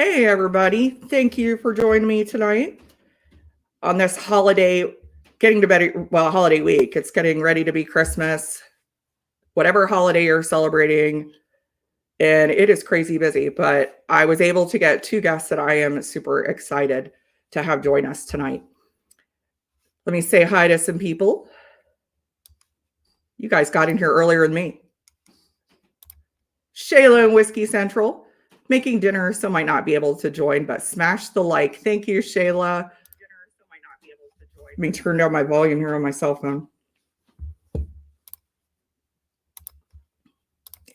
Hey, everybody. Thank you for joining me tonight on this holiday, holiday week. It's getting ready to be Christmas, whatever holiday you're celebrating. And it is crazy busy, but I was able to get two guests that I am super excited to have join us tonight. Let me say hi to some people. You guys got in here earlier than me. Shayla and Whiskey Central. Making dinner, so might not be able to join, but smash the like. Thank you, Shayla. Let me turn down my volume here on my cell phone.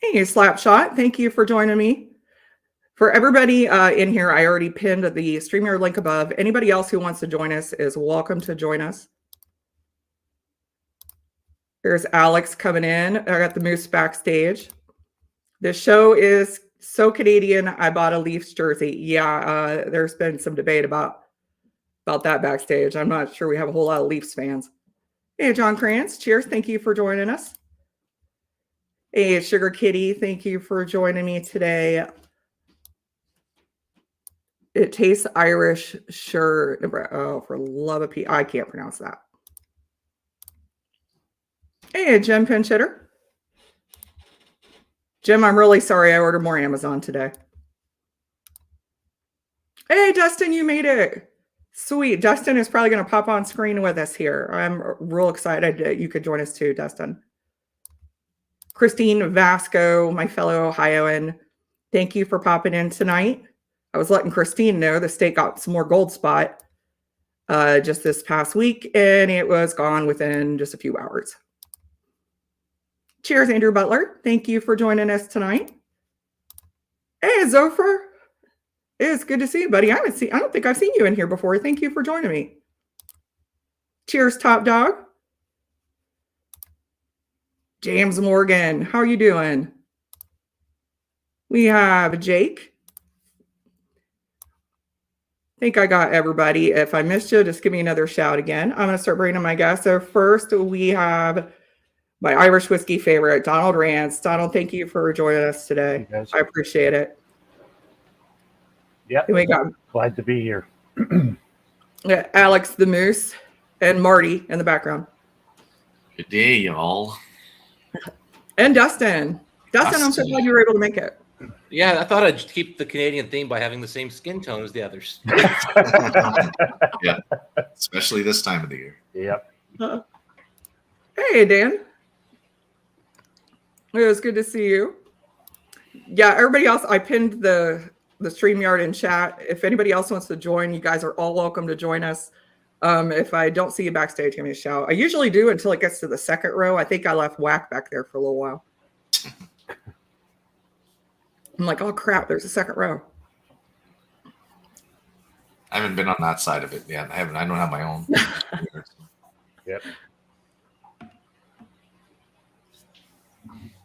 Hey, Slapshot. Thank you for joining me. For everybody in here, I already pinned the StreamYard link above. Anybody else who wants to join us is welcome to join us. Here's Alex coming in. I got the Moose backstage. The show is so Canadian, I bought a Leafs jersey. Yeah, there's been some debate about that backstage. I'm not sure we have a whole lot of Leafs fans. Hey, John Krantz, cheers. Thank you for joining us. Hey, Sugar Kitty, thank you for joining me today. It tastes Irish, sure. Oh, for love of Pete. I can't pronounce that. Hey, Jim Pinchitter. Jim, I'm really sorry I ordered more Amazon today. Hey, Dustin, you made it. Sweet. Dustin is probably going to pop on screen with us here. I'm real excited that you could join us too, Dustin. Christine Vasco, my fellow Ohioan, thank you for popping in tonight. I was letting Christine know the state got some more gold spot just this past week, and it was gone within just a few hours. Cheers, Andrew Butler. Thank you for joining us tonight. Hey, Zopher. It's good to see you, buddy. I don't think I've seen you in here before. Thank you for joining me. Cheers, Top Dog. James Morgan, how are you doing? We have Jake. I think I got everybody. If I missed you, just give me another shout again. I'm going to start bringing my guests. So first, we have my Irish whiskey favorite, Donald Rance. Donald, thank you for joining us today. I appreciate it. Yeah, glad to be here. Yeah, Alex the Moose and Marty in the background. Good day, y'all. And Dustin. Dustin, I'm so glad you were able to make it. Yeah, I thought I'd keep the Canadian theme by having the same skin tone as the others. Yeah, especially this time of the year. Yep. Hey, Dan. It was good to see you. Yeah, everybody else, I pinned the StreamYard in chat. If anybody else wants to join, you guys are all welcome to join us. If I don't see you backstage, give me a shout. I usually do until it gets to the second row. I think I left Whack back there for a little while. I'm like, oh, crap, there's a second row. I haven't been on that side of it yet. I don't have my own. Yep.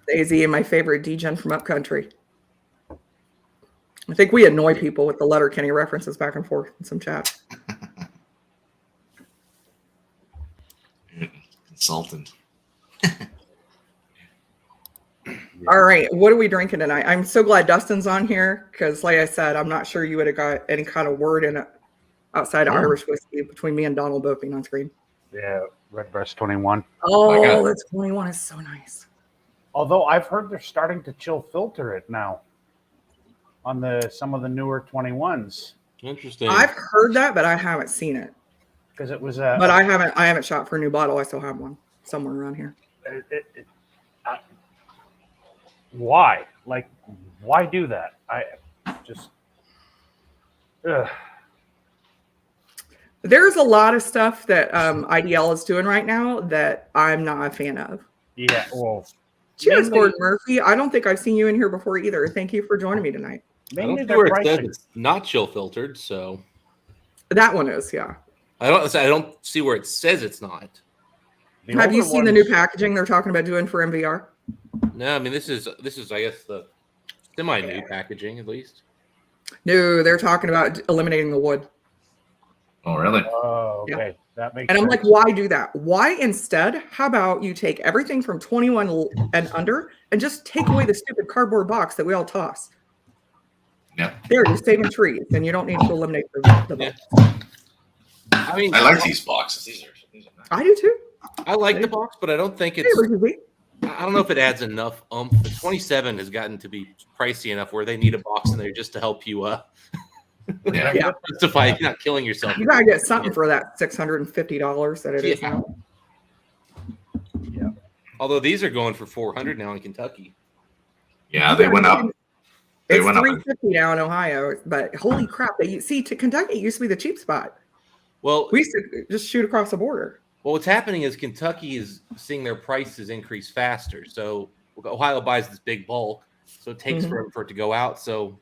Daisy and my favorite degen from Upcountry. I think we annoy people with the Letterkenny references back and forth in some chat. Consultant. All right, what are we drinking tonight? I'm so glad Dustin's on here because, like I said, I'm not sure you would have got any kind of word in it outside of Irish whiskey between me and Donald both being on screen. Yeah, Redbreast 21. Oh, that's 21 is so nice. Although I've heard they're starting to chill filter it now on some of the newer 21s. Interesting. I've heard that, but I haven't seen it. Because it was but I haven't shot for a new bottle. I still have one somewhere around here. Why? Like, why do that? I just. There's a lot of stuff that IDL is doing right now that I'm not a fan of. Yeah, well. Cheers, Gordon Murphy. I don't think I've seen you in here before either. Thank you for joining me tonight. I don't see where it says it's not chill filtered, so. That one is, yeah. I don't see where it says it's not. Have you seen the new packaging they're talking about doing for MVR? No, I mean this is I guess the semi-new packaging at least. No, they're talking about eliminating the wood. Oh, really? Oh, okay. Yeah. That makes and I'm sense. like, why do that? Why instead? How about you take everything from 21 and under and just take away the stupid cardboard box that we all toss? Yeah. There, you're saving trees, and you don't need to eliminate the Yeah. box. I mean, I like these boxes. These are nice. I do too. I like the box, but I don't think Hey, it's. Ricky. I don't know if it adds enough oomph. The 27 has gotten to be pricey enough where they need a box in there just to help you Yeah. justify you're not killing yourself. You gotta get something for that $650 that it is Yeah. now. Although these are going for 400 now in Kentucky. Yeah, they went up. They It's went up. $350 now in Ohio, but holy crap! To Kentucky used to be the cheap spot. Well, We used to just shoot across the border. Well, what's happening is Kentucky is seeing their prices increase faster. So Ohio buys this big bulk, so it takes forever for it to go out. So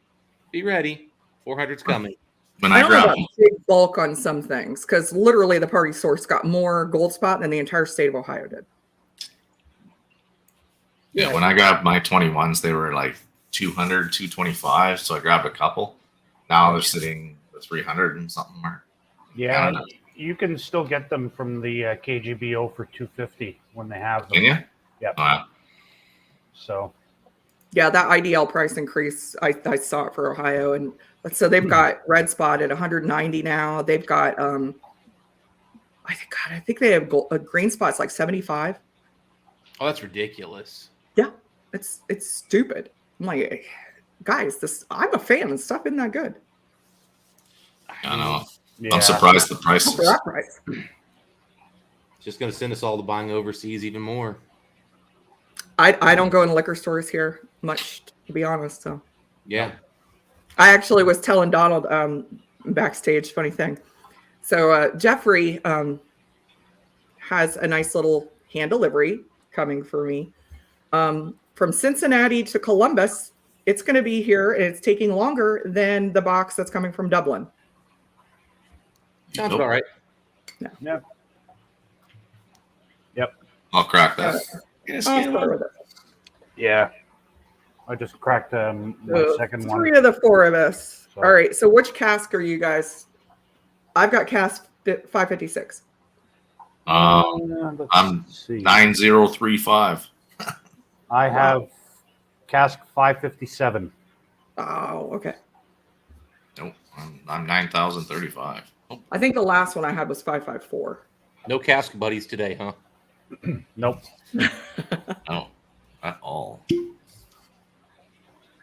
be ready, 400's coming. When I I don't know grabbed about big bulk on some things because literally the party source got more gold spot than the entire state of Ohio did. Yeah, when I grabbed my 21s, they were like 200, 225. So I grabbed a couple. Now they're sitting at 300 and something. I Yeah, don't know. you can still get them from the KGBO for $250 when they have them. Can you? Yeah. So Yeah, that IDL price increase, I saw it for Ohio, and so they've got red spot at 190 now. They've got I think they have green spots like 75. Oh, that's ridiculous. Yeah, it's stupid. I'm like, guys, I'm a fan and stuff isn't that good. I know. yeah, I'm surprised the For prices. that price. It's just going to send us all to buying overseas even more. I don't go in liquor stores here much, to be honest. So Yeah. I actually was telling Donald backstage, funny thing. So Jeffrey has a nice little hand delivery coming for me from Cincinnati to Columbus. It's going to be here, and it's taking longer than the box that's coming from Dublin. Sounds about right. Yep. I'll crack that. I'll start with it. Yeah. I just cracked my second one. 3 of the 4 of us. So- All right. So which cask are you guys? I've got cask 556. Let's I'm see. 9035. I have cask 557. Oh, okay. Nope. I'm 9035. Oh, I think the last one I had was 554. No cask buddies today, huh? Nope. no, at all.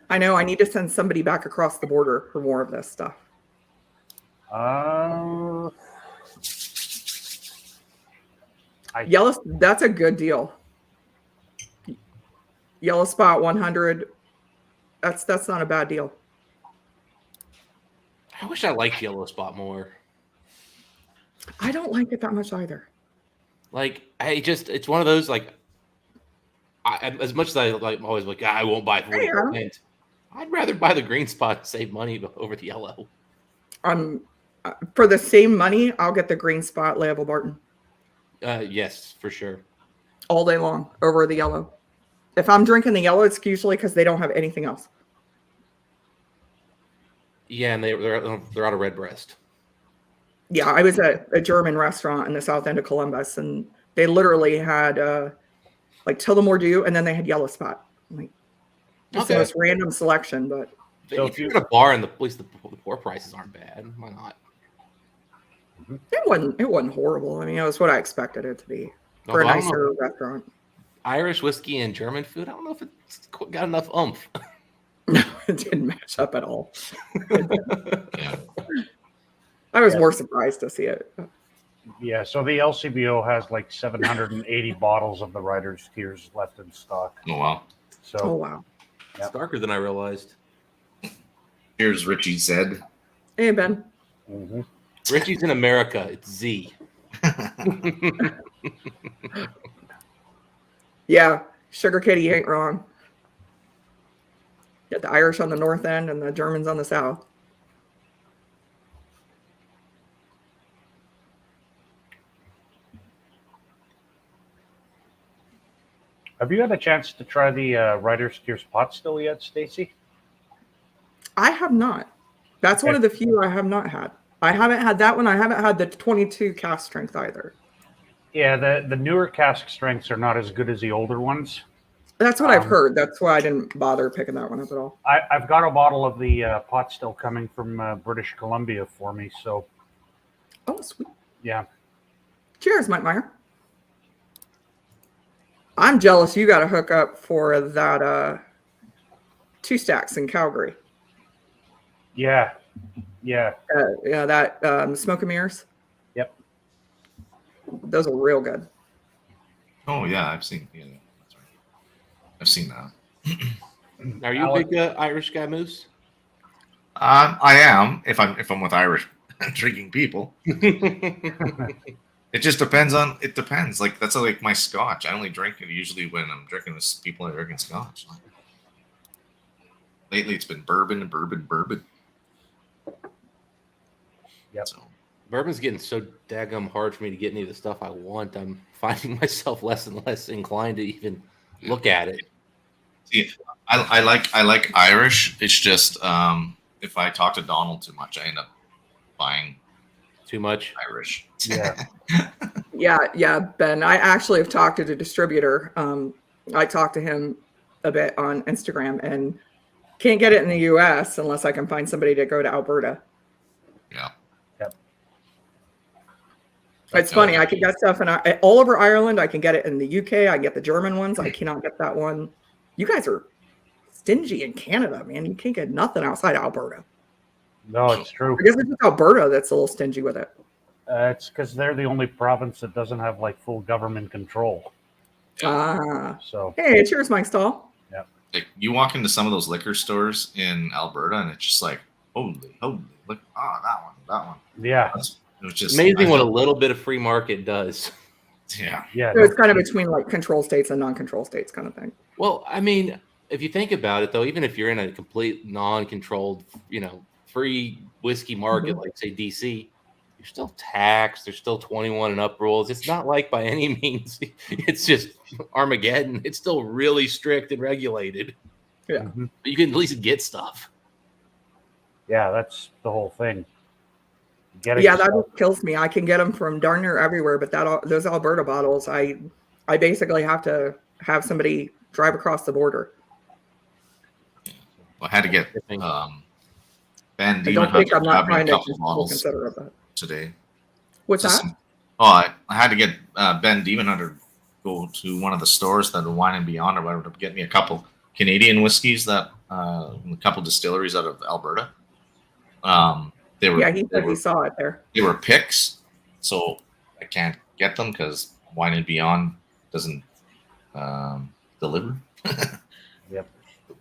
I know I need to send somebody back across the border for more of this stuff. Yellow, that's a good deal. Yellow spot 100. That's not a bad deal. I wish I liked Yellow Spot more. I don't like it that much either. Like, it's one of those, like, as much as I like, I'm always like, I won't buy 40%. I'd rather buy the green spot and save money over the yellow. For the same money, I'll get the green spot layable Barton Yes, for sure. all day long over the yellow. If I'm drinking the yellow, it's usually because they don't have anything else. Yeah, and they're out of Redbreast. Yeah, I was at a German restaurant in the south end of Columbus, and they literally had like Tullamore Dew, and then they had yellow spot. I'm like, it's the most random selection, but So if you're at a bar and at least the pour prices aren't bad, why not? it wasn't horrible. I mean, it was what I expected it to be for a nicer restaurant. Irish whiskey and German food, I don't know if it's got enough oomph. No, it didn't match up at all. Yeah. I was more surprised to see it. Yeah, so the LCBO has like 780 bottles of the Riders Tears left in stock. Oh, wow. So Oh, wow. It's darker than I realized. Here's Richie said. Hey, Ben. mhm. Richie's in America. It's Z. Yeah, Sugar Kitty ain't wrong. Got the Irish on the north end and the Germans on the south. Have you had a chance to try the Riders Tears pot still yet, Stacy? I have not. That's one of the few I have not had. I haven't had that one. I haven't had the 22 cast strength either. Yeah, the newer cask strengths are not as good as the older ones. That's what I've heard. That's why I didn't bother picking that one up at all. I've got a bottle of the pot still coming from British Columbia for me. So, Oh, sweet. yeah. Cheers, Mike Meyer. I'm jealous you got to hook up for that 2 stacks in Calgary. Yeah. Yeah. Yeah, that smoke and mirrors. Yep. Those are real good. Oh yeah, I've seen. Yeah, that's right. I've seen that. Are you a big Irish guy, Moose? I am if I'm with Irish drinking people. It just depends on. It depends. Like that's like my Scotch. I only drink it usually when I'm drinking with people that are drinking Scotch. Like, lately, it's been bourbon. Yep. So, Bourbon's getting so daggum hard for me to get any of the stuff I want. I'm finding myself less and less inclined to even look at it. see, I like Irish. It's just if I talk to Donald too much, I end up buying Too much. Irish. Yeah. Yeah, Ben. I actually have talked to the distributor. I talked to him a bit on Instagram and can't get it in the US unless I can find somebody to go to Alberta. Yeah. It's funny. I can get stuff all over Ireland. I can get it in the UK. I can get the German ones. I cannot get that one. You guys are stingy in Canada, man. You can't get nothing outside Alberta. No, it's true. I guess it's just Alberta that's a little stingy with it. It's because they're the only province that doesn't have like full government control. Ah. So Hey, cheers, Mike Stahl. Like you walk into some of those liquor stores in Alberta, and it's just like, holy, look, that one. yeah, It was just Amazing what a little bit of free market does. Yeah. yeah. So it's kind of between like control states and non-control states kind of thing. Well, I mean, if you think about it, though, even if you're in a complete non-controlled, free whiskey market, like say DC, you're still taxed. There's still 21 and up rules. It's not like by any means it's just Armageddon. It's still really strict and regulated. Yeah. Mhm. But you can at least get stuff. Yeah, that's the whole thing. Yeah, that just kills me. I can get them from darn near everywhere, but those Alberta bottles, I basically have to have somebody drive across the border. I had to get Ben I Demon don't think Hunter I'm not grabbed me trying a to couple bottles consider of that. today. What's Just that? I had to get Ben Demon Hunter go to one of the stores that are Wine and Beyond or whatever to get me a couple Canadian whiskeys that a couple distilleries out of Alberta. They were He said he saw it there. they were picks, so I can't get them because Wine and Beyond doesn't deliver. Yep.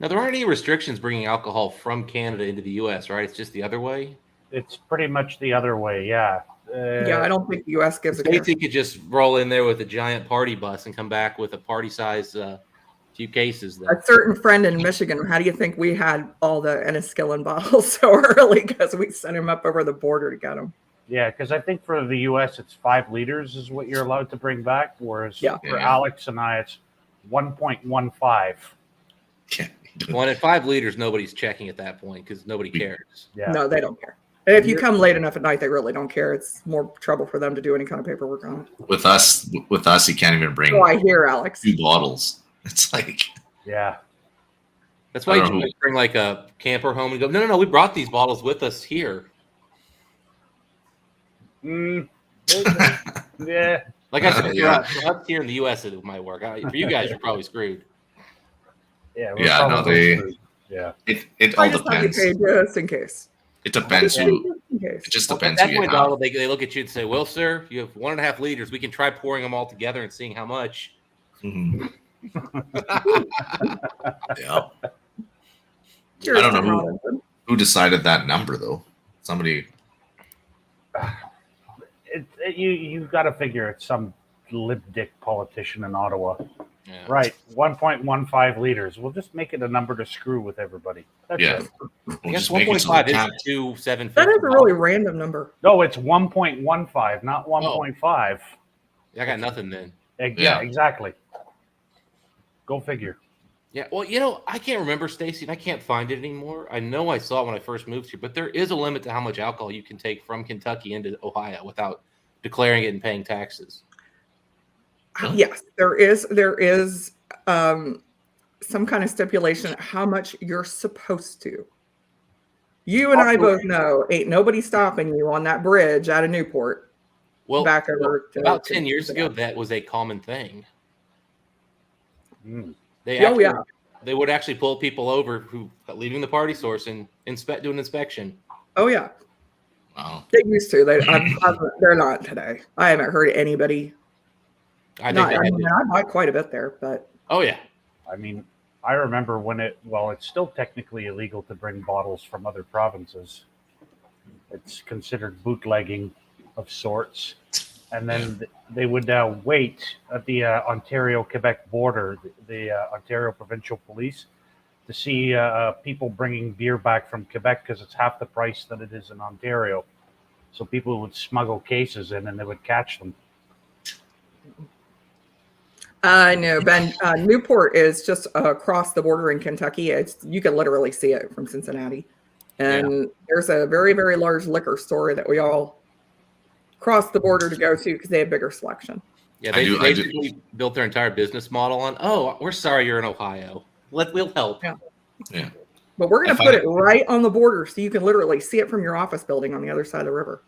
Now, there aren't any restrictions bringing alcohol from Canada into the U.S., right? It's just the other way. It's pretty much the other way. Yeah. Yeah, I don't think the U.S. gives a care. States could just roll in there with a giant party bus and come back with a party-size few cases. Then. A certain friend in Michigan, how do you think we had all the Enniskillen bottles so early? Because we sent him up over the border to get them. Yeah, because I think for the U.S. it's 5 liters is what you're allowed to bring back, whereas for Yeah. Alex and I it's 1.15. Well, at 5 liters, nobody's checking at that point because nobody cares. Yeah. No, they don't care. And if you come late enough at night, they really don't care. It's more trouble for them to do any kind of paperwork on it. With us, you can't even bring Oh, I hear, Alex. 2 bottles. It's like Yeah. That's why I you don't know just bring like a camper home and go, no, we brought these bottles with us here. Yeah. Like I said, Yeah. for us here in the U.S., it might work. For you guys, you're probably screwed. Yeah. Yeah, no, probably screwed. Yeah. it I all just have you depends. paid just in case. It depends Just who. in case. It just Well, depends at who that you point, have. Donald, they look at you and say, well, sir, you have 1.5 liters. We can try pouring them all together and seeing how much. Mhm. Yeah. Cheers, I don't know Tim who- Robinson. Who decided that number though? Somebody. You've got to figure it's some lib dick politician in Ottawa. Yeah. Right. 1.15 liters. We'll just make it a number to screw with everybody. That's Yeah. it. We'll I guess just make it so they 1.5 can't- is 2,750. That is a really random number. No, it's 1.15, not 1.5. I got nothing then. Yeah, Yeah. exactly. Go figure. Yeah, well, I can't remember, Stacy, and I can't find it anymore. I know I saw it when I first moved here, but there is a limit to how much alcohol you can take from Kentucky into Ohio without declaring it and paying taxes. Huh? Yes, there is some kind of stipulation how much you're supposed to. You and I both know ain't nobody stopping you on that bridge out of Newport. Well, Back over to, about to 10 years ago, that was a common thing. They would actually pull people over who leaving the party source and do an inspection. Oh yeah. Wow. They used to. They're not today. I haven't heard anybody. I bought quite a bit there, but oh yeah. I mean, I remember when it's still technically illegal to bring bottles from other provinces. It's considered bootlegging of sorts. And then they would wait at the Ontario-Quebec border, the Ontario Provincial Police, to see people bringing beer back from Quebec because it's half the price that it is in Ontario. So people would smuggle cases in and they would catch them. No, Ben. Newport is just across the border in Kentucky. You can literally see it from Cincinnati. And there's a very, very large liquor store that we all cross the border to go to because they have bigger selection. Yeah, they basically built their entire business model on, oh, we're sorry you're in Ohio. We'll help. Yeah. But we're going to put it right on the border so you can literally see it from your office building on the other side of the river.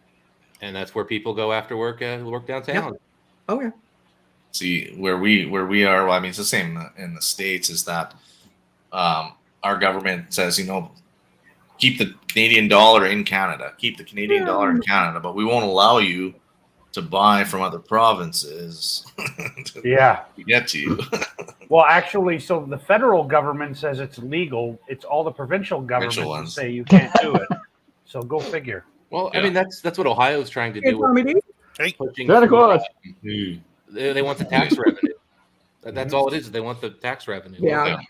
And that's where people go after work downtown. Yeah. Oh, yeah. See, where we are, well, I mean, it's the same in the States, is that our government says, keep the Canadian dollar in Canada, but we won't allow you to buy from other provinces to get to you. Well, actually, so the federal government says it's legal. It's all the provincial governments that say you can't do it. So go figure. Well, I mean, that's what Ohio's trying to do. They want the tax revenue. That's all it is. They want the tax revenue. Yeah.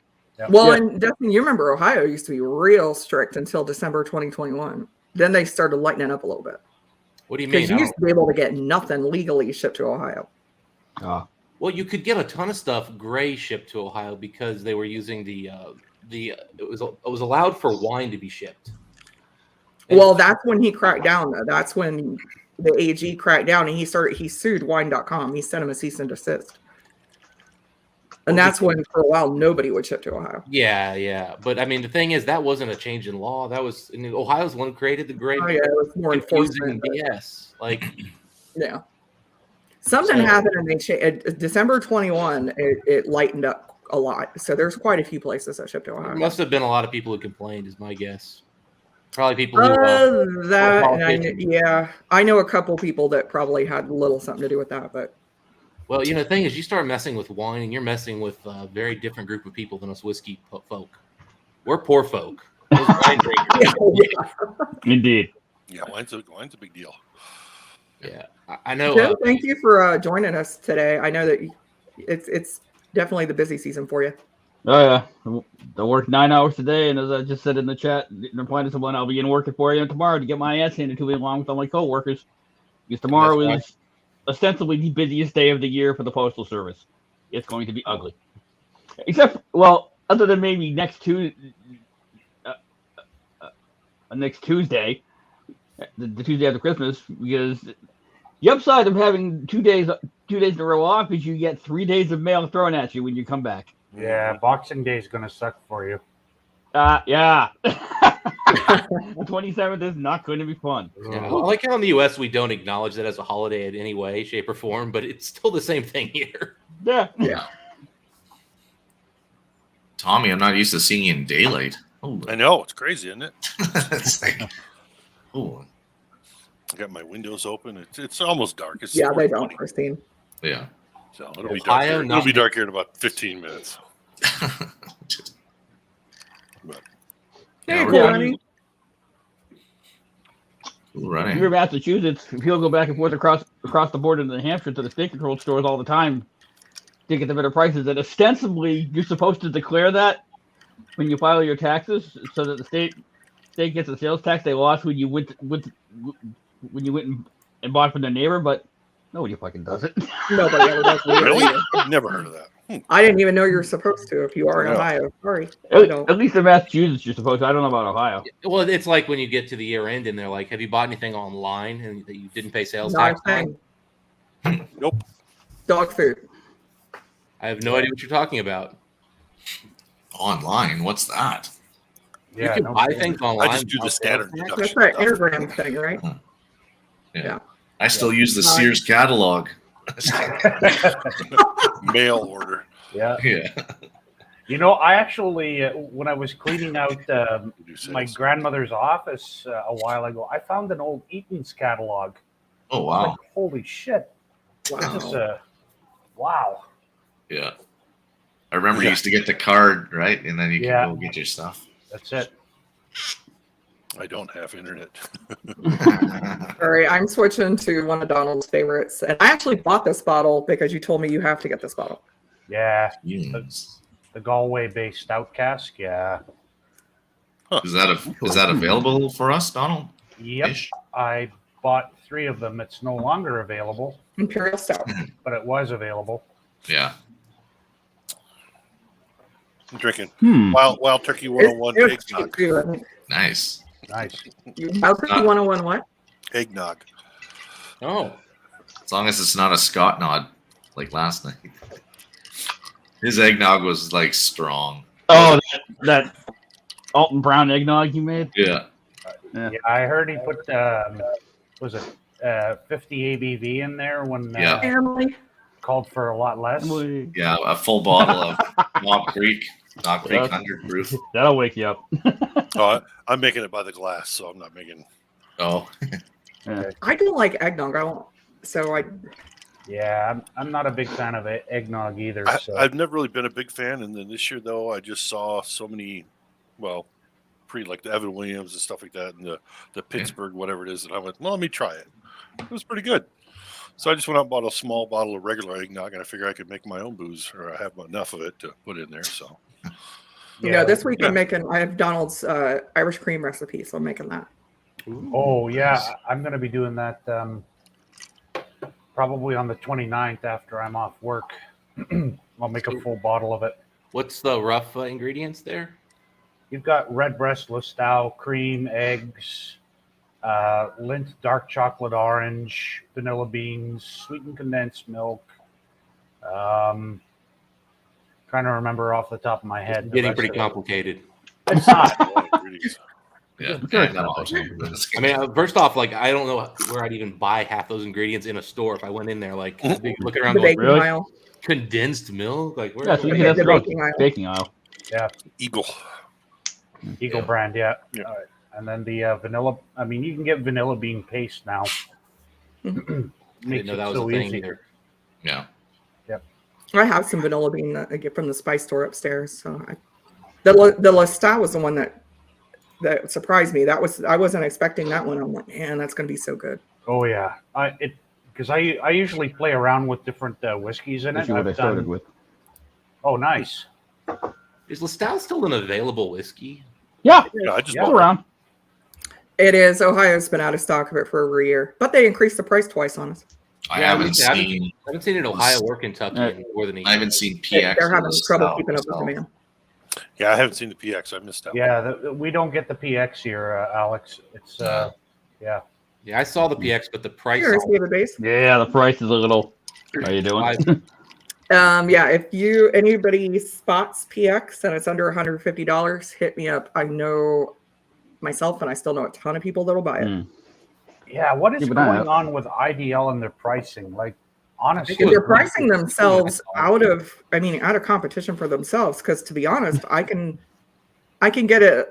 Well, and Dustin, you remember Ohio used to be real strict until December 2021. Then they started lightening up a little bit. What do you mean? Because you used to be able to get nothing legally shipped to Ohio. Well, you could get a ton of stuff gray shipped to Ohio because they were using it was allowed for wine to be shipped. Well, that's when he cracked down, though. That's when the AG cracked down and he sued wine.com. He sent him a cease and desist. And that's when, for a while, nobody would ship to Ohio. Yeah. But I mean, the thing is, that wasn't a change in law. That was Ohio's the one who created the gray. Oh, yeah, it was more enforcement. BS. Yeah. Something happened and they changed. December 21, it lightened up a lot. So there's quite a few places that ship to Ohio. There must have been a lot of people who complained, is my guess. Probably people who. I know a couple people that probably had a little something to do with that, but. Well, the thing is, you start messing with wine, and you're messing with a very different group of people than us whiskey folk. We're poor folk. Those wine drinkers. Indeed. Yeah, wine's a big deal. Yeah, I know. Joe, thank you for joining us today. I know that it's definitely the busy season for you. Oh yeah, I work 9 hours today, and as I just said in the chat, replying to someone, I'll begin working 4 a.m. tomorrow to get my ass handed to me along with all my coworkers. Because tomorrow is ostensibly the busiest day of the year for the Postal Service. It's going to be ugly. Except, other than maybe next Tuesday, the Tuesday after Christmas, because the upside of having 2 days in a row off is you get 3 days of mail thrown at you when you come back. Yeah, Boxing Day is going to suck for you. Yeah. The 27th is not going to be fun. Yeah, I like how in the U.S. we don't acknowledge that as a holiday in any way, shape, or form, but it's still the same thing here. Yeah. Tommy, I'm not used to seeing you in daylight. I know, it's crazy, isn't it? It's like, I got my windows open. It's almost dark. It's they don't, Christine. Yeah. So it'll be dark here. It'll be dark here in about 15 minutes. Hey, cool, Running. If you're in Massachusetts, people go back and forth across the border to New Hampshire to the state-controlled stores all the time to get the better prices. And ostensibly, you're supposed to declare that when you file your taxes, so that the state gets the sales tax they lost when you went and bought from their neighbor. But nobody fucking does it. Nobody ever does. Really? Never heard of that. I didn't even know you're supposed to if you are in Ohio. Sorry. At least in Massachusetts, you're supposed to. I don't know about Ohio. Well, it's like when you get to the year end and they're like, have you bought anything online and that you didn't pay sales tax on? Nope. Dog food. I have no idea what you're talking about. Online? What's that? You can buy things online. I just do the standard That's deduction that stuff. Intergram thing, right? Yeah. I still use the Sears catalog. Mail order. Yeah. Yeah. You know, I actually, when I was cleaning out Do sales. my grandmother's office a while ago, I found an old Eaton's catalog. Oh, I was wow. like, holy shit. This is Wow. wow. Yeah. I remember you used to get the card, right? And then you could Yeah. go get your stuff. That's it. I don't have internet. All right, I'm switching to one of Donald's favorites. And I actually bought this bottle because you told me you have to get this bottle. Yeah. Yes. The Galway-based stout cask. Yeah. Is that available for us, Donald? Yep. Ish? I bought 3 of them. It's no longer available, Imperial Stout. but it was available. Yeah. I'm drinking Hmm. Wild Turkey 101 It's eggnog. cheap, too. Nice. Nice. Wild Turkey 101 what? Eggnog. Oh, As long as it's not a Scott nod like last night. His eggnog was like strong. Oh, that Alton Brown eggnog you made? Yeah. Yeah, I heard he put was it 50 ABV in there when Yeah. Family. called for a lot less. Yeah. A full bottle of Knob Creek 100 proof. That'll wake you up. Oh, I'm making it by the glass, so I'm not making. Oh. I don't like eggnog. I don't. So I. Yeah, I'm not a big fan of eggnog either. So I've never really been a big fan, and then this year though, I just saw so many, well, like the Evan Williams and stuff like that, and the Pittsburgh whatever it is, and I went, well, let me try it. It was pretty good. So I just went out and bought a small bottle of regular eggnog, and I figured I could make my own booze, or I have enough of it to put in there. So You know, this week I have Donald's Irish cream recipe, so I'm making that. Oh yeah, I'm going to be doing that probably on the 29th after I'm off work. I'll make a full bottle of it. what's the rough ingredients there? You've got redbreast, Listau, cream, eggs, Lindt dark chocolate orange, vanilla beans, sweetened condensed milk. Trying to remember off the top of my head. It's the getting rest pretty of it. complicated. It's not. a lot of ingredients. Yeah. I mean, first off, like I don't know where I'd even buy half those ingredients in a store if I went in there. Like I'd be looking around, The going, baking really? aisle. condensed milk. Like where? Yeah, so you Yeah, can the that's baking aisle. baking aisle. Eagle. Eagle Yeah. brand, yeah. Yeah. All right. And then the vanilla. I mean, you can get vanilla bean paste now. I didn't Makes know it that was so a thing easy. either. Yeah. I have some vanilla bean that I get from the spice store upstairs. So the Listau was the one that surprised me. I wasn't expecting that one. I'm like, man, that's gonna be so good. Oh yeah, because I usually play around with different whiskeys in That's it. what I I've started done- with. Oh, nice. Is Listau still an available whiskey? Yeah, Yeah, I just Yeah. it's bought around. It is. Ohio's been out of stock of it for over a year, but they increased the price twice on us. I Yeah, haven't I haven't- seen I haven't seen it in Ohio or Kentucky in more than a year. I haven't seen PX. They're having or trouble Stout keeping up with myself. demand. Yeah, I haven't seen the PX. I missed out. Yeah, we don't get the PX here, Alex. It's yeah. Yeah, I saw the PX, but the price. Here's David Base. Yeah, the price is a little. How you doing? Yeah, if anybody spots PX and it's under $150, hit me up. I know myself, and I still know a ton of people that'll buy it. Mm. Yeah, what is Keep an eye going on with IDL and their pricing? Like, honestly, They're pricing themselves out of competition for themselves. Because to be honest, I can get a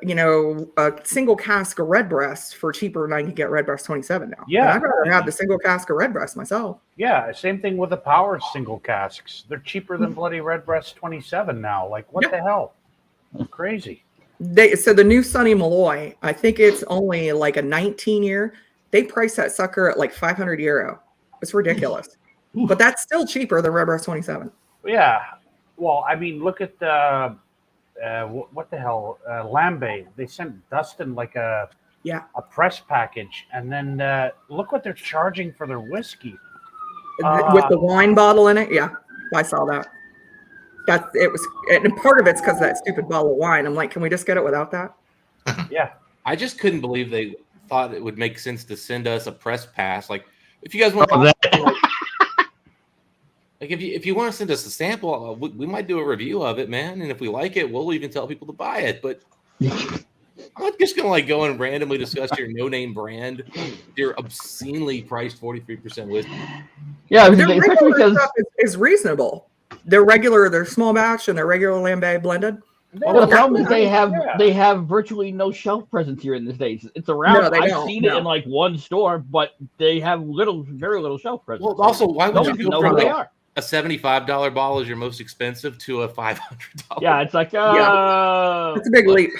single cask of Redbreast for cheaper than I can get Redbreast 27 now. Yeah. And I'd rather have the single cask of Redbreast myself. yeah, same thing with the Power single casks. They're cheaper than bloody Redbreast 27 now. Like, what the hell? Crazy. So the new Sunny Malloy, I think it's only like a 19-year. They price that sucker at like €500. It's ridiculous. But that's still cheaper than Redbreast 27. Yeah. Well, I mean, look at what the hell, Lambe. They sent Dustin like a press package, and then look what they're charging for their whiskey With the wine bottle in it. Yeah, I saw that. And part of it's because of that stupid bottle of wine. I'm like, can we just get it without that? Yeah. I just couldn't believe they thought it would make sense to send us a press pass. Like, if you guys want, Like if you want to send us a sample, we might do a review of it, man. And if we like it, we'll even tell people to buy it. But I'm not just gonna like go and randomly discuss your no-name brand, your obscenely priced 43% whiskey. Yeah, Their especially regular because stuff is reasonable. They're small batch and they're regular lambic blended. well, the problem is they have virtually no shelf presence here in the States. It's around. No, they I've don't, seen no. it in like one store, but they have very little shelf presence. Well, also, why would nobody you can go know who from they are. a $75 bottle is your most expensive to a $500? Yeah, it's like It's a big leap.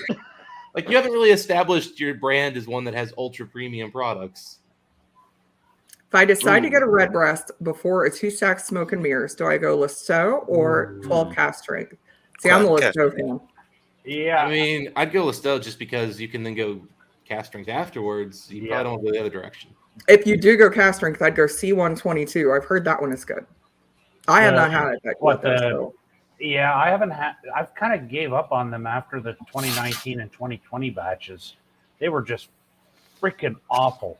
Like you haven't really established your brand as one that has ultra premium products. If I decide to get a red breast before a 2-stack smoke and mirrors, do I go Lasso or 12 cast strength? See, I'm the Lasso fan. Yeah. I mean, I'd go Listo just because you can then go cast strength afterwards. You probably don't want to go the other direction. If you do go cast strength, I'd go C122. I've heard that one is good. I have not had it. Yeah, I haven't had. I've kind of gave up on them after the 2019 and 2020 batches. They were just freaking awful.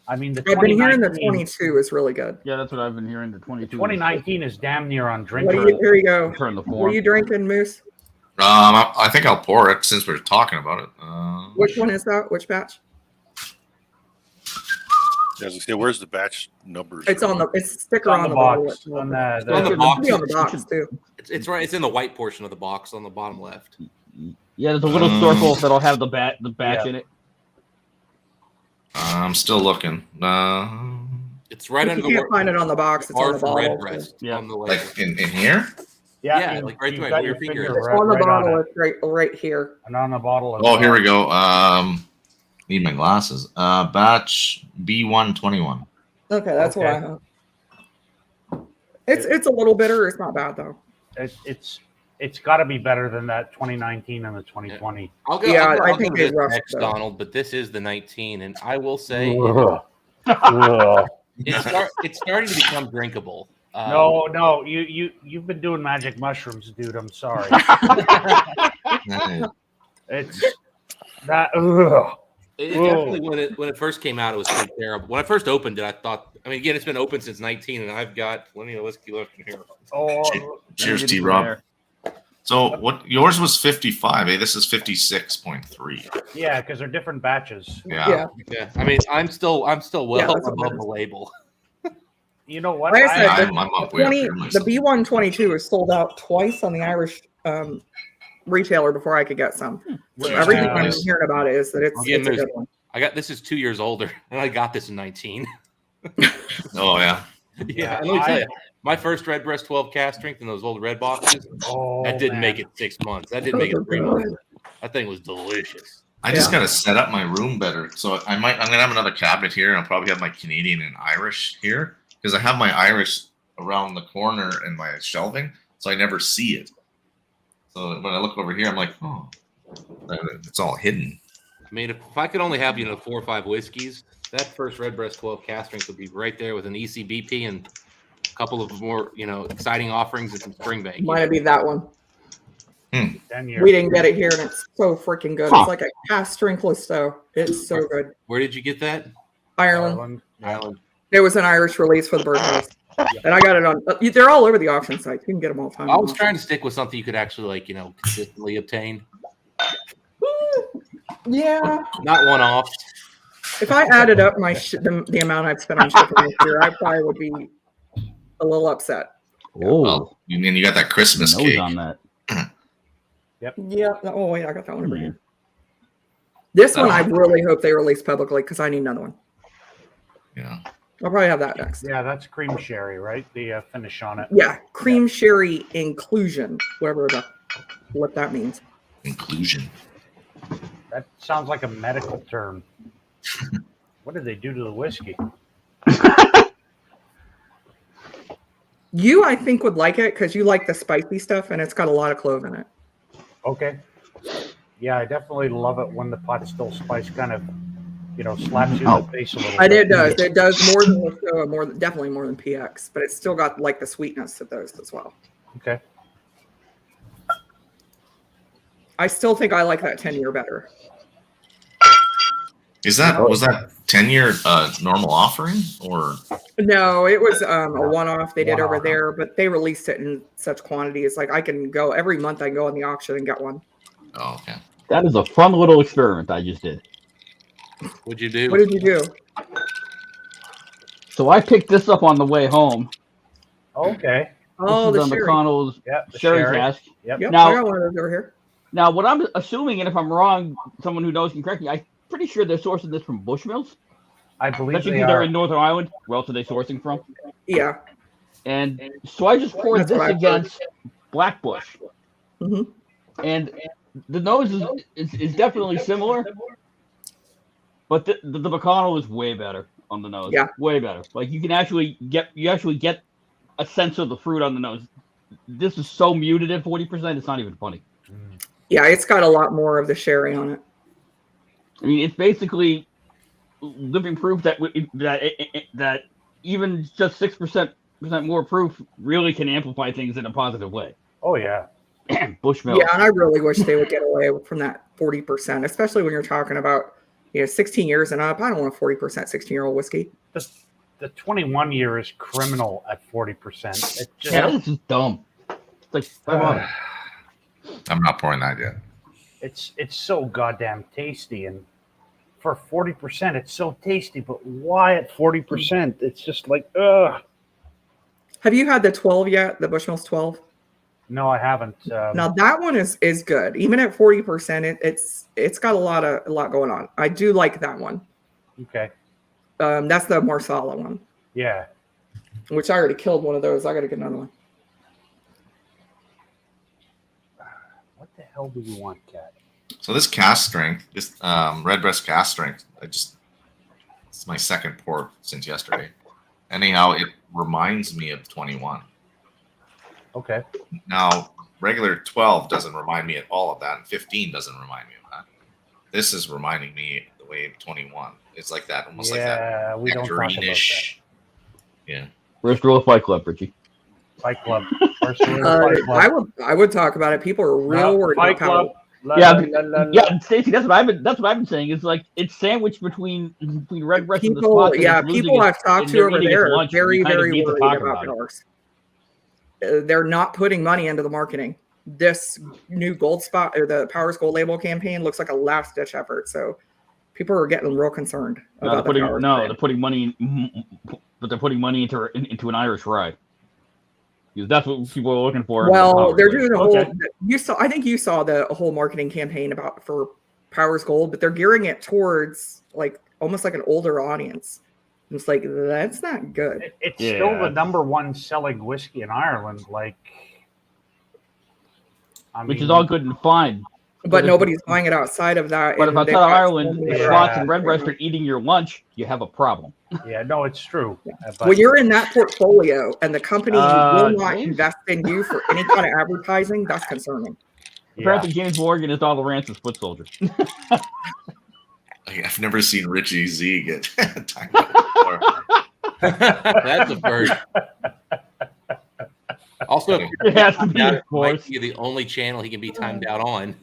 I mean, I've been hearing the 22 is really good. Yeah, that's what I've been hearing. The 22. 2019 is damn near undrinkable. Here you go. Turn the What form. are you drinking, Moose? I think I'll pour it since we're talking about it. Which one is that? Which batch? As I say, where's the batch numbers? It's on the. It's sticker on on the the box. bottle. On the It box. should be on the box too. It's right. It's in the white portion of the box on the bottom left. Yeah, there's a little circle that'll have the batch in it. I'm still looking. It's right If under you the can't find it on the box. It's on the red bottle. breast. Yeah. On the like in here. Yeah, like right you've there, got your your finger. finger It's on the right bottle. on it. It's right here. And on the bottle. as Oh, here well. we go. Need my glasses. Batch B121. Okay, that's what I Okay. have. It's a little bitter. It's not bad though. It's got to be better than that 2019 and the 2020. I'll go. Yeah, I'll I go think to they this rushed next, though. Donald. But this is the 19, and I will say Ugh. Ugh. it's starting to become drinkable. No, you've been doing magic mushrooms, dude. I'm sorry. It's that. Ugh. It definitely when it first came out, it was pretty terrible. When I first opened it, I thought. I mean, again, it's been open since 19, and I've got plenty of whiskey left in here. Oh, Cheers, T. Rob. So what yours was 55, this is 56.3. yeah, because they're different batches. Yeah. Yeah, I mean, I'm still well that's what above it the is. label. You know what? Like I said, I'm up way up here the myself. B122 is sold out twice on the Irish retailer before I could get some. Yeah. Everything I'm Nice. hearing about it is that it's Again, a good one. I got this is 2 years older, and I got this in 19. Oh yeah. Yeah, and let me tell you, my first Red Breast 12 cast strength in those old red boxes, that didn't make it 6 months. That didn't make it 3 months. That thing was delicious. I just gotta set up my room better. So I'm gonna have another cabinet here, and I'll probably have my Canadian and Irish here because I have my Irish around the corner in my shelving, so I never see it. So when I look over here, I'm like, oh, it's all hidden. I mean, if I could only have 4 or 5 whiskeys, that first Red Breast 12 cast strength would be right there with an ECBP and a couple of more, exciting offerings and some Springbank. Might be that one. 10 years. We didn't get it here, and it's so freaking good. Huh. It's like a cast strength Listo. It's so good. Where did you get that? Ireland. Ireland. It was an Irish release for the birthdays. And I got it on. They're all over the auction site. You can get them all the time. I was trying to stick with something you could actually, consistently obtain. Yeah. Not one-off. If I added up the amount I've spent on shipping this year, I probably would be a little upset. Oh, Well, and then you got that Christmas nose cake. on that. Yeah. Oh wait, I got that one over here. This one I really hope they release publicly because I need another one. Yeah. I'll probably have that next. Yeah, that's cream sherry, right? The finish on it. Yeah, cream sherry inclusion, what that means. Inclusion. That sounds like a medical term. What did they do to the whiskey? You, I think, would like it because you like the spicy stuff, and it's got a lot of clove in it. Okay. Yeah, I definitely love it when the pot still spice kind of, slaps you in the face a little bit. It does. It does more than Listo, definitely more than PX, but it's still got like the sweetness of those as well. Okay. I still think I like that 10-year better. Was that 10-year normal offering or? No, it was a one-off they did over One-off. there, but they released it in such quantities. Like I can go every month. I can go on the auction and get one. Oh, okay. That is a fun little experiment I just did. What'd you do? What did you do? So I picked this up on the way home. Okay. Oh, This the is on sherry. McConnell's Yep. The sherry sherry. cask. Yep. Yep, Now- I got one of those over here. Now, what I'm assuming, and if I'm wrong, someone who knows can correct me. I'm pretty sure they're sourcing this from Bushmills. I believe Especially they if they're are. in Northern Ireland. Where else are they sourcing from? Yeah. And so I just poured That's what this I've heard. against Blackbush. Mhm. And the nose is definitely similar, but the McConnell is way better on the nose. Yeah. Way better. Like you actually get a sense of the fruit on the nose. This is so muted at 40%, it's not even funny. Yeah, it's got a lot more of the sherry on it. I mean, it's basically living proof that that even just 6% more proof really can amplify things in a positive way. Oh yeah. Bushmills. Yeah, and I really wish they would get away from that 40%, especially when you're talking about 16 years and up. I don't want a 40% 16-year-old whiskey. The 21 year is criminal at 40%. It just Yeah, this is dumb. It's like $5. I'm not pouring that yet. it's so goddamn tasty, and for 40%, it's so tasty. But why at 40%? It's just like ugh. Have you had the 12 yet? The Bushmills 12? No, I haven't. Now that one is good. Even at 40%, it's got a lot going on. I do like that one. Okay. That's the more solid one, Yeah. which I already killed one of those. I got to get another one. What the hell do you want, Kat? So this cast strength, this Redbreast cast strength, it's my second pour since yesterday. Anyhow, it reminds me of 21. Okay. Now, regular 12 doesn't remind me at all of that, and 15 doesn't remind me of that. This is reminding me the way of 21. It's like that, almost like that Yeah, we don't talk about that. nectarine-ish. Yeah. First rule of Fight Club, Richie. Fight Club. First rule of Fight Club. I would talk about it. People are real No, worried Fight about how Club. La, Yeah, la, la, la, Yeah, Stacey, that's what I've been saying. It's like it's sandwiched between Redbreast and the people. spot. Yeah, people I've talked to over there are very, very worried about dollars. They're not putting money into the marketing. This new gold spot or the Powers Gold Label campaign looks like a last ditch effort. So people are getting real concerned about the Powers brand. They're putting money, but they're putting money into an Irish rye. Because that's what people are looking for. Well, they're doing a whole. Okay. I think you saw the whole marketing campaign for Powers Gold, but they're gearing it towards like almost like an older audience. It's like that's not good. It's still the number one selling whiskey in Ireland. Like, Which is all good and fine. But nobody's buying it outside of that. But if and outside they've of got Ireland, so many the other- Slots and Redbreast are eating your lunch, you have a problem. Yeah, no, it's true. But when you're in that portfolio and the company will not James? invest in you for any kind of advertising, that's concerning. yeah. Apparently, James Morgan is all the Rance's foot soldier. I've never seen Richie Z get timed out before. That's a first. Also, if It has to be, that of course. might be the only channel he can be timed out on.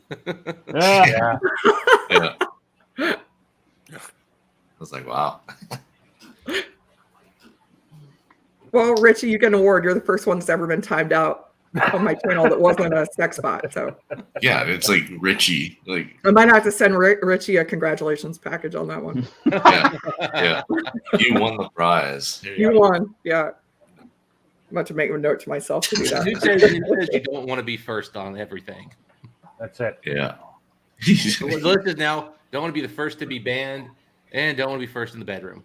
Yeah. Yeah. Yeah. I was like, wow. Well, Richie, you get an award. You're the first one that's ever been timed out on my channel that wasn't a sex bot. So Yeah, it's like Richie. Like, I might have to send Richie a congratulations package on that one. yeah. You won the prize. Here You go. won. Yeah. I'm about to make a note to myself to do Who that. says you don't want to be first on everything? That's it. Yeah. The list is now don't want to be the first to be banned and don't want to be first in the bedroom.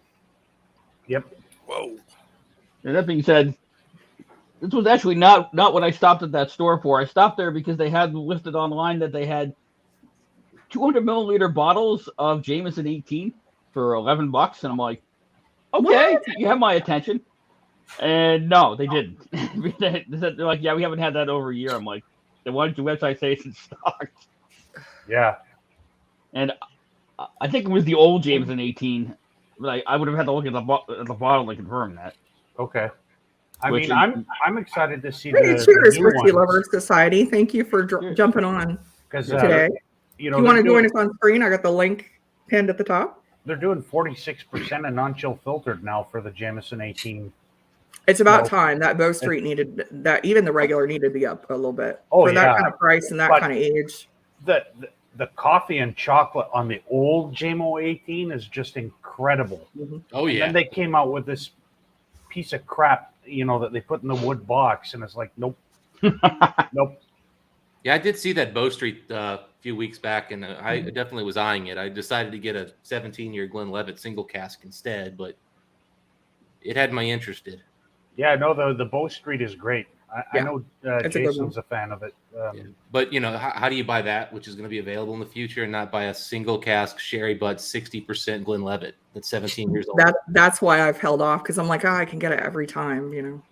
Yep. Whoa. And that being said, this was actually not what I stopped at that store for. I stopped there because they had listed online that they had 200 milliliter bottles of Jameson 18 for $11, and I'm like, okay, you have my attention. And no, they didn't. They're like, yeah, we haven't had that over a year. I'm like, then why did your website say it's in stock? Yeah. And I think it was the old Jameson 18, but I would have had to look at the bottle to confirm that. Okay. I Which mean, I'm excited to see Hey, the cheers, new Whiskey ones, Lovers Society. Thank you for Cheers. jumping on because today. you If know you want to they're join doing- us on screen, I got the link pinned at the top. They're doing 46% of non-chill filtered now for the Jameson 18. It's about No. time that Bow Street needed that. Even the regular needed to be up a little bit Oh, for that yeah. kind of price and that But- kind of age. The coffee and chocolate on the old JMO 18 is just incredible. Oh And yeah. then they came out with this piece of crap, that they put in the wood box, and it's like, nope, nope. Yeah, I did see that Bow Street a few weeks back, and I definitely was eyeing it. I decided to get a 17-year Glenlivet single cask instead, but it had my interested. Yeah, no, the Bow Street is great. I Yeah, know it's a good Jason's a fan of it. Yeah. But how do you buy that, which is going to be available in the future, and not buy a single cask sherry butt 60% Glenlivet that's 17 years old? That's why I've held off, because I'm like, I can get it every time.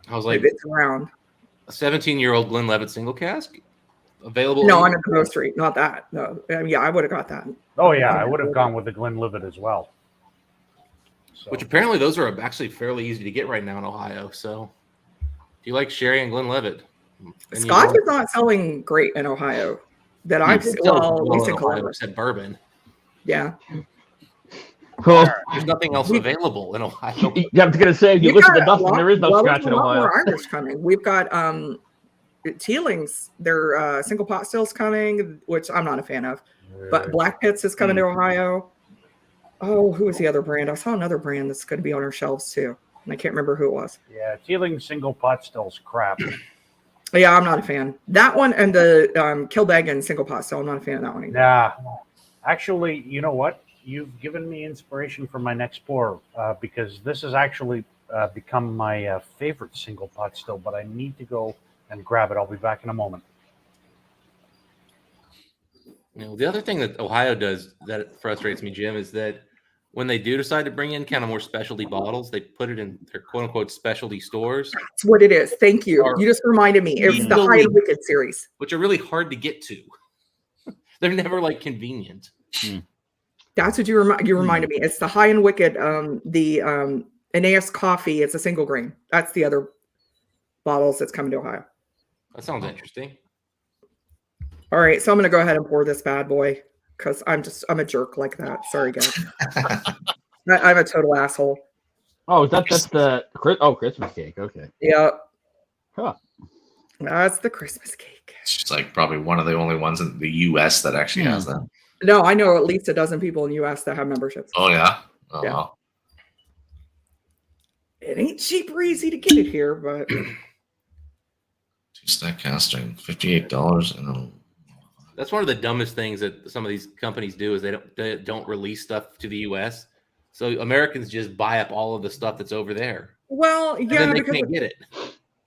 I was like, It's around. a 17-year-old Glenlivet single cask available? No, I'm at the Bow Street, not that. No, yeah, I would have got that. Oh yeah, I would have gone with the Glenlivet as well. So. Which apparently those are actually fairly easy to get right now in Ohio. So if you like sherry and Glenlivet, Scotch is not selling great in Ohio. That I've seen. Well, at least in Columbus. Except bourbon. Yeah. Cool. There's nothing else available in Ohio. Yeah, I was gonna say, if you We've listen to got a Dustin, lot- there is no well, scotch there's in a lot Ohio. more Irish coming. We've got Teelings, their single pot stills coming, which I'm not a fan of. But Black Pits is coming to Ohio. Oh, who was the other brand? I saw another brand that's going to be on our shelves too, and I can't remember who it was. Yeah, Teeling single pot still's crap. Yeah, I'm not a fan. That one and the Kilbeggan single pot still. I'm not a fan of that one either. Nah, actually, you know what? You've given me inspiration for my next pour because this has actually become my favorite single pot still. But I need to go and grab it. I'll be back in a moment. The other thing that Ohio does that frustrates me, Jim, is that when they do decide to bring in kind of more specialty bottles, they put it in their quote unquote specialty stores, That's what it is. Thank you. Or You just reminded me. It's the High and Wicked series. which are really hard to get to. They're never like convenient. That's what you reminded me. It's the High and Wicked. The Aeneas coffee. It's a single grain. That's the other bottles that's coming to Ohio. That sounds interesting. All right, so I'm gonna go ahead and pour this bad boy because I'm a jerk like that. Sorry, guys. I'm a total asshole. Oh, that's the Christmas cake. Okay. Yeah. Huh. That's the Christmas cake. It's like probably one of the only ones in the U.S. that actually has that. No, I know at least a dozen people in the U.S. that have memberships. Oh yeah. Oh, Yeah. wow. It ain't cheap or easy to get it here, but Two-stack casting, $58. And That's one of the dumbest things that some of these companies do is they don't release stuff to the U.S. So Americans just buy up all of the stuff that's over there. well, And yeah, then they because can't get it.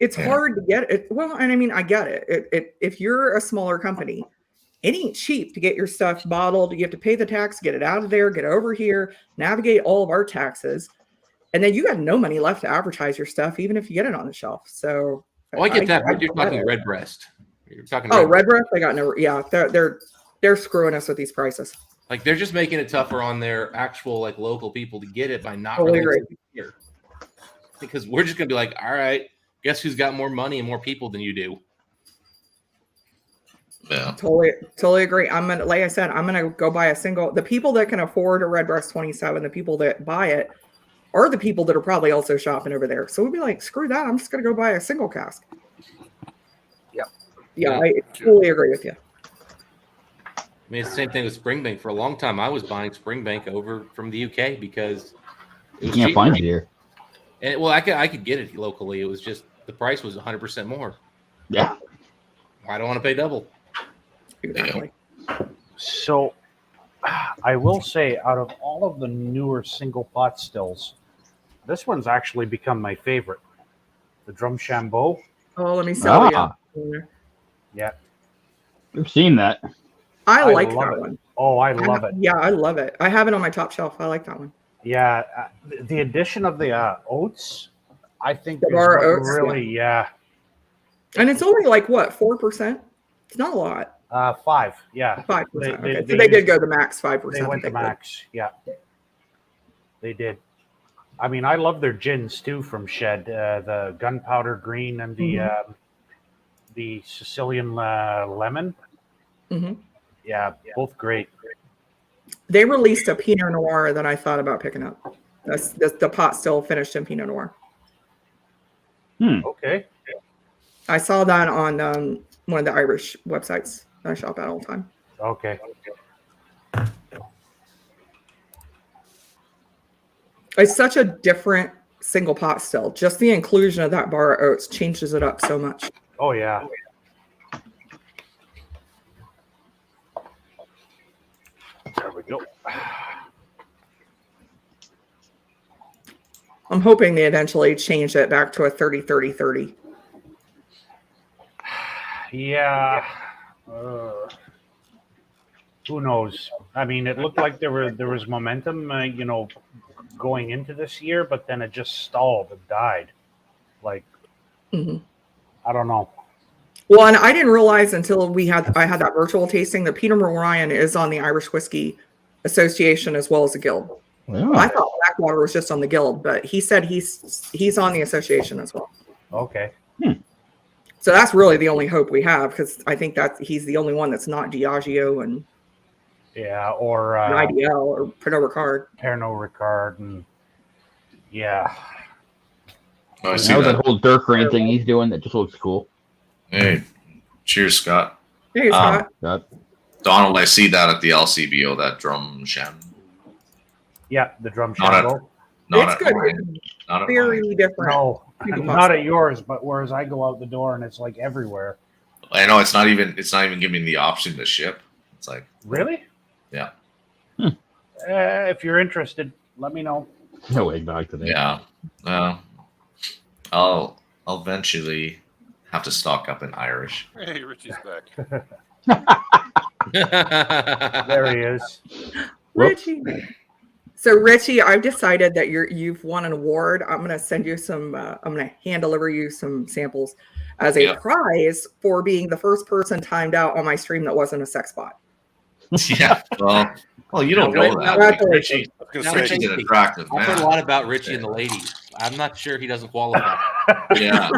it's hard to get it. Well, and I mean, I get it. If you're a smaller company, it ain't cheap to get your stuff bottled. You have to pay the tax, get it out of there, get it over here, navigate all of our taxes, and then you got no money left to advertise your stuff, even if you get it on the shelf. So, Oh, I get that. But you're get talking it. Redbreast. You're talking. Oh, Redbreast, they got no. Yeah, they're screwing us with these prices. Like they're just making it tougher on their actual like local people to get it by not Totally releasing it here. Because we're just gonna be like, all right, guess who's got more money and more people than you do? yeah. Totally agree. Like I said, I'm gonna go buy a single. The people that can afford a Redbreast 27, the people that buy it, are the people that are probably also shopping over there. So we'd be like, screw that. I'm just gonna go buy a single cask. Yeah, I fully agree with you. I mean, it's the same thing with Springbank. For a long time, I was buying Springbank over from the UK because it You was can't cheaper. find it here. And well, I could get it locally. It was just the price was 100% more. Yeah. I don't want to pay double. Exactly. So I will say, out of all of the newer single pot stills, this one's actually become my favorite. The Drumshambo. Oh, let me sell you. Yeah. We've seen that. I like love that it. one. Oh, I love it. Yeah, I love it. I have it on my top shelf. I like that one. Yeah. The addition of the oats, I think, The is bar what oats, really, yeah. And it's only like what, 4%? It's not a lot. 5, yeah. 5%. They- Okay. they So they did used- go the max 5%. They went to max, yeah. They did. I mean, I love their gins too from Shed, the gunpowder green and the Sicilian lemon. Mm-hmm. Yeah, both great. They released a Pinot Noir that I thought about picking up. That's the pot still finished in Pinot Noir. Okay. I saw that on one of the Irish websites that I shop at all the time. Okay. It's such a different single pot still. Just the inclusion of that bar of oats changes it up so much. Oh yeah. There we go. I'm hoping they eventually change it back to a 30-30-30. Yeah. Who knows? I mean, it looked like there was momentum, going into this year, but then it just stalled and died. Like, I don't know. Well, and I didn't realize until I had that virtual tasting that Peter Ryan is on the Irish Whiskey Association as well as the Guild. Yeah. I thought Blackwater was just on the Guild, but he said he's on the association as well. Okay. So that's really the only hope we have, because I think that he's the only one that's not Diageo and Yeah, or IDL or Pernod Ricard. Pernod Ricard, and yeah. Oh, I see Now that. that whole Dirk Rain thing he's doing that just looks cool. Hey, cheers, Scott. Hey, Scott. That Donald, I see that at the LCBO, that drum sham. Yeah, the drum Not at- shadow. Not It's at good. mine. Not at Very mine. different. No, People not pasta. at yours, but whereas I go out the door and it's like everywhere. I know it's not even giving me the option to ship. It's like, Really? yeah. If you're interested, let me know. no way back to that. Yeah. I'll eventually have to stock up in Irish. Hey, Richie's back. There he is. Richie. So Richie, I've decided that you've won an award. I'm going to send you some. I'm going to hand deliver you some samples as a prize for being the first person timed out on my stream that wasn't a sex bot. Yeah. Well, you don't Now, know wait, that. now- Like, Richie, I was Now, gonna say, Richie's an attractive I've heard a man. lot about Richie and the ladies. I'm not sure he doesn't qualify. Yeah.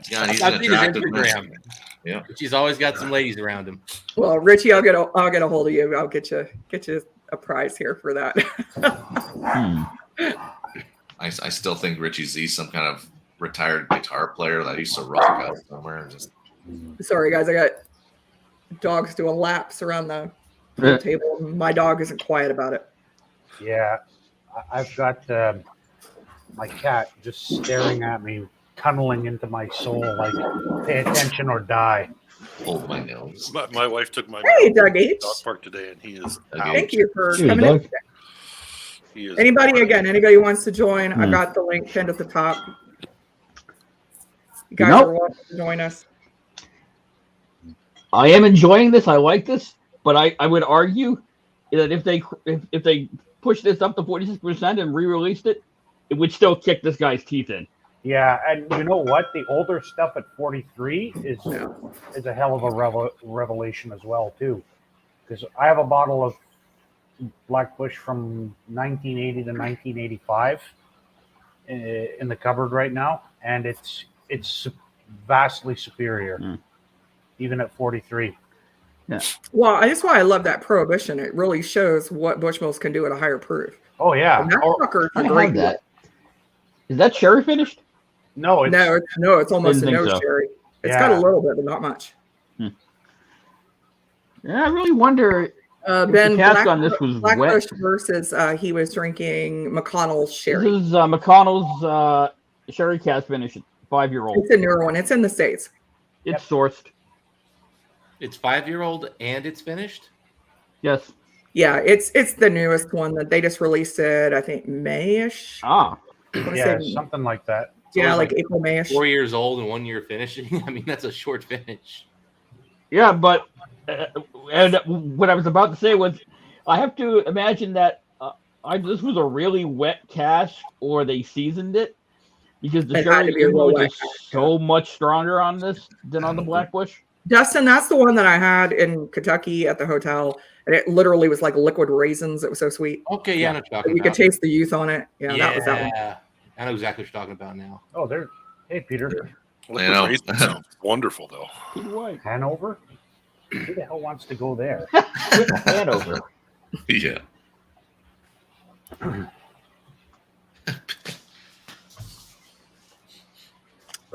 Yeah, he's an I've seen his attractive man. Instagram. Yeah. She's always got some ladies around him. Well, Richie, I'll get a hold of you. I'll get you a prize here for that. I still think Richie Z's some kind of retired guitar player that used to rock out somewhere. Just Sorry, guys, I got dogs doing laps around the table. My dog isn't quiet about it. Yeah, I've got my cat just staring at me, tunneling into my soul, like pay attention or die. hold my nails. my wife took my Hey, dog Doug H. to the dog park today, and he is Doug out. H. Thank you for Hey, coming in. Doug. He is Anybody who wants to join, Hmm. I've got the link pinned at the top. You guys Nope. are welcome to join us. I am enjoying this. I like this, but I would argue that if they push this up to 46% and re-released it, it would still kick this guy's teeth in. Yeah, and you know what? The older stuff at 43 is a hell of a revelation as well too, because I have a bottle of Black Bush from 1980 to 1985 in the cupboard right now, and it's vastly superior, even at 43. Well, that's why I love that prohibition. It really shows what Bushmills can do at a higher proof. Oh yeah. And that fucker's I a have great. that. Is that cherry finished? No, it's No, it's almost a Didn't think no so. cherry. It's Yeah. got a little bit, but not much. Yeah, I really wonder. Ben, the cask on this was Black wet. Bush versus he was drinking McConnell's sherry. This is McConnell's sherry cask finish, 5-year-old. It's a newer one. It's in the States. It's sourced. It's 5-year-old and it's finished. Yes. Yeah, it's the newest one that they just released it, I think, May-ish. Ah. yeah, something like that. Yeah, like April, May-ish. 4 years old and 1 year finishing. I mean, that's a short finish. Yeah, but and what I was about to say was, I have to imagine that this was a really wet cask, or they seasoned it, because the It had to sherry be a real influence wet is cask, so much stronger on this than on the Black Bush. Dustin, that's the one that I had in Kentucky at the hotel, and it literally was like liquid raisins. It was so sweet. Okay, yeah, I know what you're talking You could about. taste the youth on it. Yeah, that was that one. Yeah, I know exactly what you're talking about now. Oh, there. Hey, Peter. Liquid raisin sounds wonderful, though. Hanover. Who the hell wants to go there? Hanover. Yeah.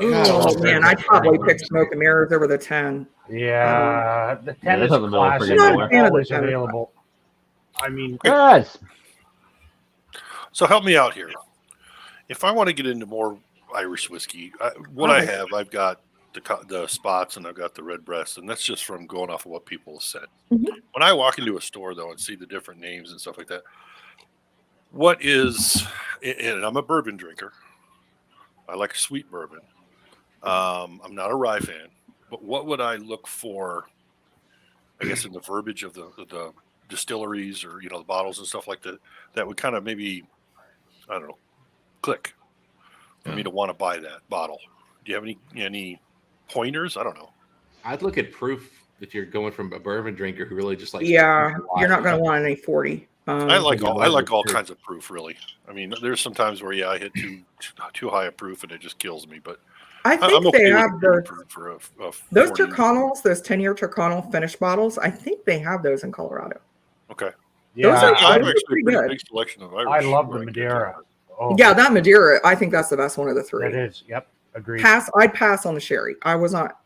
Oh man, I'd probably pick Smoke and Mirrors over the 10. Yeah, the 10 Yeah, is that's on the bill classic. pretty I'm not a low. fan of the Always 10. available. I mean, Yes. So help me out here. If I want to get into more Irish whiskey, I've got the spots and I've got the red breast, and that's just from going off of what people have said. Mhm. When I walk into a store though and see the different names and stuff like that, what is? And I'm a bourbon drinker. I like sweet bourbon. I'm not a rye fan, but what would I look for? I guess in the verbiage of the distilleries or the bottles and stuff like that, that would kind of maybe, I don't know, click for me to want to buy that bottle. Do you have any pointers? I don't know. I'd look at proof if you're going from a bourbon drinker who really just likes. Yeah, you're not going to want any 40. I like all kinds of proof, really. I mean, there's some times where I hit too high a proof and it just kills me. But I think I'm okay they with have the those, for a those 40. Turcanos, those 10-year Turcano finished bottles. I think they have those in Colorado. Okay. yeah, Those are I have those are actually pretty a pretty good. big selection of Irish. I love the where I can get Madeira. that. Oh, Yeah, that Madeira, I think that's the best one of the three. it is. Yep, agreed. I'd pass on the sherry. I was not.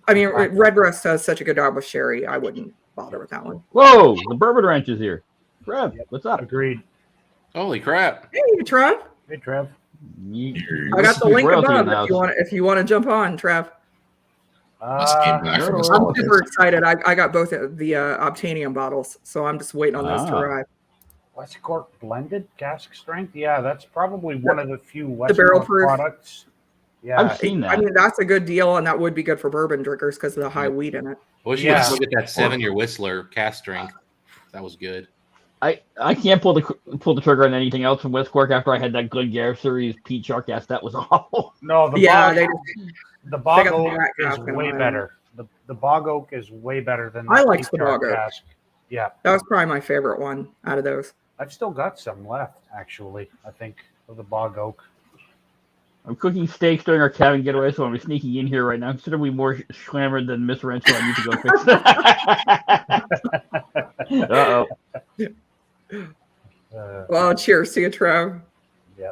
I mean, Redbreast does such a good job with sherry. I wouldn't bother with that one. Whoa, the bourbon ranch is here. Trev, what's up? Agreed. Holy crap! Hey, Trev. Hey, Trev. I got the link Royalty in above the house. if you want to jump on, Trev. Must came back from his I'm holidays. super excited. I got both of the Obtanium bottles, so I'm just waiting on those to Ah. arrive. West Cork blended cask strength. Yeah, that's probably one of the few West barrel Cork proof. products. Yeah, I've seen that. I mean, that's a good deal, and that would be good for bourbon drinkers because of the high wheat in it. I wish you would Yeah. look at that 7-year Whistler cast strength. That was good. I can't pull the trigger on anything else from West Cork after I had that Glengarry series Pete Shark cast. That was awful. no, the Yeah, the bog got the oak black is cask in way mine. better. The bog oak is way better than I the liked the Peacock bog oak. cask. Yeah, That was probably my favorite one out of those. I've still got some left, actually. I think of the bog oak. I'm cooking steaks during our cabin getaway, so I'm sneaking in here right now. Considerably more slammered than Miss Wrench, so I need to go fix that. Uh-oh. Well, cheers to you, Trev.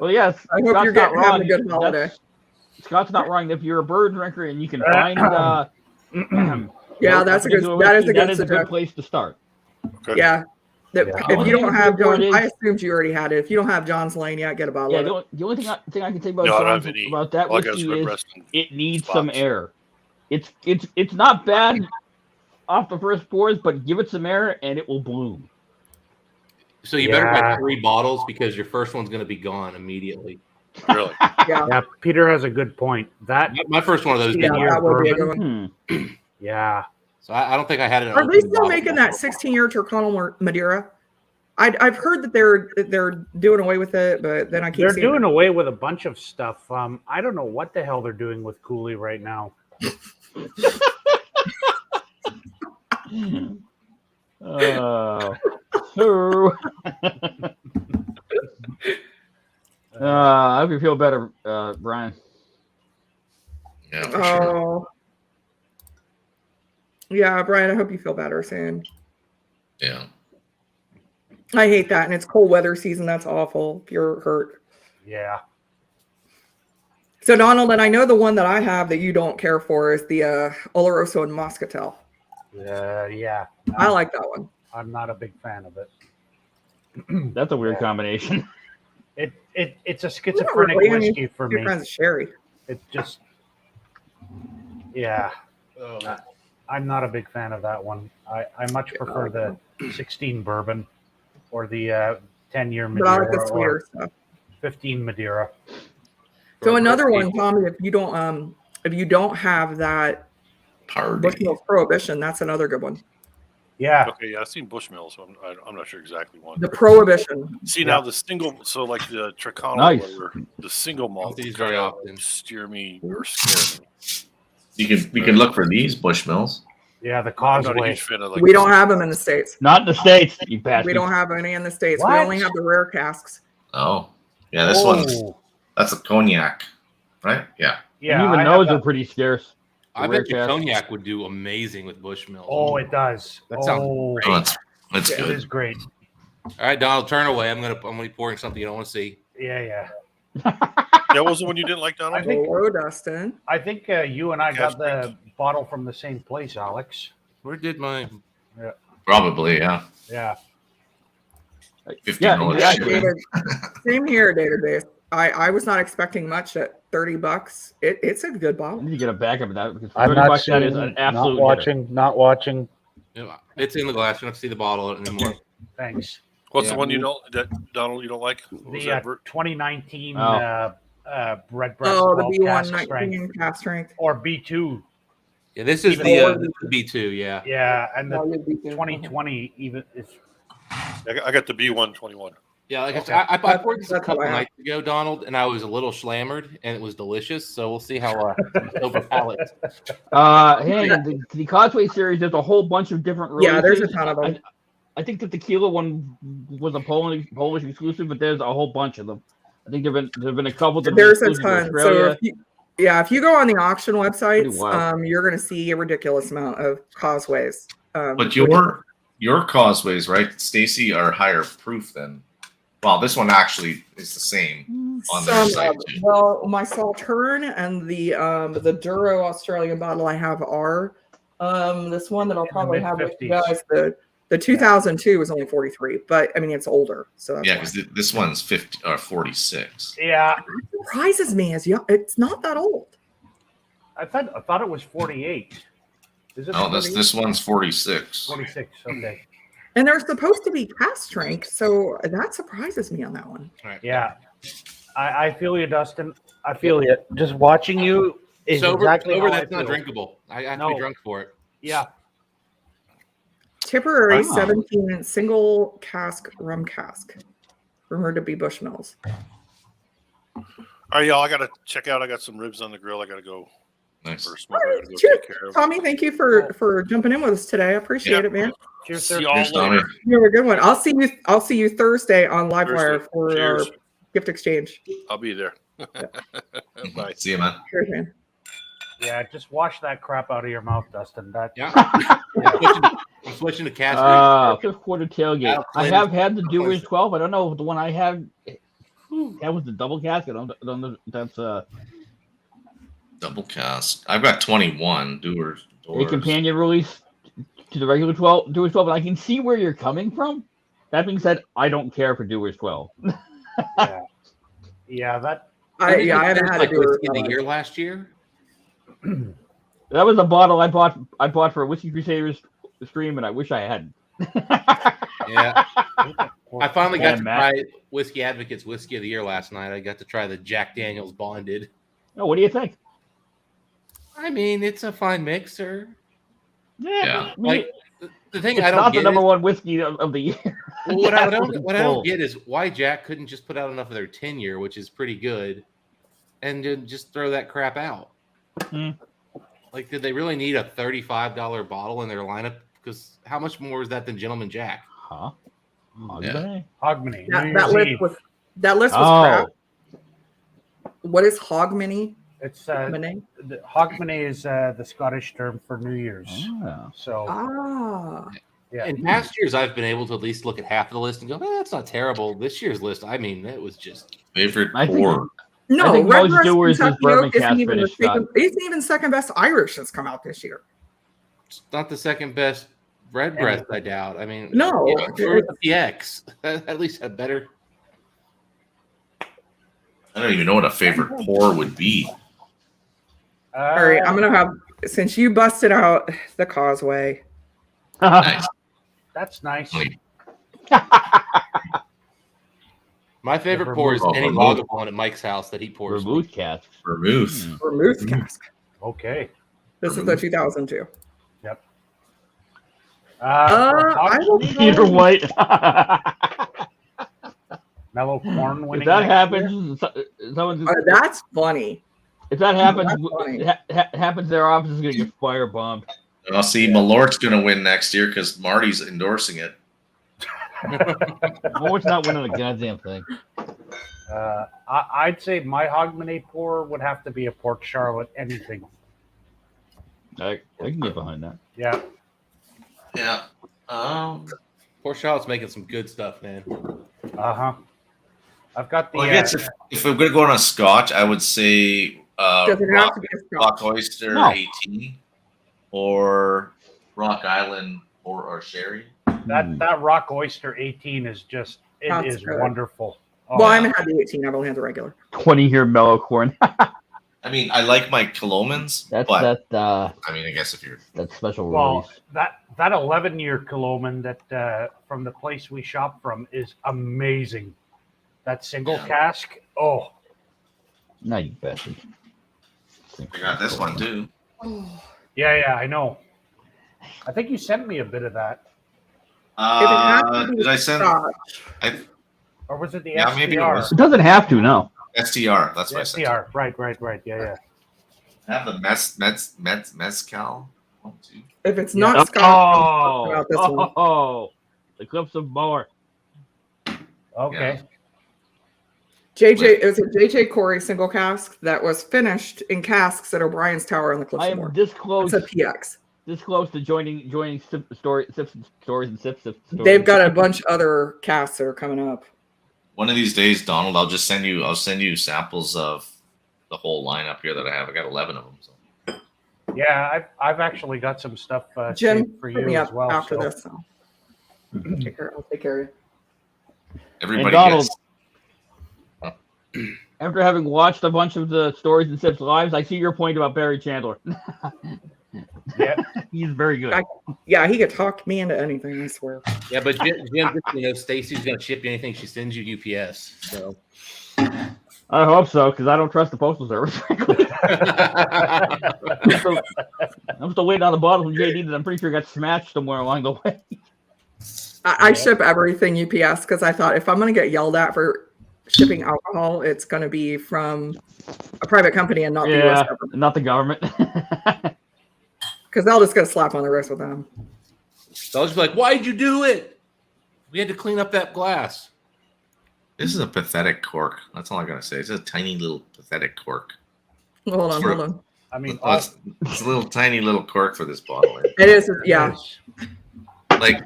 Well, yes. I hope you're having a good holiday. Scott's not wrong. If you're a bird drinker and you can find, Yeah, that is a good suggestion. place to start. Okay. Yeah. If you don't have John, John, I assumed you already had it. If you don't have John's Lane yet, get a bottle Yeah, of it. the only thing I can say about No, I don't John's, have any. about that All I got is whiskey red is breast and it needs spots. some air. It's not bad off the first pours, but give it some air and it will bloom. So you better Yeah. buy 3 bottles because your first one's going to be gone immediately. Really. Yeah. Yeah, Peter has a good point. That My first one of those. Yeah, didn't year that would be a good bourbon. one. Yeah, So I don't think I had it. Are they still making that 16-year Turcano Madeira? I've heard that they're doing away with it, but then I keep they're seeing doing it. away with a bunch of stuff. I don't know what the hell they're doing with Cooley right now. Oh. I hope you feel better, Brian. Yeah, for sure. Oh. Yeah, Brian, I hope you feel better soon. Yeah. I hate that. And it's cold weather season. That's awful if you're hurt. Yeah, So, Donald, and I know the one that I have that you don't care for is the Oloroso and Moscatel. yeah. I like that one. I'm not a big fan of it. That's a weird combination. It's a Not schizophrenic really. I mean, whiskey for Your me. friends of Sherry. It just, yeah. I'm not a big fan of that one. I much prefer the 16 bourbon or the 10-year But I like the Madeira sweeter or stuff. 15 Madeira. So another one, Tommy, if you don't have that Party. Bushmills Prohibition, that's another good one. Yeah, Okay, yeah, I've seen Bushmill, so I'm not sure exactly one. The Prohibition. See now the single, so like the Tricano, Nice. whatever, the single malt These very kinda often. steer me or scare me. We could look for these Bushmills. yeah, the I'm not a Causeway. huge fan of like We don't have them in the States. Not in the States, you bastard. We don't have any in the States. We What? only have the rare casks. Oh, yeah. This one's Oh, that's a cognac, right? Yeah. yeah. and even I have those that- are pretty scarce. I rare bet the cask. cognac would do amazing with Bushmills. Oh, it does. That sounds oh, great. That's it good. is great. All right, Donald, turn away. I'm gonna be pouring something you don't want to see. Yeah. That was the one you didn't like, Donald? I think- Hello, Dustin. I think you and I got Cask the bottle from the same place, Alex. Where did my? Probably, yeah. Yeah. $15 Yeah, shipping. David. Same here, database. I was not expecting much at $30. It's a good I bottle. need to get a backup of that because I'm 30 not bucks that is seeing, an absolute not watching. It's in the glass. You don't have to see the bottle anymore. Thanks. What's Yeah. the one you don't, that Donald, you don't like? What was The that, Bert? 2019 Oh. red breast Oh, the well, cask strength B119 cast strength. or B2. Yeah, this is Even the B2. Yeah. Yeah, and the Oh, you'd be good. 2020 even is. I got the B121. Yeah, like Okay. I poured this a That's couple what I have. nights ago, Donald, and I was a little slammered, and it was delicious. So we'll see how sober palate. Hey, the Causeway series, there's a whole bunch of different releases. Yeah, there's a ton of them. I think the tequila one was a Polish exclusive, but there's a whole bunch of them. I think there've been a couple that have been There's a exclusive to ton. So Australia. if you go on the auction websites, wild. you're going to see a ridiculous amount of causeways. But your causeways, right, Stacy, are higher proof than. Well, this one actually is the same on their Some site of- too. well, my Saltern and the Duro Australian bottle I have are this one that I'll In the probably have with you mid-50s. guys. The 2002 was only 43, but I mean it's older, so that's Yeah, why. because this one's 50 or 46. Yeah, It surprises me as young. It's not that old. I thought it was 48. Is it? Oh, 48? this one's 46. 46. Okay. And they're supposed to be cast strength, so that surprises me on that one. Yeah, I feel you, Dustin. I feel you. Just watching you is Sober, exactly how I that's not feel. drinkable. I have to No. be drunk for it. Yeah. Tipperary Wow. 17 single cask rum cask, rumored to be Bushmills. All right, y'all. I got to check out. I got some ribs on the grill. I got to go Nice. for a smoke. I got to go Cheers, take care of. Tommy. Thank you for jumping in with us today. I appreciate Yeah. it, man. Cheers, sir. See y'all Cheers, Tommy. later. You're a good one. I'll see you Thursday on Livewire Thursday. for Cheers. our gift exchange. I'll be there. Bye. See you, man. Cheers, man. Yeah, just wash that crap out of your mouth, Dustin. That Yeah. I'm switching to cast. Fifth quarter tailgate. I have had the Dewar's 12. I don't know if the one I had that was the double cask. I don't know if that's Double cast. I've got 21 doors. a companion release to the regular 12 Dewar's 12, and I can see where you're coming from. That being said, I don't care for Dewar's 12. yeah, that I haven't had like to do whiskey of it. the year last year. That was a bottle I bought for a Whiskey Crusaders stream, and I wish I hadn't. Yeah. I finally got And to Matt. try Whiskey Advocate's Whiskey of the Year last night. I got to try the Jack Daniels Bonded. Oh, what do you think? I mean, it's a fine mixer. Yeah. I mean, Like the thing it's I don't not the get number is, one whiskey of the year. well, what I don't Full. get is why Jack couldn't just put out enough of their 10-year, which is pretty good, and then just throw that crap out. Hmm. Like, did they really need a $35 bottle in their lineup? Because how much more is that than Gentleman Jack? Huh? Yeah. Hogmanay. That, New that Year's list Eve. was that list was Oh, crap. What is Hogmanay? It's Hogmanay? the Hogmanay is the Scottish term for New Year's. oh. So Ah, yeah, In past years, I've been able to at least look at half of the list and go, that's not terrible. This year's list, I mean, it was just Favorite I think- pour. no, think Red most Breast Dewar's is Kentucky bourbon Oak isn't cask even the finish, second, isn't even second best Irish that's come out this year. it's not the second best red breast, I doubt. I mean, No, yeah, or the PX. At least had better. I don't even know what a favorite pour would be. All right, I'm gonna have since you busted out the Causeway. Nice. That's nice. Like, My favorite pour is any Lagavulin at Mike's house that he pours. Vermouth cask. vermouth. Vermouth cask. Okay. This is the 2002. I Peter White. Mellow corn If winning. that next year. happens, someone That's funny. if that happens, That's funny. happens, their office is gonna get firebombed. I'll see. Malort's going to win next year because Marty's endorsing it. Oh, it's not winning the goddamn thing. I'd say my Hogmanay pour would have to be a Port Charlotte anything. I can get behind that. Yeah. Yeah. Poor Charlotte's making some good stuff, man. I've got the. Well, I guess if we're going to go on a Scotch, I would say Does it have to be a Rock Scotch? Oyster No. 18 or Rock Island or Sherry. that Rock Oyster 18 is just That's is good. wonderful. Oh, Well, I haven't had the 18. I've only had the regular. 20-year mellow corn. I mean, I like my Colomans, That's but that I mean, I guess if you're that special well, release. that 11-year Coloman that from the place we shop from is amazing. That single cask. Oh, No, you bastard. I got this one too. yeah, I know. I think you sent me a bit of that. If it has to be Did I send? Scotch, Or was it the Yeah, STR? maybe it was. It doesn't have to, no. STR. That's what I The sent. STR. Right. Yeah. I have the mezcal. 1, 2. if it's not Scotch, I'm Oh, talking about this one. The Cliffs of Moher. Okay. It was a JJ Corey single cask that was finished in casks at O'Brien's Tower on the Cliffs I of am Moher. this close. It's a PX. This close to joining Sips Stories and Sips. They've got a bunch of other casks that are coming up. One of these days, Donald, I'll send you samples of the whole lineup here that I have. I got 11 of them. So. Yeah, I've actually got some stuff Jim, saved for put you me as up well. after so. this. So. I'll take care of you. Everybody Donald- gets. After having watched a bunch of the Stories and Sips lives, I see your point about Barry Chandler. Yeah. He's very good. Yeah, he could talk me into anything, I swear. Yeah, but Jim, Stacy's gonna ship you anything she sends you UPS. So I hope so, because I don't trust the Postal Service. I'm still waiting on the bottle from JD that I'm pretty sure got smashed somewhere along the way. I ship everything UPS because I thought if I'm going to get yelled at for shipping alcohol, it's going to be from a private company and not the U.S. government. Not the government. Because they'll just get a slap on the wrist with them. So I was like, "Why'd you do it? We had to clean up that glass." This is a pathetic cork. That's all I gotta say. It's a tiny little pathetic cork. Hold on. I mean, It's a little tiny little cork for this bottle. It is, yeah. Like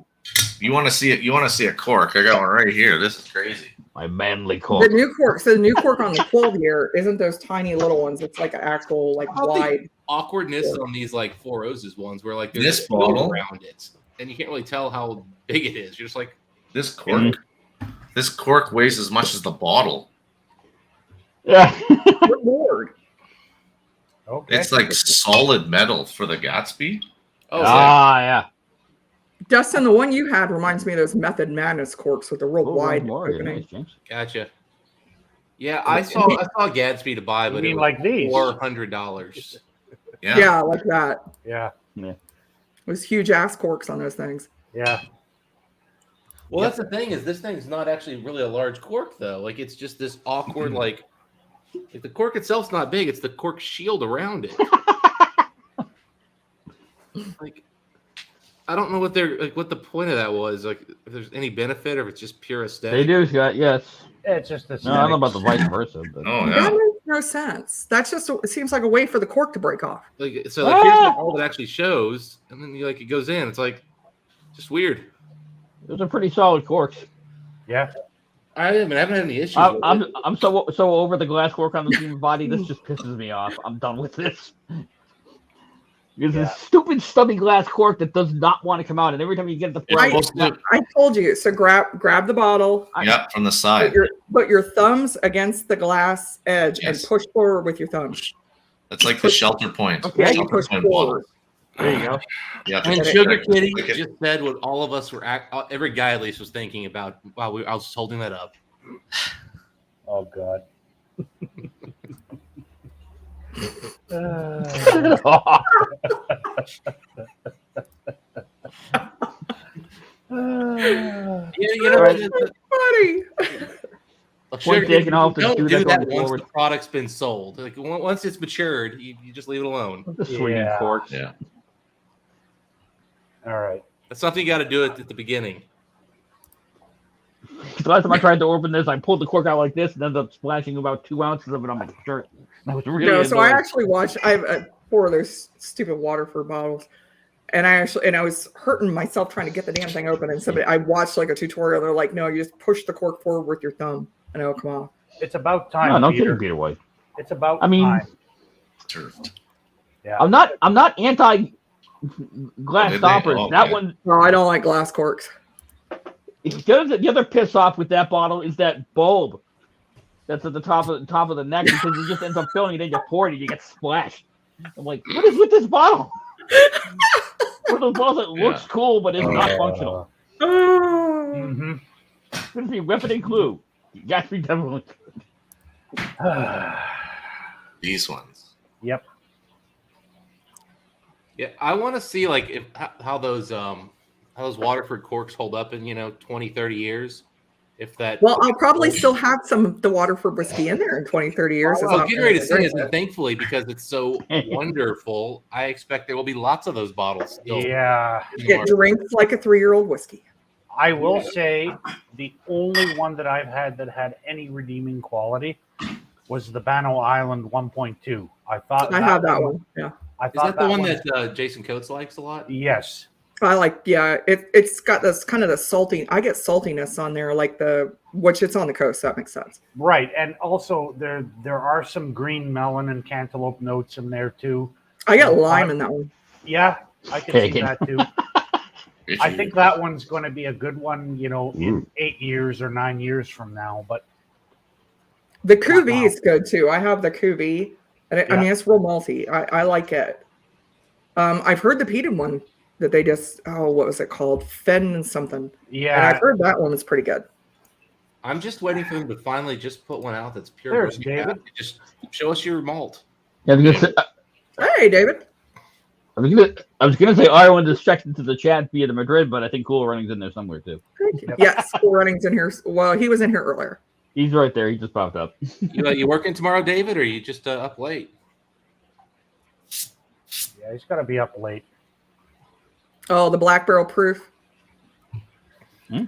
you want to see it? You want to see a cork? I got one right here. This is crazy. My manly The cork. new cork. So the new cork on the 12 year isn't those tiny little ones. It's like an actual like How big- wide. Awkwardness on these like Four Roses ones, where like there's This a film bottle? around it, and you can't really tell how big it is. You're just like, This cork. This cork weighs as much as the bottle. Yeah. Good Lord. okay. It's like solid metal for the Gatsby. "Oh, yeah. Dustin, the one you had reminds me of those Method Madness corks with the real wide opening. Nice, James. gotcha." Yeah, I saw Gadsby to buy, You but mean it was like these? $400. Yeah. Yeah, like that. Yeah. It was huge ass corks on those things. Yeah. Well, that's the thing is this thing's not actually really a large cork though. Like it's just this awkward like the cork itself's not big. It's the cork shield around it. Like I don't know what the point of that was. Like if there's any benefit or if it's just pure aesthetic. They do, Scott. Yes. It's just this. No, I don't know about the vice versa. But Oh That yeah. makes no sense. That's just it seems like a way for the cork to break off. Like so like here's what all it actually shows, and then it goes in. It's like just weird. those are pretty solid corks. Yeah. I haven't had any issues. with it. I'm so over the glass cork on the human body. This just pisses me off. I'm done with this. It's Yeah. a stupid stubby glass cork that does not want to come out, and every time you get the It's front, supposed to- I told you. So grab the bottle. Yeah, from the side. Put your thumbs against the glass edge Yes. and push forward with your thumbs. That's like the shelter point. Okay, Yeah, you Shelter push point forward. there you go. Yeah, And Get it. Sugar Kitty Like it. just said what all of us were, every guy at least was thinking about while I was holding that up. Oh God. Yeah, Right. Funny. Point taken off to don't do do that that going once forward. the product's been sold. Like once it's matured, you just leave it alone. The swinging Yeah. corks. Yeah. All right. That's something you got to do it at the beginning. The last time I tried to open this, I pulled the cork out like this and ended up splashing about 2 ounces of it on my shirt. That was really No, so I annoying. actually watched. 4 of those stupid Waterford bottles. And I was hurting myself trying to get the damn thing open. And I watched like a tutorial. They're like, no, you just push the cork forward with your thumb. I know, come on. It's about time. No, no Peter. kidding, Peter White. It's about I mean, time. Turfed. Yeah. I'm not anti glass stoppers. Oh, That yeah. one. No, I don't like glass corks. The other piss off with that bottle is that bulb that's at the top of the neck because it just ends up filling. Then you pour it and you get splashed. I'm like, what is with this bottle? One of those bottles that looks cool but is not functional. Oh. Mm-hmm. It's gonna be Riveting Clue. You got to be definitely. These ones. Yep. Yeah, I want to see like how those Waterford corks hold up in 20, 30 years. If that Well, I'll probably still have some of the Waterford whiskey in there in 20, 30 years. It's I was not getting ready to gonna say be is, and thankfully, because it's so wonderful, I expect there will be lots of those bottles still. Yeah. in the It market. drinks like a 3-year-old whiskey. I will say the only one that I've had that had any redeeming quality was the Bano Island 1.2. I have that one. Yeah. I Is thought that the one was- that Jason Coates likes a lot? Yes. I like, yeah, it's got this kind of the salty, I get saltiness on there, like which it's on the coast, so that makes sense. Right. And also there are some green melon and cantaloupe notes in there too. I get lime in that one. Yeah, I can see that too. I think that one's going to be a good one, in 8 years or 9 years from now. But The Cuvée is good too. I have the Cuvée. And I Yeah. mean, it's real malty. I like it. I've heard the peated one that they just, what was it called? Fen something. And yeah, I've heard that one is pretty good. I'm just waiting for them to finally just put one out that's pure. There's whiskey. David. Just show us your malt. Yeah, Hey, David. I was gonna say Ireland is checked into the chat via the Madrid, but I think Cool Running's in there somewhere too. Thank you. Yes, Cool Running's in here. Well, he was in here earlier. He's right there. He just popped up. You working tomorrow, David, or are you just up late? yeah, he's got to be up late. Oh, the Black Barrel Proof. Hmm?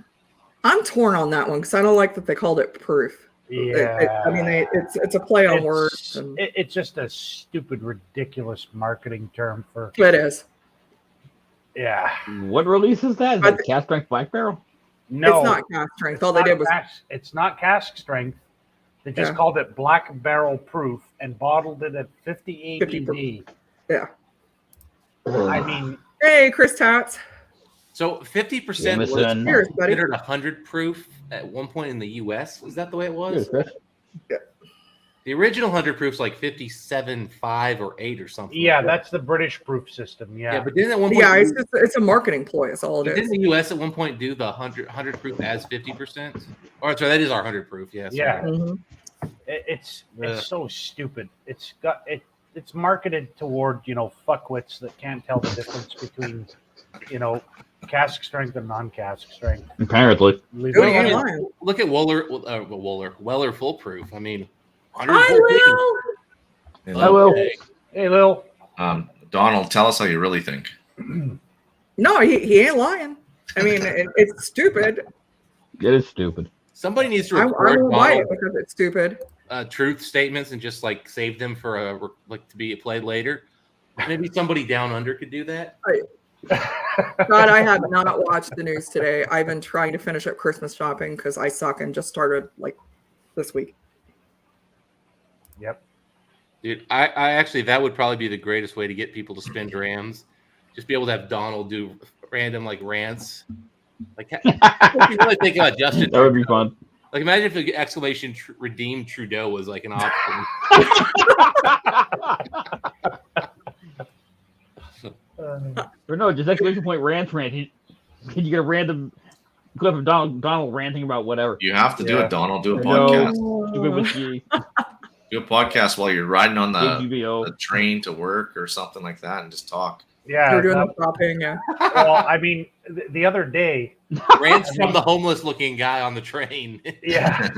I'm torn on that one because I don't like that they called it proof. Yeah. I mean, it's a play on It's- words. And It's just a stupid, ridiculous marketing term for. it is. Yeah. What release is that? Is I that Cast Strength Black Barrel? No. It's not cast strength. it's All they not did was it's not cask strength. They just Yeah. called it Black Barrel Proof and bottled it at 50 50 ABV. yeah. I mean, Hey, Chris Tats. So 50% was Jameson. Cheers, buddy. considered 100 proof at one point in the U.S. Is that the way it was? Cheers, Chris. The original 100 proof's like 57.5 or 8 or something. yeah, that's the British proof system. Yeah, Yeah. but didn't at one point? Yeah, it's a marketing ploy. That's all it Didn't is. the U.S. at one point do the 100 proof as 50%? Or sorry, that is our 100 proof. Yes. Yeah. Mhm. It's Ugh. so stupid. It's marketed toward fuckwits that can't tell the difference between cask strength and non-cask strength. Apparently. Leave Oh, it you ain't alone. lying. Look at Weller full proof. I mean, 100 I full will. I will. Okay. Hey, Lil. Donald, tell us how you really think. No, he ain't lying. I mean, it's stupid. It is stupid. Somebody needs to I record won't buy it Donald, because it's stupid. truth statements and just like save them for to be played later. Maybe somebody down under could do that. God, I have not watched the news today. I've been trying to finish up Christmas shopping because I suck and just started like this week. Yep. Dude, I actually that would probably be the greatest way to get people to spend rams. Just be able to have Donald do random like rants. Like you really think about Justin. That would be fun. Like imagine if the exclamation redeem Trudeau was like an option. Or no, just exclamation point rant. Can you get a random clip of Donald ranting about whatever? You have to do Yeah. it, Donald. Do a No. podcast. Stupid whiskey, Do a podcast while you're riding on the KGBO. train to work or something like that, and just talk. Yeah. You're doing that- the shopping, yeah. well, I mean, the other day. Rants from the homeless looking guy on the train. Yeah.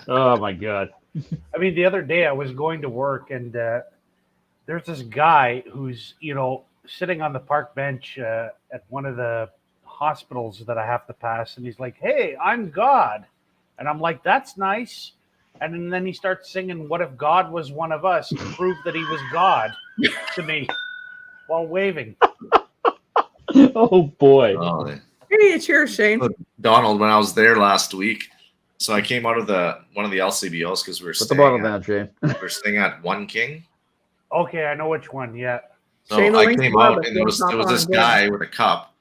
Oh my god. I mean, the other day I was going to work and there's this guy who's, sitting on the park bench at one of the hospitals that I have to pass. And he's like, "Hey, I'm God." And I'm like, "That's nice." And then he starts singing "What If God Was One of Us" to prove that he was God to me while waving. Oh boy. Oh, Hey, cheers, Shane. Donald, when I was there last week, so I came out of one of the LCBOs because we were Put the bottle staying down, Shane. we're staying at One King. Okay, I know which one. Yeah. So Shane, the I link's came above out if and you there want was to hop on this and join. guy with a cup.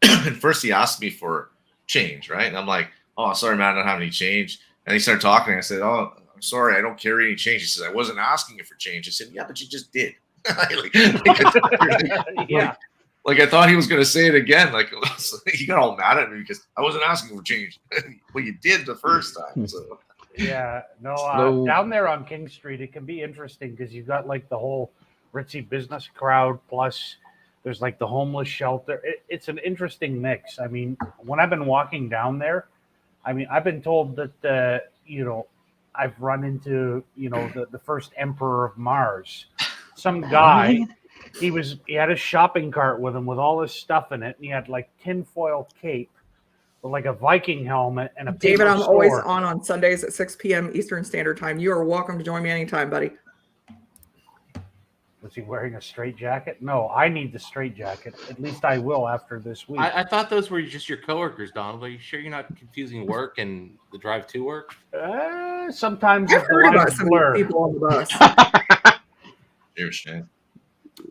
And first he asked me for change, right? And I'm like, "Oh, sorry, man, I don't have any change." And he started talking. I said, "Oh, I'm sorry, I don't carry any change." He says, "I wasn't asking you for change." I said, "Yeah, but you just did." Yeah. Like I thought he was going to say it again. Like he got all mad at me because I wasn't asking for change. Well, you did the first time. So Yeah, no, So- down there on King Street, it can be interesting because you've got like the whole ritzy business crowd, plus there's like the homeless shelter. It's an interesting mix. I mean, when I've been walking down there, I mean, I've been told that, I've run into, the first emperor of Mars. Some guy, he had a shopping cart with him with all his stuff in it, and he had like tinfoil cape with like a Viking helmet and a David, paper I'm always sword. on Sundays at 6 p.m. Eastern Standard Time. You are welcome to join me anytime, buddy. Was he wearing a straight jacket? No, I need the straight jacket. At least I will after this week. I thought those were just your coworkers, Donald. Are you sure you're not confusing work and the drive to work? Sometimes I've the heard about lines some blur. people on the bus. cheers, Shane.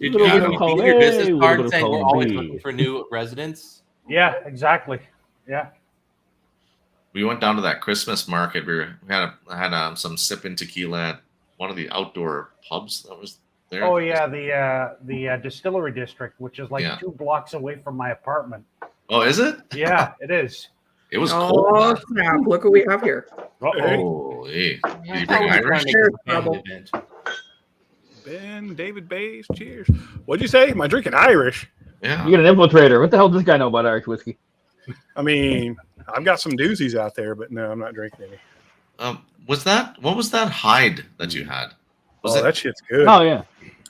Did Little you bit have of your column business A, little card bit of saying we're column always B. looking for new residents? Yeah, exactly. Yeah. We went down to that Christmas market. We had some sipping tequila at one of the outdoor pubs that was there. Oh yeah, the distillery district, which is like Yeah. 2 blocks away from my apartment. Oh, is it? Yeah, it is. It was cold. Oh, Man. snap. Look what we have here. Uh-oh. Oh, hey. I Did you thought bring we were trying Irish? to make Cheers, this a family Trouble. event. Ben, David Bays, cheers. What'd you say? Am I drinking Irish? Yeah. You get an infiltrator. What the hell does this guy know about Irish whiskey? I mean, I've got some doozies out there, but no, I'm not drinking any. What was that hide that you had? Was Oh, it? that shit's good. Oh yeah.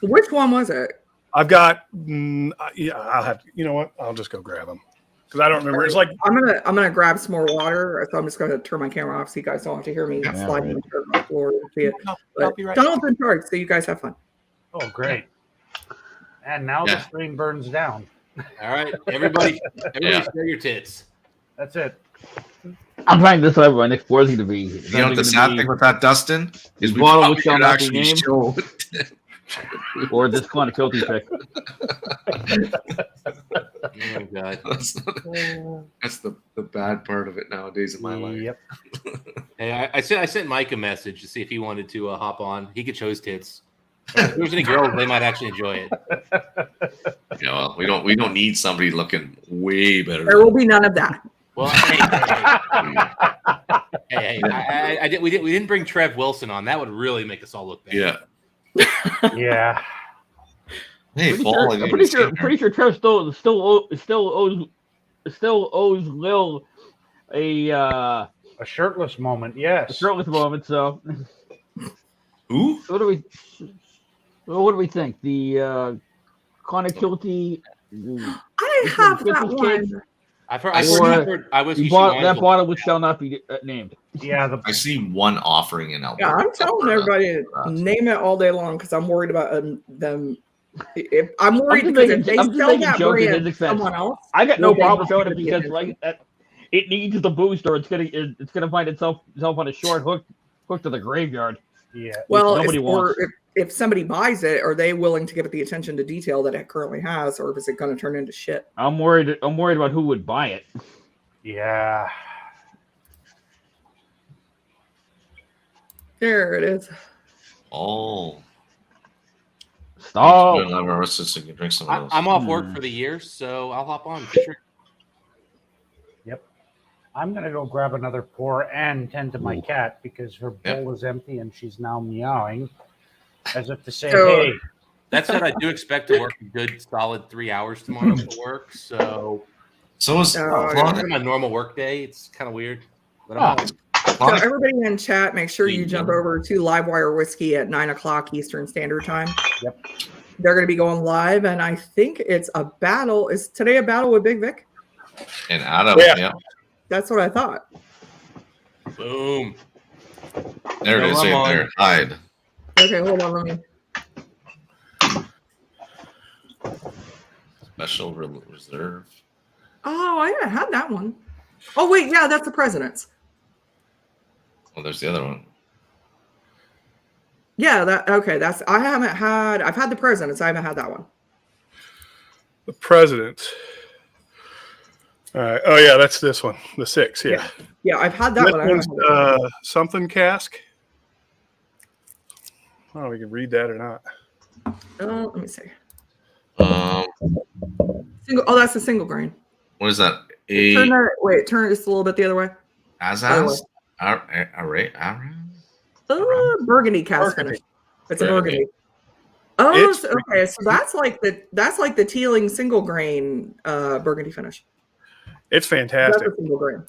Which one was it? I've got. Yeah, I'll have. You know what? I'll just go grab them because I don't remember. It's like I'm gonna grab some more water, so I'm just gonna turn my camera off so you guys don't have to hear me Yeah, sliding right. on the floor to see it. I'll But be right Donald's in charge, so you guys have fun. Oh, great. And now Yeah. the stream burns down. All right, everybody Yeah. share your tits. That's it. I'm trying to decide what my next board is going to be. You know what the sad thing with that, Dustin, is we Bottle probably which shall could not be actually named. show. Or this kind of filthy pick. Oh god. That's the bad part of it nowadays in my life. Yep. Hey, I sent Mike a message to see if he wanted to hop on. He could show his tits. If there's any girls, they might actually enjoy it. Yeah, well, we don't need somebody looking way better. There will be none of that. Well, hey, we didn't bring Trev Wilson on. That would really make us all look bad. Yeah. Yeah. Hey, Paul. I'm pretty sure Trev still owes Lil a A shirtless moment. Yes. shirtless moment. So Who? what do we think? The Connectivity. I have that Christmas one. kids? I've heard. I was. That bottle which shall not be named. Yeah. I see one offering in Alberta. Yeah, I'm telling everybody to name it all day long because I'm worried about them. I'm worried because if they I'm just sell making that jokes at brand his to expense. someone else, I got no Well, they problem must showing it be because the like it needs the boost, or it's gonna find itself on a short hook to the graveyard. Yeah. well, nobody wants. if somebody buys it, are they willing to give it the attention to detail that it currently has, or is it going to turn into shit? I'm worried about who would buy it. Yeah. There it is. Oh. Stop. So you can drink some of those. I'm off work for the year, so I'll hop on. For sure. Yep. I'm gonna go grab another pour and tend to my cat because her bowl is empty and she's now meowing, as if to say, So- "Hey." That said, I do expect to work a good solid 3 hours tomorrow for work. So So is Oh, it's my normal work day. It's kind of weird, but I'm So everybody in chat, make sure you Yeah. jump over to Livewire Whiskey at 9:00 Eastern Standard Time. Yep. They're going to be going live, and I think it's a battle. Is today a battle with Big Vic? and Adam. Yeah. Yeah. That's what I thought. boom. There it No, is, I'm right on. there. Hide. Okay, hold on. Let me. Special reserve. Oh, I haven't had that one. Oh wait, yeah, that's the president's. Well, there's the other one. Yeah, that okay. That's I haven't had. I've had the president's. I haven't had that one. The president. All right. Oh yeah, that's this one. The 6. Yeah. Yeah, I've had that This one. I haven't one's had that one. something cask. I don't know if we can read that or not. Let me see. Um, Single. Oh, that's a single grain. what is that? Turn that. Wait, turn it just a little bit the other way. Azaz? Burgundy cast Burgundy. finish. It's a Right, burgundy. Oh, It's okay. So that's like the tealing single grain burgundy finish. It's That's fantastic. a single grain.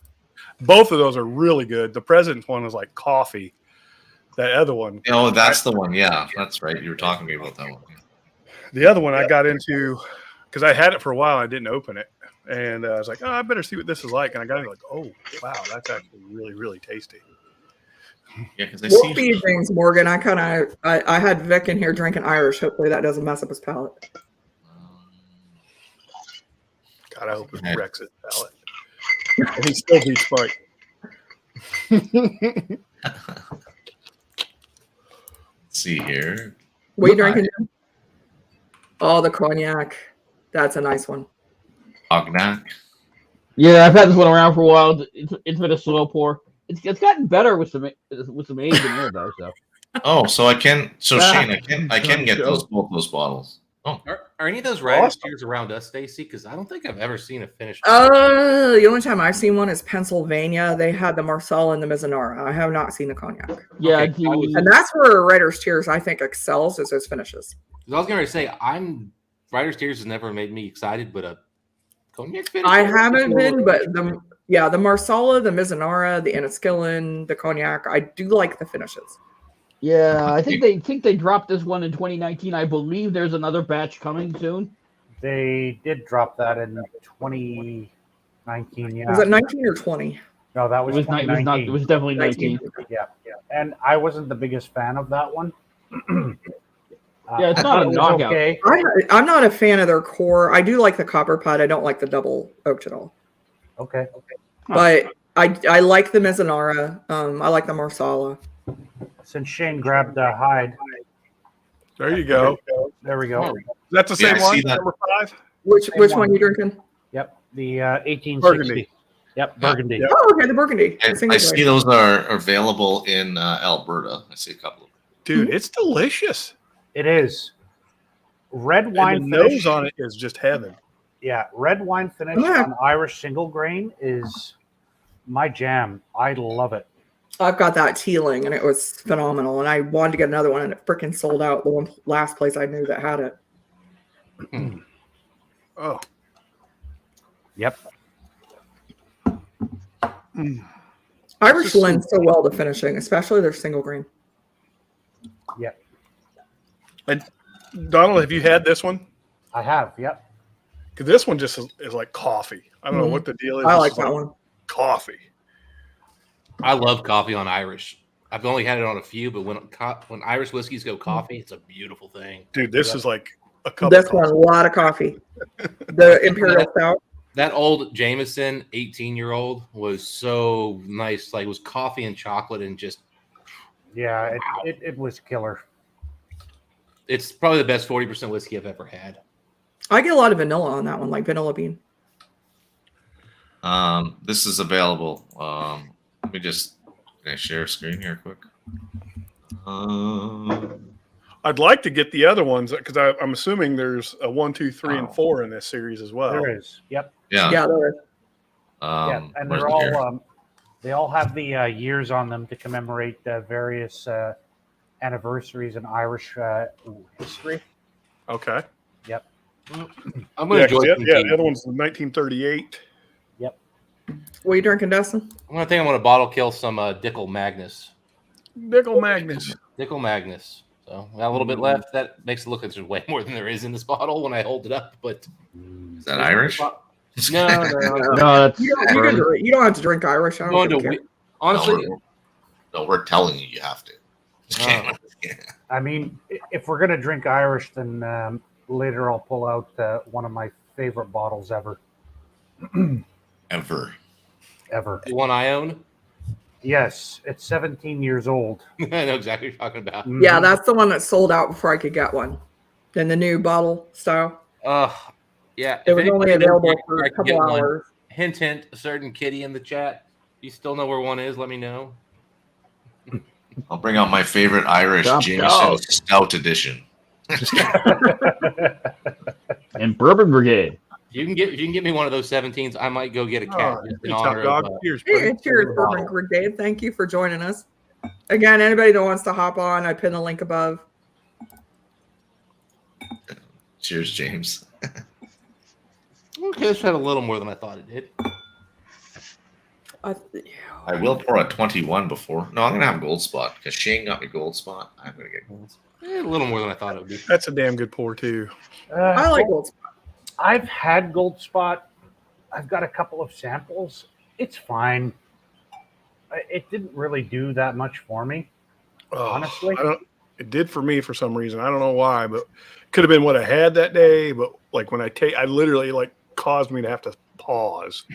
Both of those are really good. The president's one is like coffee. That other one, Oh, that's the one. Yeah, that's right. You were talking to me about that one. the other one I got into because I had it for a while. I didn't open it. And I was like, oh, I better see what this is like. And I got it like, oh, wow, that's actually really, really tasty. Yeah, because I What for see. you, James Morgan? I had Vic in here drinking Irish. Hopefully that doesn't mess up his palate. God, I hope it Okay. wrecks his palate. And he still beats Spike. Let's see here. What are you drinking? Jim? Oh, the cognac. That's a nice one. Cognac. Yeah, I've had this one around for a while. It's been a slow pour. It's gotten better with some age in there though. So Oh, so I can. So Yeah. Shane, I can get both those bottles. Oh, Are any of those Riders Tears around us, Stacy? Because I don't think I've ever seen a finished. The only time I've seen one is Pennsylvania. They had the Marsala and the Mizunara. I have not seen the cognac. yeah, Okay, I was- And that's where Writer's Tears, I think, excels is those finishes. 'Cause I was going to say, Riders Tears has never made me excited, but a cognac finish. I haven't been, but the Marsala, the Mizunara, the Enniskillen, the cognac, I do like the finishes. yeah. I think they dropped this one in 2019. I believe there's another batch coming soon. They did drop that in 2019. Yeah. Was it 19 or 20? No, that It was was not. 2019. It was definitely 19. Yeah. And I wasn't the biggest fan of that one. Yeah, it's I not thought a it was knockout. Okay. I'm not a fan of their core. I do like the copper pot. I don't like the double oak at all. Okay. But I like the Mizunara. I like the Marsala. Since Shane grabbed Hyde, There you go. there we go. Is that the Yeah, same I one? see that. Number 5? Which Same one one. are you drinking? Yep. The 1860. Burgundy. Yep. Burgundy. Yeah. Oh, okay, the Burgundy. I, The single I see grain. those are available in Alberta. I see a couple of them. Dude, it's delicious. It is. Red wine And the finish. nose on it is just heaven. Yeah, red wine finish Yeah. on Irish single grain is my jam. I love it. I've got that tealing, and it was phenomenal. And I wanted to get another one, and it freaking sold out. The one last place I knew that had it. Oh. Yep. Irish lends so well to finishing, especially their single grain. Yep. And Donald, have you had this one? I have. Yep. Because this one just is like coffee. I don't know what the deal is. I It's like just that one. Coffee. I love coffee on Irish. I've only had it on a few, but when Irish whiskeys go coffee, it's a beautiful thing. Dude, this is like a cup This of one, coffee. a lot of coffee. The Imperial Stout. That old Jameson 18-year-old was so nice. Like it was coffee and chocolate and just Yeah, it was killer. it's probably the best 40% whiskey I've ever had. I get a lot of vanilla on that one, like vanilla bean. This is available. Let me just can I share screen here quick. I'd like to get the other ones because I'm assuming there's a 1, 2, 3, and Oh. 4 in this series as well. There is. Yep. Yeah. Yeah, there is. Yeah, and where's they're the beer? all they all have the years on them to commemorate various anniversaries in Irish history. Okay. Yep. I'm going to enjoy Yeah, some the tea. other one's 1938. What are you drinking, Dustin? I'm going to bottle kill some Dickel Magnus. Nickel Magnus. Dickel Magnus. So I got a little bit left. That makes it look like there's way more than there is in this bottle when I hold it up. But Is that Irish? no. No, that's You don't have to drink Irish. I don't Going think to care. honestly, No, we're telling you, you have to. I mean, if we're gonna drink Irish, then later I'll pull out one of my favorite bottles ever. Ever. The one I own. Yes, it's 17 years old. I know exactly what you're talking about. Yeah, that's the one that sold out before I could get one. In the new bottle style. Yeah. It if was only anybody knows available where for I a can get couple one, hours. Hint, a certain kitty in the chat. If you still know where one is, let me know. I'll bring out my favorite Irish Top Jameson dog. Stout edition. And Bourbon Brigade. If you can get me one of those 17s, I might go get a cat Oh, just in hey, honor Top of. Dog. Cheers, buddy. Hey, cheers, the Bourbon bottle. Brigade. Thank you for joining us. Again, anybody that wants to hop on, I pin the link above. Cheers, James. Okay, this had a little more than I thought it did. I will pour a 21 before. No, I'm gonna have Gold Spot because Shane got me Gold Spot. I'm gonna get Gold Spot. A little more than I thought it would be. That's a damn good pour too. I like Gold Spot. I've had Gold Spot. I've got a couple of samples. It's fine. It didn't really do that much for me. Honestly? It did for me for some reason. I don't know why, but could have been what I had that day. But like when I literally like caused me to have to pause.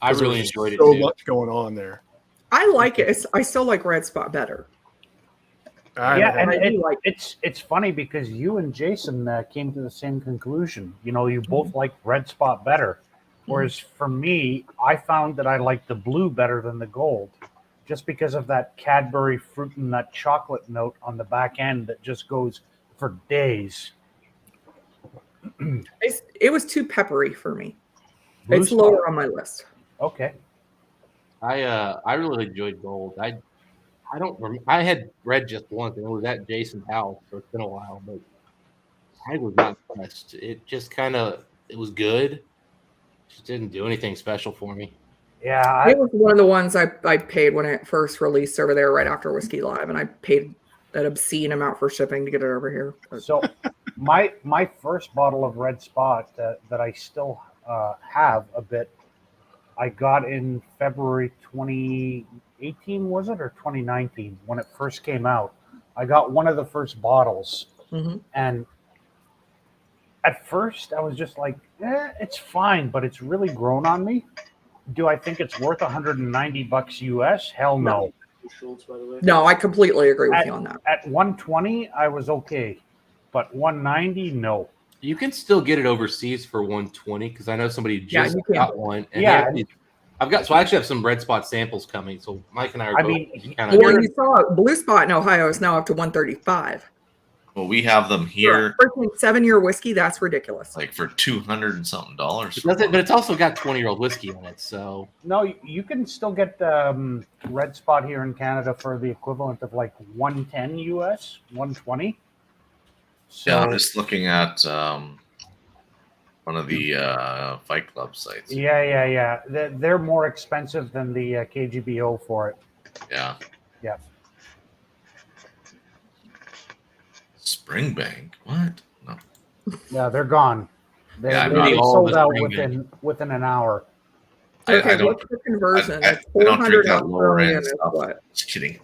I really enjoyed it so too. much going on there. I like it. I still like Red Spot better. It's funny because you and Jason came to the same conclusion. You know, you both like Red Spot better. Whereas for me, I found that I like the blue better than the gold, just because of that Cadbury fruit and nut chocolate note on the back end that just goes for days. It was too peppery for me. Blue It's Spot. lower on my list. Okay. I really enjoyed gold. I don't remember. I had red just once, and it was at Jason's house, so it's been a while, but I was not impressed. It just it was good. Just didn't do anything special for me. Yeah. It was one of the ones I paid when it first released over there right after Whiskey Live, and I paid an obscene amount for shipping to get it over here. So my first bottle of Red Spot that I still have a bit, I got in February 2018, was it, or 2019 when it first came out. I got one of the first bottles, and at first I was just like, it's fine, but it's really grown on me. Do I think it's worth $190 US? Hell no. No, I completely agree with you on that. At 120, I was okay, but 190, no. You can still get it overseas for 120 because I know somebody just got one. And I actually have some Red Spot samples coming. So Mike and I are well, you saw Blue Spot in Ohio is now up to 135. Well, we have them here. For a 7-year whiskey, that's ridiculous. Like for $200 and something. But it's also got 20-year-old whiskey in it. So no, you can still get Red Spot here in Canada for the equivalent of like 110 US, 120. So yeah, I'm just looking at one of the Fight Club sites. Yeah. They're more expensive than the KGBO for it. Yeah. Yeah. Springbank? What? No. Yeah, they're gone. They sold out within an hour. Okay, what's the conversion? It's I don't drink 400 that lower Australian end is stuff. what? Just kidding.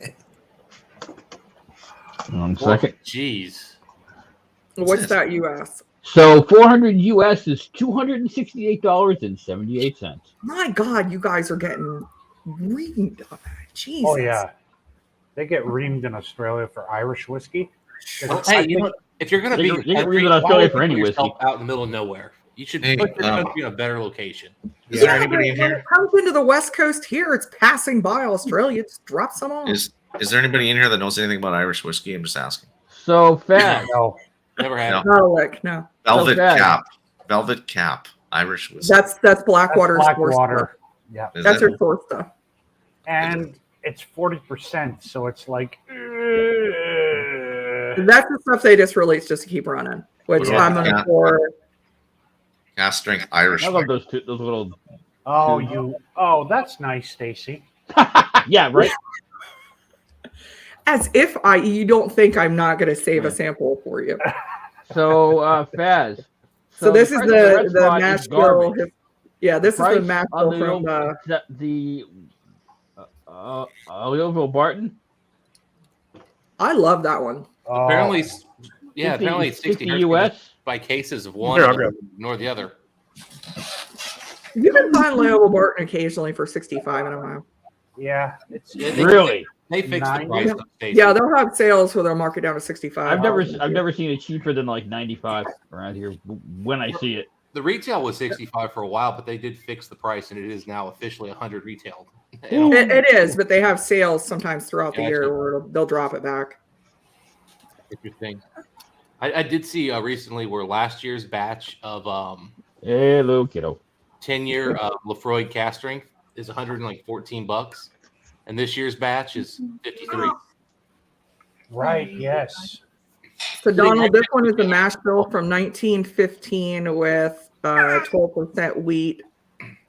1 second. Jeez. What's that US? So 400 US is $268.78. My God, you guys are getting reamed. Jesus. Oh yeah, they get reamed in Australia for Irish whiskey. Well, hey, if you're going to be reamed in Australia for any whiskey, out in the middle of nowhere, you should put your country in a better location. Is there anybody in when here? it comes into the West Coast here, it's passing by Australia. Just drop some on. Is there anybody in here that knows anything about Irish whiskey? I'm just asking. So fast. No, never had. No. Velvet Cap, Irish whiskey. That's Blackwater's Blackwater. Yeah, that's her source stuff. And it's 40%, so it's like. That's the stuff they just released just to keep running, which I'm gonna pour. Cast strength Irish. I love those little. Oh, that's nice, Stacy. Yeah, right. As if you don't think I'm not gonna save a sample for you. So Faz. So this is the mash bill. Yeah, this is the price mash on bill from the Louisville Barton. I love that one. Apparently, yeah, 60 apparently it's 60 hertz US. by cases of one, Here, I'll grab nor the other. You can find Louisville Barton occasionally for 65 in Ohio. Yeah, it's Really? They fixed the 90. price. on Stacy. Yeah, they'll have sales where they'll mark it down to 65. I've never seen it cheaper than like 95 around here when I see it. The retail was 65 for a while, but they did fix the price, and it is now officially 100 retailed. It is, but they have sales sometimes throughout the Yeah, year where they'll drop it back. Interesting. I did see recently where last year's batch of Hey, little kiddo. 10-year Lefroy cast strength is $114, and this year's batch is 53. right. Yes. So Donald, this one is a mash bill from 1915 with 12% wheat,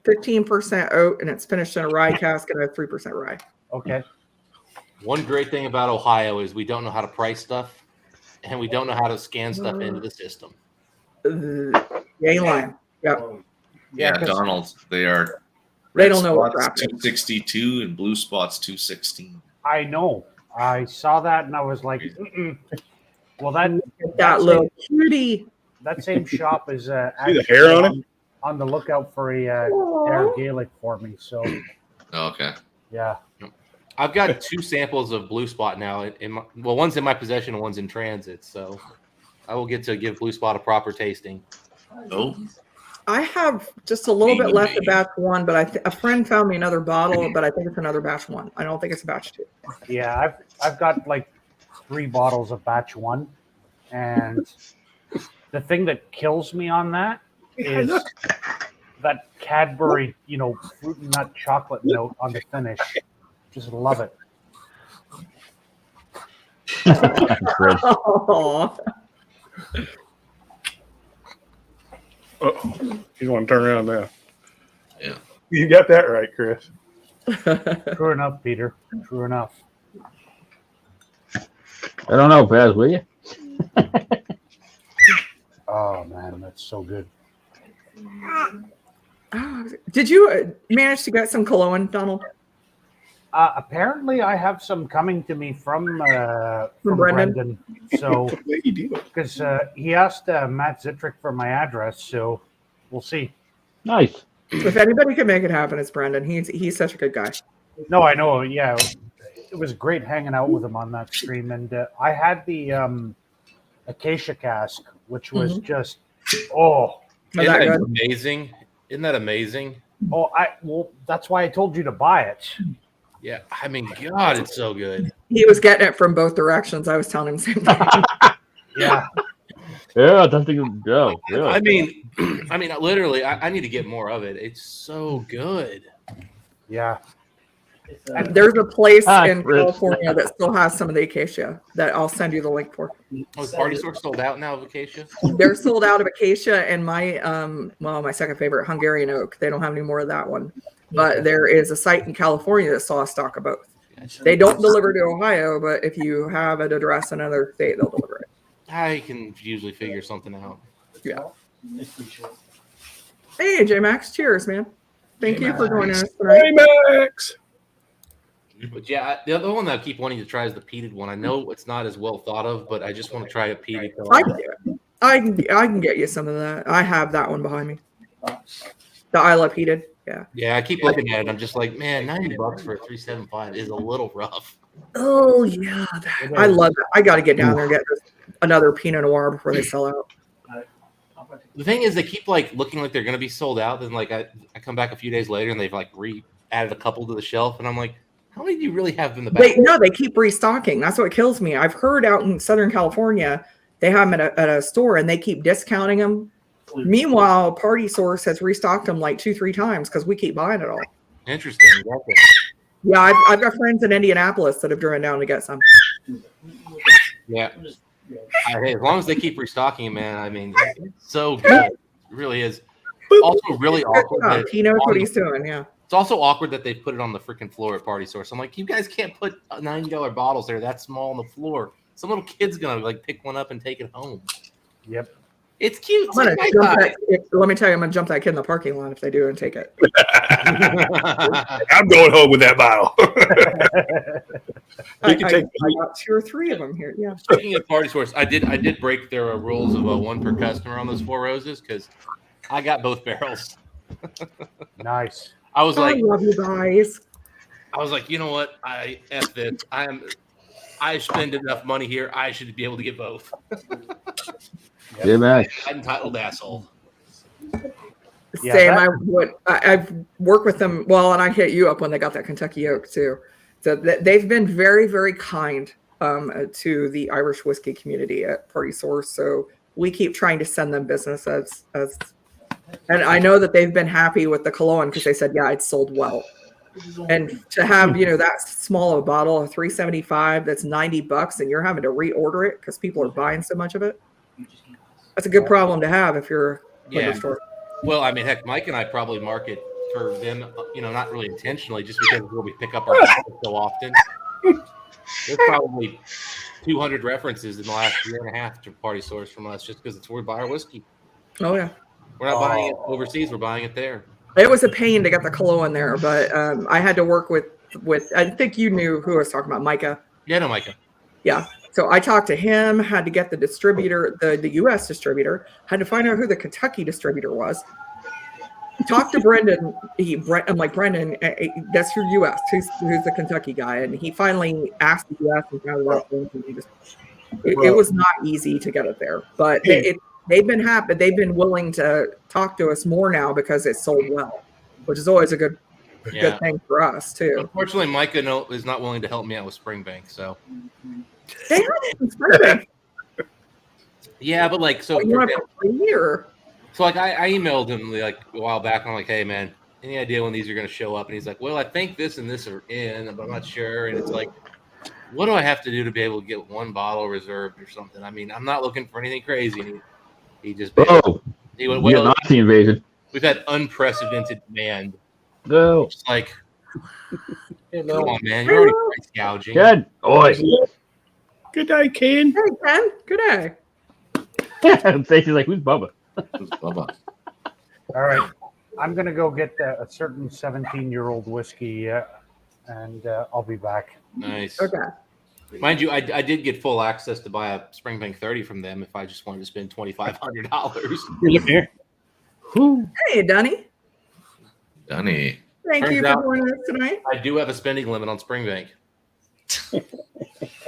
15% oat, and it's finished in a rye cask and a 3% rye. Okay. One great thing about Ohio is we don't know how to price stuff, and we don't know how to scan stuff into the system. You ain't lying. Yep. Yeah, Donald. They are. They red don't know what spots crap is. 262 and blue spots 216. I know. I saw that and I was like, mm-mm. Well, That little cutie. that same shop is See the actually hair on it? on the lookout for a Aw. Air Gaelic for me. So Oh, okay. yeah. I've got 2 samples of Blue Spot now. One's in my possession and one's in transit, so I will get to give Blue Spot a proper tasting. Oh, I have just a little bit left of batch one, but a friend found me another bottle, but I think it's another batch one. I don't think it's a batch two. Yeah, I've got like 3 bottles of batch 1, and the thing that kills me on that is that Cadbury, fruit and nut chocolate note on the finish. Just love it. Chris. Aw. Uh-oh. You want to turn around now. Yeah. You got that right, Chris. True enough, Peter. True enough. I don't know, Baz, will you? Oh man, that's so good. Did you manage to get some cologne, Donald? Apparently, I have some coming to me from Brendan? Brendan. So, What do you do? because he asked Matt Zitrick for my address, so we'll see. Nice. If anybody can make it happen, it's Brendan. He's such a good guy. No, I know. Yeah, it was great hanging out with him on that stream, and I had the acacia cask, which was just Was Isn't that that good? amazing? Isn't that amazing? that's why I told you to buy it. Yeah, I mean, God, it's so good. He was getting it from both directions. I was telling him the same thing. Yeah, Yeah, that thing. Yeah, really. I mean, literally, I need to get more of it. It's so good. yeah. There's a place in Chris. California that still has some of the acacia that I'll send you the link for. Oh, is Party Source sold out now of Acacia? They're sold out of acacia and my my second favorite, Hungarian oak. They don't have any more of that one. But there is a site in California that saw a stock of both. They don't deliver to Ohio, but if you have an address in another state, they'll deliver it. I can usually figure something out. Yeah. Hey, J Max, cheers, man. Thank you for joining us tonight. Hey, Max. But yeah, the other one that I keep wanting to try is the peated one. I know it's not as well thought of, but I just want to try a peated. I can do it. I can get you some of that. I have that one behind me. The I Love Heated. Yeah. Yeah, I keep looking at it. I'm just like, man, $90 for a 375 is a little rough. Oh yeah, I love it. I got to get down there and get another Pinot Noir before they sell out. The thing is, they keep like looking like they're going to be sold out. Then like I come back a few days later and they've like added a couple to the shelf, and I'm like, how many do you really have in the back? They keep restocking. That's what kills me. I've heard out in Southern California they have them at a store and they keep discounting them. Meanwhile, Party Source has restocked them like 2-3 times because we keep buying it all. Interesting. Exactly. Yeah, I've got friends in Indianapolis that have driven down to get some. Yeah. Hey, as long as they keep restocking, man. I mean, it's so good. It really is. Also, really awkward. that He knows what on he's doing. Yeah. It's also awkward that they put it on the freaking floor at Party Source. I'm like, you guys can't put $90 bottles there that small on the floor. Some little kid's gonna like pick one up and take it home. Yep. It's cute. Let me tell you, I'm gonna jump that kid in the parking lot if they do and take it. I'm going home with that bottle. I You can take- got 2 or 3 of them here. Yeah. Speaking of party source, I did break their rules of 1 per customer on those 4 roses because I got both barrels. Nice. I was like, I love you guys. you know what? F this. I spend enough money here. I should be able to get both. Good match. Entitled asshole. Yeah, Same. that- I've worked with them. Well, and I hit you up when they got that Kentucky Oak too. So they've been very, very kind to the Irish whiskey community at Party Source. So we keep trying to send them business as and I know that they've been happy with the cologne because they said, yeah, it's sold well. And to have, that small of a bottle of 375, that's $90, and you're having to reorder it because people are buying so much of it. That's a good problem to have if you're a liquor Yeah. store. Well, I mean, heck, Mike and I probably market for them, not really intentionally, just because where we pick up our bottles so often. There's probably 200 references in the last year and a half to Party Source from us just because it's where we buy our whiskey. Oh, yeah. We're not buying it overseas. We're buying it there. It was a pain to get the cologne there, but I had to work with, I think you knew who I was talking about, Micah. Yeah, no, Micah. Yeah. So I talked to him, had to get the distributor, the U.S. distributor, had to find out who the Kentucky distributor was. Talked to Brendan. I'm like, Brendan, that's your U.S. Who's the Kentucky guy? And he finally asked the U.S. and found out. It was not easy to get it there, but they've been happy. They've been willing to talk to us more now because it's sold well, which is always a good thing for us too. Unfortunately, Micah is not willing to help me out with Springbank, so. They have it in Springbank. Yeah, but like, so. You want to put a year. So like I emailed him like a while back. And I'm like, hey man, any idea when these are going to show up? And he's like, well, I think this and this are in, but I'm not sure. And it's like, what do I have to do to be able to get 1 bottle reserved or something? I mean, I'm not looking for anything crazy. And he just he went, well, Nazi invasion. we've had unprecedented demand. No. It's like, come on, man, you're already price gouging. Good. Oi. Good night, Ken. Hey, Ken. Good day. Stacy's like, who's Bubba? Bubba. All right. I'm going to go get a certain 17-year-old whiskey, and I'll be back. Nice. Okay. Mind you, I did get full access to buy a Springbank 30 from them if I just wanted to spend $2,500. You're looking here. Hey, Dunny. Dunny. Thank Turns you for out- joining us tonight. I do have a spending limit on Springbank.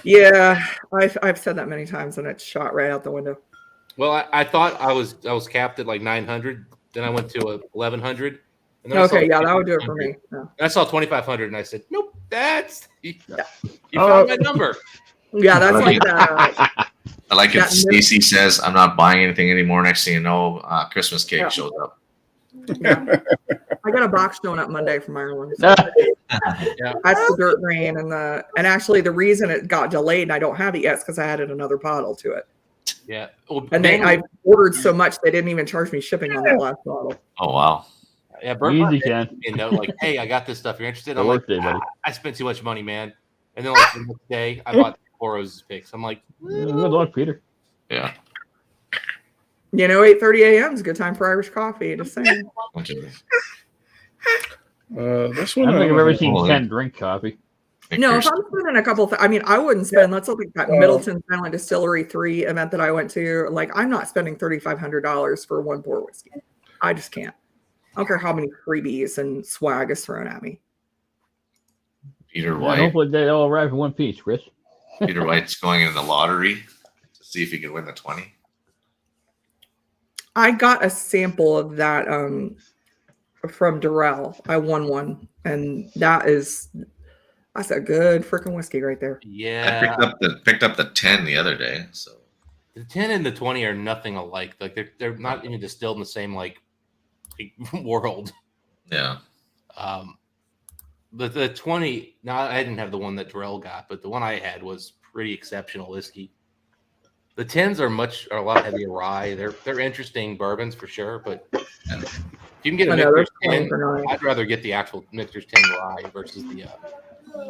Yeah, I've said that many times, and it's shot right out the window. Well, I thought I was capped at like 900. Then I went to 1100. And then I saw Okay, yeah, that would do it for 2,500. me. Yeah, And I saw 2,500, and I said, "Nope, you Oh. found my number." yeah, that's like that. I like it. That Stacy says, I'm not buying anything anymore. Next thing you know, Christmas cake Yeah. shows up. Yeah. I got a box showing up Monday from Ireland. Yeah. That's the dirt green and actually the reason it got delayed and I don't have it yet is because I added another bottle to it. Yeah. Well, And I ordered so much they didn't even charge me shipping on that last bottle. Oh, wow. yeah, Bert Easy, Martin Ken. sent me a note like, "Hey, I got this stuff. You're interested?" Good I'm like, work day, buddy. I spent too much money, man. And then like the next day, I bought 4 Roses picks. I'm like, Good luck, Peter. Yeah. 8:30 a.m. is a good time for Irish coffee. Just saying. Bunch of This I one. don't think I've ever seen Oh, Ken drink coffee. No, if pictures. I'm spending a couple, I wouldn't spend. Let's look at that Middleton Silent Distillery 3 event that I went to. Like, I'm not spending $3,500 for 1 pour whiskey. I just can't. I don't care how many freebies and swag is thrown at me. Peter Yeah, White. hopefully they all arrive in one piece, Chris. Peter White's going in the lottery to see if he can win the 20. I got a sample of that from Durrell. I won one, and that's a good freaking whiskey right there. I yeah. picked up the 10 the other day. So The 10 and the 20 are nothing alike. Like they're not even distilled in the same like world. yeah. But the 20, now I didn't have the one that Darrell got, but the one I had was pretty exceptional whiskey. The 10s are a lot heavier rye. They're interesting bourbons for sure, but if you can get a I know, they're Michter's 10, for nice. I'd rather get the actual Michter's 10 rye versus the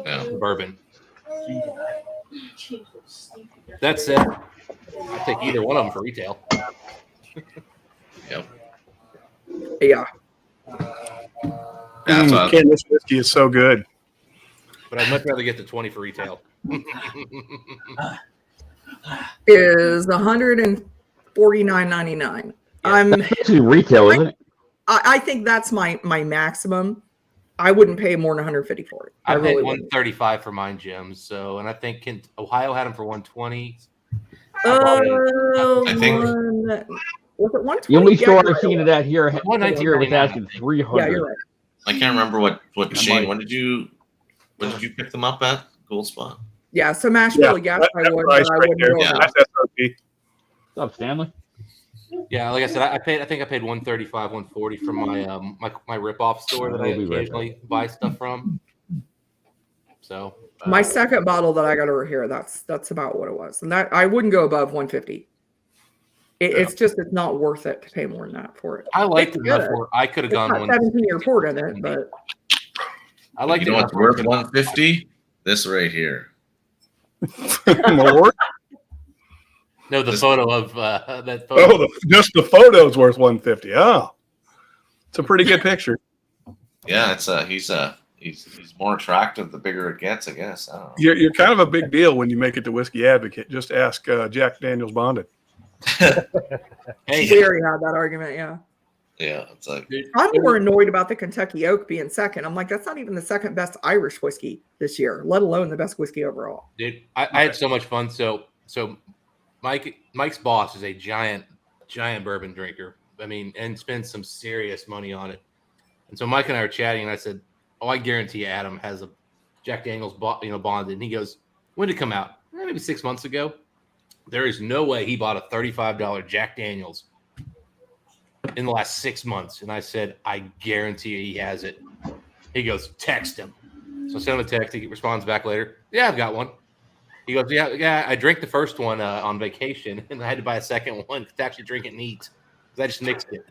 Yeah. bourbon. That said, I'll take either one of them for retail. Yep. Yeah. Yeah, that's what Candace whiskey is so good. But I'd much rather get the 20 for retail. Is $149.99. Yeah. That's basically retail, isn't it? I think that's my maximum. I wouldn't pay more than 150 for it. I paid really wouldn't. 135 for mine, Jim. So, and I think Ohio had them for 120. I think- was it 120? The only Yeah, store you're I've seen of that here was 119.99, asking I think. 300. Yeah, you're right. I can't remember what Shane. might- When did you pick them up at Gold Spot? Yeah, so Mashville, yes, that I would, price but I right wouldn't there. go Yeah. over That's SRP. What's up, Stanley? Yeah, like I said, I think I paid 135, 140 from my rip-off store that I I'll be right occasionally buy stuff from. So My second bottle that I got over here, that's about what it was, and that I wouldn't go above 150. It's just it's not worth it to pay more than that for it. I liked It's it enough good. where I could have It's gone got 17-year port in it, but I liked You know it what's enough where I worth could've- 150? This right here. More? No, the photo of that photo. Oh, just the photo's worth 150. Oh, it's a pretty good picture. Yeah, it's he's more attractive the bigger it gets, I guess. I don't know. You're kind of a big deal when you make it to Whiskey Advocate. Just ask Jack Daniels Bonded. Hey, we already had that argument. Yeah, Yeah, it's like dude, I'm more annoyed about the Kentucky Oak being second. I'm like, that's not even the second best Irish whiskey this year, let alone the best whiskey overall. dude, I had so much fun. So Mike's boss is a giant bourbon drinker. I mean, and spends some serious money on it. And so Mike and I were chatting, and I said, "Oh, I guarantee you Adam has a Jack Daniels bonded." And he goes, "When did it come out? Maybe 6 months ago." There is no way he bought a $35 Jack Daniels in the last 6 months. And I said, "I guarantee you he has it." He goes, "Text him." So I sent him a text. He responds back later, "Yeah, I've got one." He goes, yeah. I drank the first one on vacation, and I had to buy a second one to actually drink it neat because I just mixed it.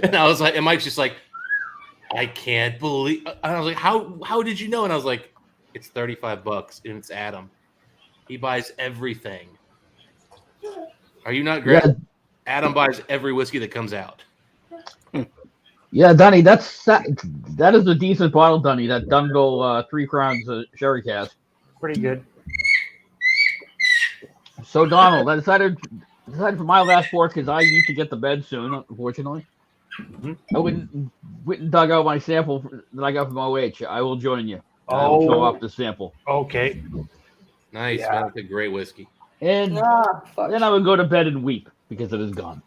And I was like, and Mike's just like, "I can't believe." And I was like, "How did you know?" And I was like, "It's $35, and it's Adam. He buys everything. Are you not great?" Yeah, Adam buys every whiskey that comes out. yeah, Dunny, that is a decent bottle, Dunny. That Dungo 3 Crowns sherry cask. Pretty good. So Donald, I decided for my last four because I need to get to bed soon. Unfortunately, I went and dug out my sample that I got from OH. I will join you. I will show off the sample, Okay. Nice, Yeah. man. That's a great whiskey. and then I would go to bed and weep because it is gone.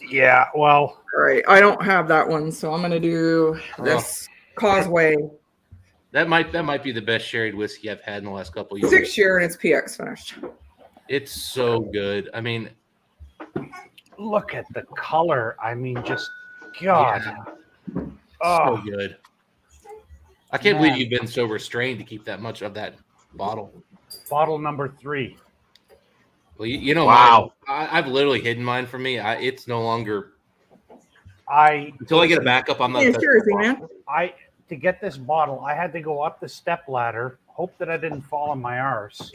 Yeah. Well, All right, I don't have that one, so I'm gonna do this Causeway That might be the best sherry whiskey I've had in the last couple of years. 6-year, and it's PX finished. It's so good. I mean, look at the color. I mean, just God. so Oh, good. I can't believe you've been so restrained to keep that much of that bottle. bottle number 3. Well, you know, Wow. I've literally hidden mine from me. It's no longer Until I get a backup. I'm not. Yeah, touching Jersey, the bottle. man. To get this bottle, I had to go up the step ladder, hope that I didn't fall on my arse,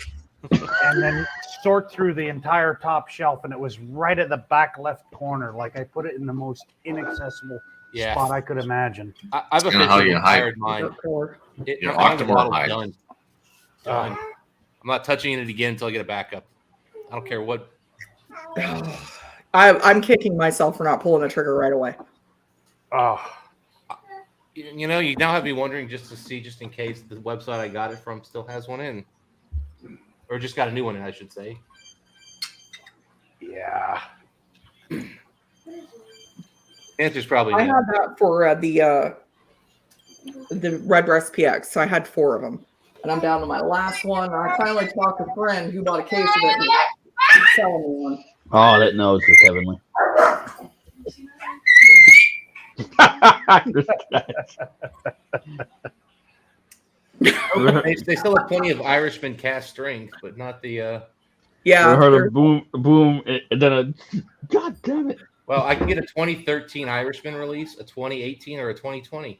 and then sort through the entire top shelf, and it was right at the back left corner. Like I put it in the most inaccessible Yeah. spot I could imagine. I've You know how officially you hide. retired mine. Your mine's a Octomore bottle hide. done. Done. I'm not touching it again until I get a backup. I don't care what. I'm kicking myself for not pulling the trigger right away. Oh, You know, you now have me wondering just in case the website I got it from still has one in, or just got a new one in, I should say. yeah. Answer's probably I no. had that for the Redbreast PX, so I had 4 of them, and I'm down to my last one. I finally talked to a friend who bought a case of it and he's selling me one. Oh, that nose is heavenly. They still have plenty of Irishman cast strength, but not the. Yeah, I heard they're- a boom, and then a. God damn it! Well, I can get a 2013 Irishman release, a 2018, or a 2020.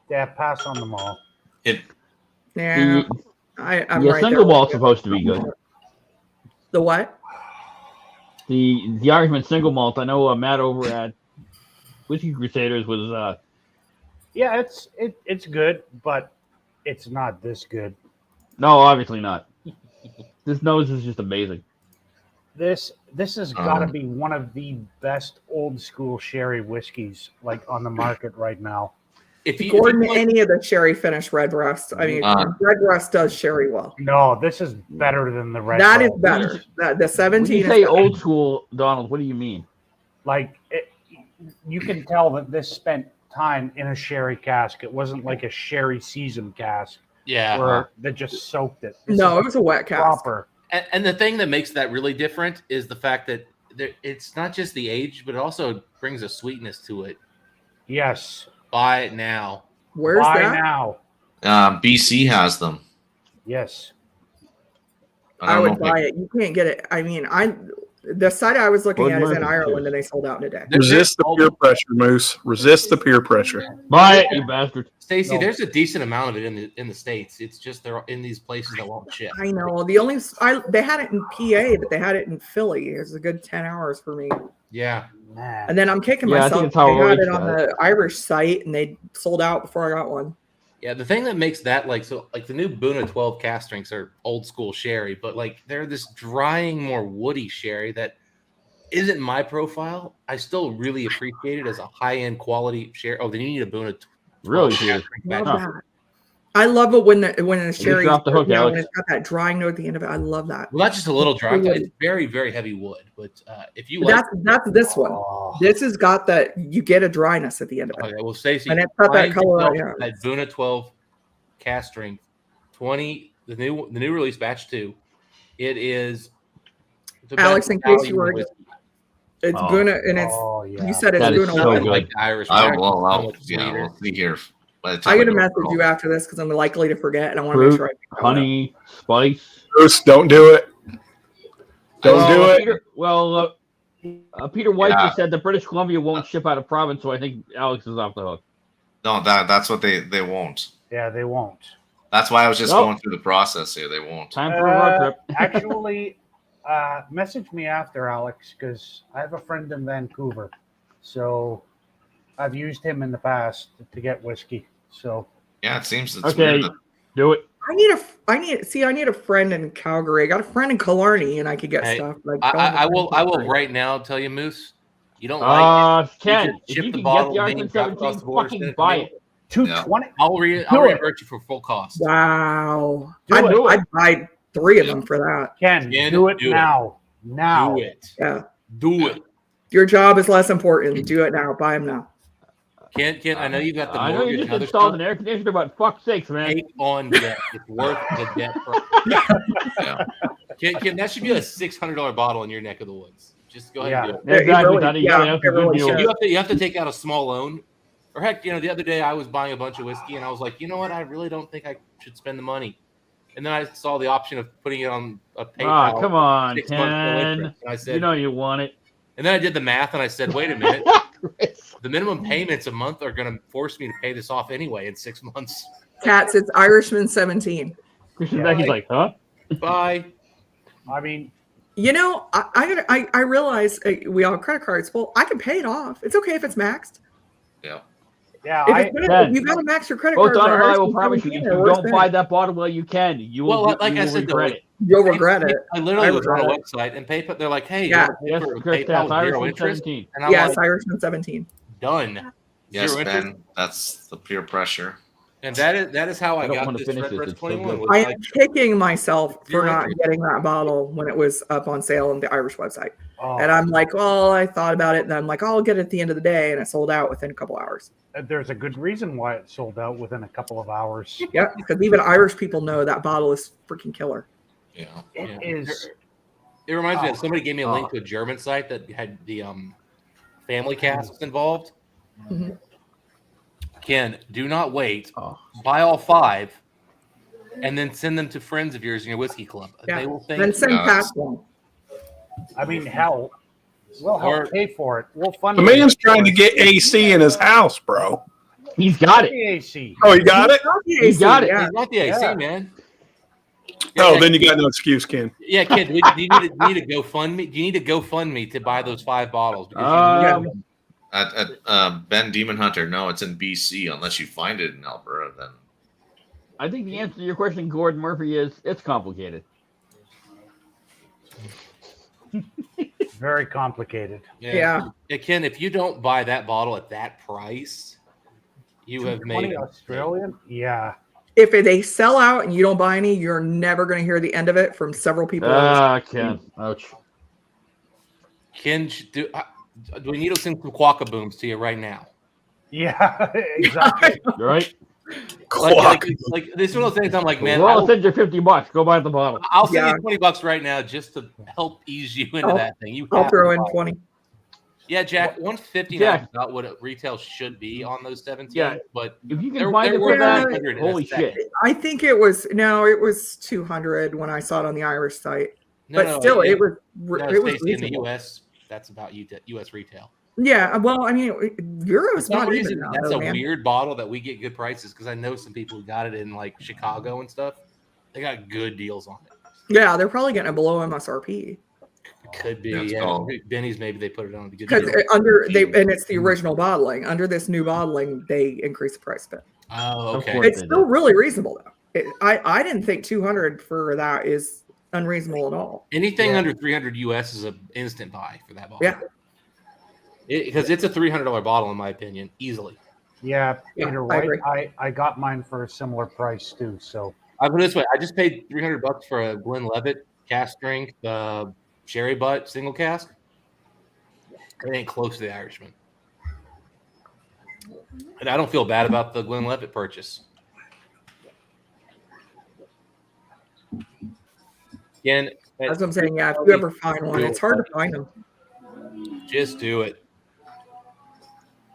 Yeah, pass on them all. yeah. The, I'm yeah, right single there. malt's supposed to be good. The what? The Irishman single malt. I know Matt over at Whiskey Crusaders was Yeah, it's good, but it's not this good. No, obviously not. This nose is just amazing. This has got to Um, be one of the best old school sherry whiskeys like on the market right now. If you Gordon, like, any of the sherry finished Redbreast. I mean, Redbreast does sherry well. No, this is better than the red. That is Bull. better. The 17 When you is say better. old school, Donald, what do you mean? Like you can tell that this spent time in a sherry cask. It wasn't like a sherry seasoned cask yeah. where they just soaked it. This No, is it was a wet cast. proper. And the thing that makes that really different is the fact that it's not just the age, but it also brings a sweetness to it. Yes. Buy it now. Where's Buy that? now. BC has them. Yes. I would buy it. You can't get it. I mean, the site I was looking Gordon at is in Murphy, Ireland, too. and they sold out in a day. Resist the peer pressure, Moose. Resist the peer pressure. Buy it, you bastard. Stacey, No. there's a decent amount of it in the States. It's just they're in these places that won't ship. I know. The only they had it in PA, but they had it in Philly. It was a good 10 hours for me. Yeah. Man. And then I'm kicking Yeah, I myself. think it's how They had Royce it on got the Irish site, and they sold out before I got one. Yeah, the thing that makes that like the new Boona 12 cast drinks are old school sherry, but like they're this drying, more woody sherry that isn't my profile. I still really appreciate it as a high end quality sherry. Oh, then you need a Boona 12 Really, cast Peter? drink Love batch. that. I love it when the sherry, off the hook, when Alex. it's got that drying note at the end of it. I love that. Well, not just a little dry. Woody. It's very, very heavy wood. But if you like, That's this one. Oh, This has got that. You get a dryness at the end of it, okay, well, Stacey, and it's got that find color. yourself Yeah. that Boona 12 cast drink 20, the new release batch 2. It is the Alex, best in case value you were whiskey. It's Oh. Guna, and it's oh, yeah. you said it's That is Guna. so I good. like the Irish. I whiskey. will. So I'll, much yeah, sweeter. we'll see here. By the time I'm gonna go message through you all- after this because I'm likely to forget, and I want to make Fruit, sure I pick that up. honey, spice. Moose, don't do it. Don't do it. Peter White Yeah. just said that British Columbia won't ship out of province, so I think Alex is off the hook. No, that's what they won't. Yeah, they won't. That's why I was just Nope. going through the process here. They won't. Time for a road trip. Actually, message me after, Alex, because I have a friend in Vancouver. So I've used him in the past to get whiskey. So Yeah, it seems it's Okay, weird that- do it. I need a friend in Calgary. I got a friend in Killarney, and I could get Hey, stuff. Like I will right now tell you, Moose. You don't like Ken, just if ship you the can get bottle the and Irishman then drop across 17, the border, fucking send it to buy me. it. 220. I'll Do reimburse you for full cost. Wow, Do it. I'd buy 3 of them for that. Ken, Ken, do it do it. now. Now. Do it. Yeah, Do it. your job is less important. Do it now. Buy them now. Ken, I know you got the I know you mortgage just and other installed stuff. an air conditioner, but fuck's sakes, man. Take on debt. It's worth the debt. Yeah. Ken, that should be a $600 bottle in your neck of the woods. Just go ahead and do it. Yeah, exactly, really- Donnie. You yeah, gotta have it some good really deals. should. You have to take out a small loan. Or heck, the other day I was buying a bunch of whiskey and I was like, you know what? I really don't think I should spend the money. And then I saw the option of putting it on a PayPal. Ah, come on, 6 months no Ken. interest. And I said, You know you want it. and then I did the math and I said, wait a minute. The minimum payments a month are going to force me to pay this off anyway in 6 months. Cats, it's Irishman 17. Christian Yeah. Becky's like, huh? Bye. I mean, I realize we all have credit cards. Well, I can pay it off. It's okay if it's maxed. yeah, If you got to max your credit Both card, Don for and I will Irishman promise you, if 17, you they're worth don't it. buy that bottle while you can, you will, Well, like you I will said, though, regret it. You'll regret it. I literally was on a regret website and PayPal. They're like, hey, Yeah. you Yes, want to pay for Chris, PayPal that's with zero Irishman interest? 17. And I'm Yes, like, Irishman 17. done. Yes, Zero interest. Ben. That's the peer pressure. And that is how I I don't got wanna this finish Red this, Breast it's so 21. good. was I like, am kicking myself for Zero not interest. getting that bottle when it was up on sale on the Irish website. oh, And I'm like, oh, I thought about it. And I'm like, oh, I'll get it at the end of the day. And it sold out within a couple hours. there's a good reason why it sold out within a couple of hours. Yep. Because even Irish people know that bottle is freaking killer. Yeah. It Yeah. is. It reminds me that somebody gave me a link Oh. to a German site that had the family casks involved. Mhm. Ken, do not wait. Oh. Buy all 5 and then send them to friends of yours in your whiskey club. Yeah. They will think Then send Yeah. past one. I mean, hell, we'll help Or- pay for it. We'll fund The man's trying to get AC in his house, bro. He's got it. the AC. Oh, you got it? He's got it. Yeah. He's not the AC, Yeah. man. Oh, then you got no excuse, Ken. Yeah, kid, do you need to GoFundMe? Do you need to GoFundMe to buy those 5 bottles? Because you need them. At Ben Demon Hunter, no, it's in BC. Unless you find it in Alberta, then I think the answer to your question, Gordon Murphy, is it's complicated. Very complicated. Yeah. Ken, if you don't buy that bottle at that price, you have 20 made Australian. Yeah. If they sell out and you don't buy any, you're never going to hear the end of it from several people. Ken. Ouch. Ken, do we need to send some Quokka booms to you right now? Yeah. Exactly. You're right. Like this is one of those things I'm like, man, Well, I'll send you $50. Go buy the bottle. I'll send you $20 right now just to help ease you into that thing. I'll throw in 20. Yeah, Jack, 159 is not what retail should be on those 17. Yeah, but if you can find it for that, holy shit! I think it was 200 when I saw it on the Irish site. It was in the US. That's about US retail. Yeah, well, I mean, Euro's not reason, even. That's a weird bottle that we get good prices because I know some people who got it in like Chicago and stuff. They got good deals on it. Yeah, they're probably getting it below MSRP. Could be. Yeah, Benny's maybe they put it on because and it's the original bottling. Under this new bottling, they increase the price a bit. Oh, okay. It's still really reasonable though. I didn't think 200 for that is unreasonable at all. Anything under 300 US is an instant buy for that bottle. Yeah. Because it's a $300 bottle in my opinion, easily. Yeah, Peter I White. agree. I got mine for a similar price too. So I put it this way: I just paid $300 for a Glenlivet cask strength sherry butt single cask. It ain't close to the Irishman, and I don't feel bad about the Glenlivet purchase. Again, that's what I'm saying. Yeah, if you ever find one, it's hard to find them. Just do it.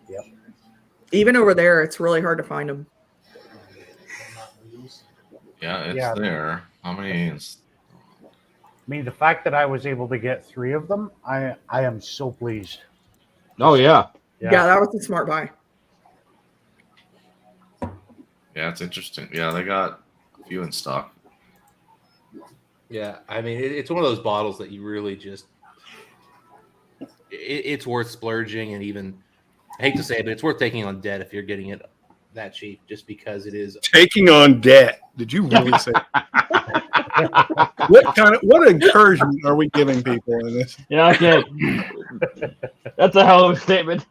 Yep. Even over there, it's really hard to find them. yeah, it's there. How many? I mean, the fact that I was able to get 3 of them, I am so pleased. Oh yeah. Yeah, that was a smart buy. Yeah, it's interesting. Yeah, they got a few in stock. Yeah, I mean, it's one of those bottles that you really just. It's worth splurging, and even I hate to say it, but it's worth taking on debt if you're getting it that cheap, just because it is taking on debt. Did you really say? What encouragement are we giving people in this? Yeah, okay. That's a hell of a statement.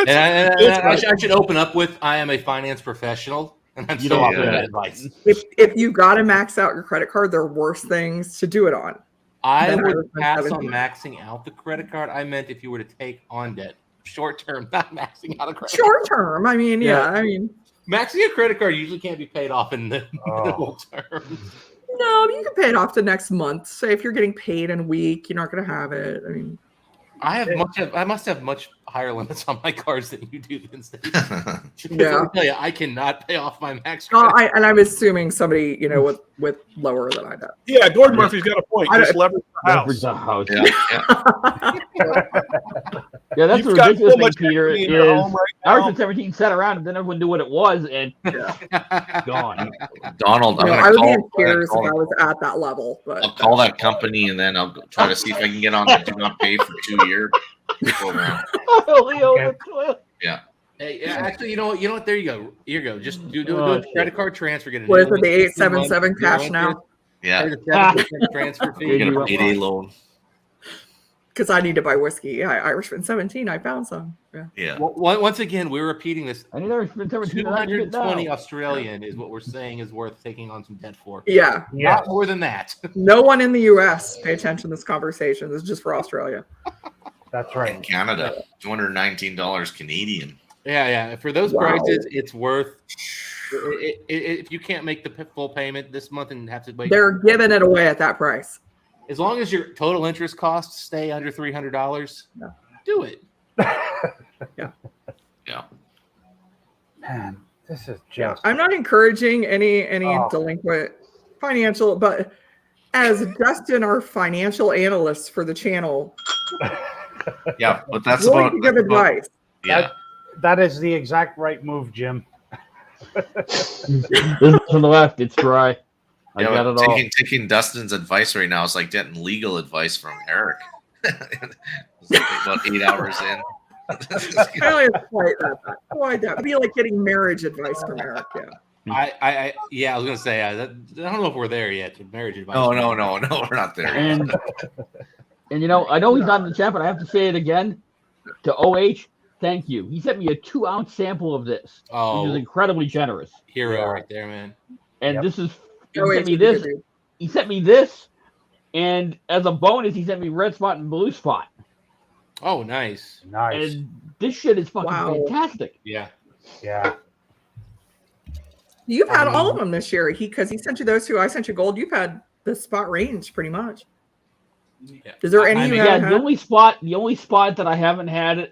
And I should open up with I am a finance professional, and I'm still offering that advice. If you got to max out your credit card, there are worse things to do it on. I would pass on maxing out the credit card. I meant if you were to take on debt, short term, not maxing out a credit. Short term, I mean, maxing a credit card usually can't be paid off in the middle term. No, you can pay it off the next month. Say if you're getting paid in a week, you're not going to have it. I mean, I must have much higher limits on my cards than you do these days. Yeah, I tell you, I cannot pay off my max. And I'm assuming somebody with lower than I do. Yeah, Gordon Murphy's got a point. Just leverage the house. Yeah, that's the ridiculous thing, Peter. Is Ours 17 sat around and then everyone knew what it was and gone. Donald, I would be in tears if I was at that level. But I'll call that company and then I'll try to see if I can get on the do not pay for 2 year program. Yeah. Hey, actually, you know what? There you go. Here you go. Just do a credit card transfer. Get what is it? The 877 cash now? Yeah. Transfer fee. Get a payday loan. Because I need to buy whiskey. Yeah, Irishman 17. I found some. Yeah. Well, once again, we're repeating this. I need Irishman 17. 220 Australian is what we're saying is worth taking on some debt for. Yeah. Not more than that. No one in the U.S. pay attention to this conversation. This is just for Australia. That's right. In Canada, $219 Canadian. Yeah. For those prices, it's worth. If you can't make the full payment this month and have to wait, they're giving it away at that price. As long as your total interest costs stay under $300, do it. Yeah. Man, this is just. I'm not encouraging any delinquent financial, but as Justin, our financial analyst for the channel. Yeah, but that's about give advice. Yeah. That is the exact right move, Jim. This is from the left. It's dry. I got it all. Taking Dustin's advice right now is like getting legal advice from Eric. It's like about 8 hours in. I don't even quite that. Quite that. It'd be like getting marriage advice from Eric. Yeah. I was gonna say I don't know if we're there yet. Marriage advice. No, we're not there. And I know he's not in the chat, but I have to say it again. To OH, thank you. He sent me a 2-ounce sample of this, which is incredibly generous. Hero right there, man. And this is he OH sent me is a this. good dude. He sent me this, and as a bonus, he sent me red spot and blue spot. Oh, nice. Nice. And this shit is fucking Wow. fantastic. Yeah. Yeah. You've had all of them this year. Because he sent you those two. I sent you gold. You've had the spot range pretty much. Yeah. Is there any I you mean, haven't The had? only spot that I haven't had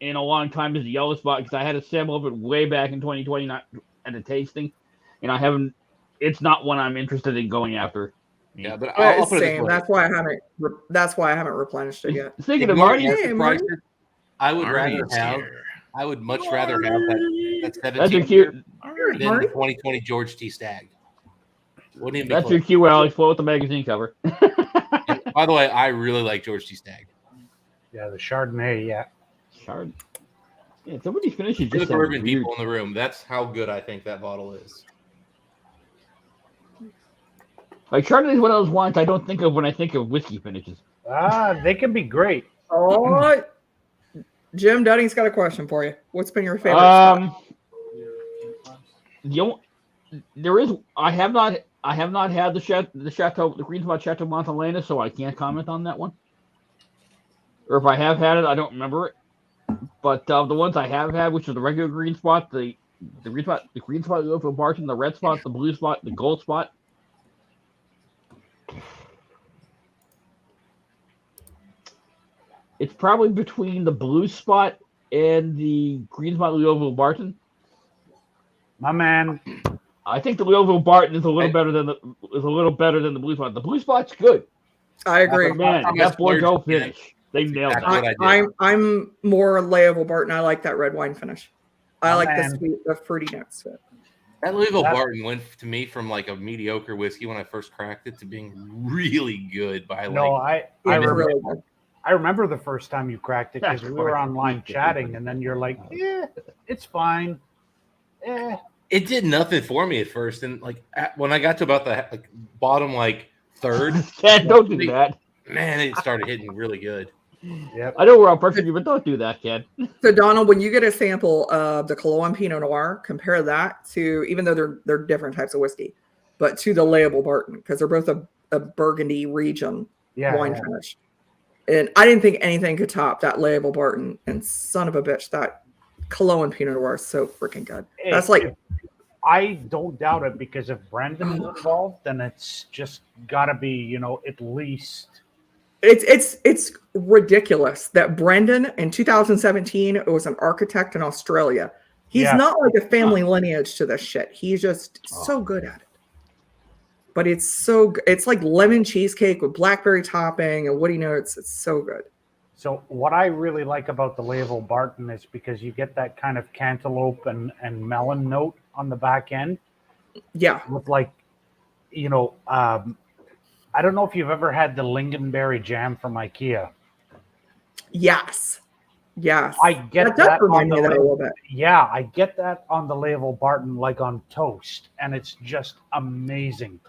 in a long time is the yellow spot, because I had a sample of it way back in 2020 at a tasting, and I haven't. It's not one I'm interested in going after. Yeah, but I'll put it this Same. way. That's why I haven't replenished it yet. Speaking of Ignoring Marty, market Hey, prices, Marty. I would Marty's rather have. here. I would much rather have that that's 17 your cue. than the Marty? 2020 George T. Stag. Wouldn't even be That's close. your cue, Alex. Flow with the magazine cover. By the way, I really like George T. Stag. Yeah, the Chardonnay, yeah. Shard. Yeah, some of these finishes For the just sound bourbon weird. people in the room, that's how good I think that bottle is. Like Chardonnay is one of those wines I don't think of when I think of whiskey finishes. They can be great. Oh, Jim Dunning's got a question for you. What's been your favorite spot? I have not had the Green Spot Chateau Montelena, so I can't comment on that one. Or if I have had it, I don't remember it. But the ones I have had, which are the regular Green Spot, the Green Spot, the Louisville Barton, the Red Spot, the Blue Spot, the Gold Spot. It's probably between the Blue Spot and the Green Spot Louisville Barton. My man. I think the Louisville Barton is a little better than the Blue Spot. The Blue Spot's good. I agree. But man, I'm that Bordeaux splurged, man. finish, they nailed Exactly. it. what I did. I'm more Layable Barton. I like that red wine finish. I Oh, like man. the fruity notes to it. That Louisville That- Barton went to me from like a mediocre whiskey when I first cracked it to being really good by like No, I It's remember, really good. I remember the first time you cracked it because That's we were fine. online chatting, and then you're like, "Yeah, it's fine." it did nothing for me at first, and like when I got to about the bottom like third, Ken, don't do that. man, it started hitting really good. Yep. I know we're on perfect, but don't do that, Ken. So Donald, when you get a sample of the Cologne Pinot Noir, compare that to, even though they're different types of whiskey, but to the Layable Barton, because they're both a Burgundy region Yeah. wine finish. And I didn't think anything could top that Layable Barton. And son of a bitch, that Cologne Pinot Noir is so freaking good. That's like, I don't doubt it, because if Brendan's involved, then it's just got to be, at least. it's ridiculous that Brendan in 2017 was an architect in Australia. He's Yeah. not like a family lineage to this shit. He's just so good at it. But it's like lemon cheesecake with blackberry topping and woody notes. It's so good. So what I really like about the Layable Barton is because you get that kind of cantaloupe and melon note on the back end Yeah. with like, I don't know if you've ever had the lingonberry jam from IKEA. Yes. I get That does that on remind me the of that a little bit. Yeah, I get that on the Layable Barton, like on toast, and it's just amazing.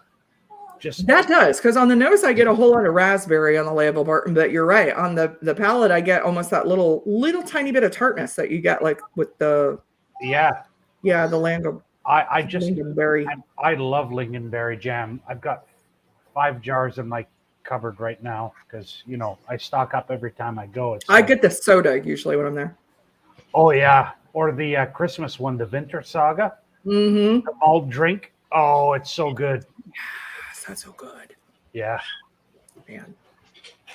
Just That does, because on the nose I get a whole lot of raspberry on the Layable Barton, but you're right. On the palate, I get almost that little tiny bit of tartness that you get like with the yeah. the lingonberry. I love lingonberry jam. I've got 5 jars in my cupboard right now because I stock up every time I go. I get the soda usually when I'm there. Oh yeah, or the Christmas one, the Winter Saga, Mm-hmm. the malt drink. Oh, it's so good. Yes, that's so good, Yeah. man.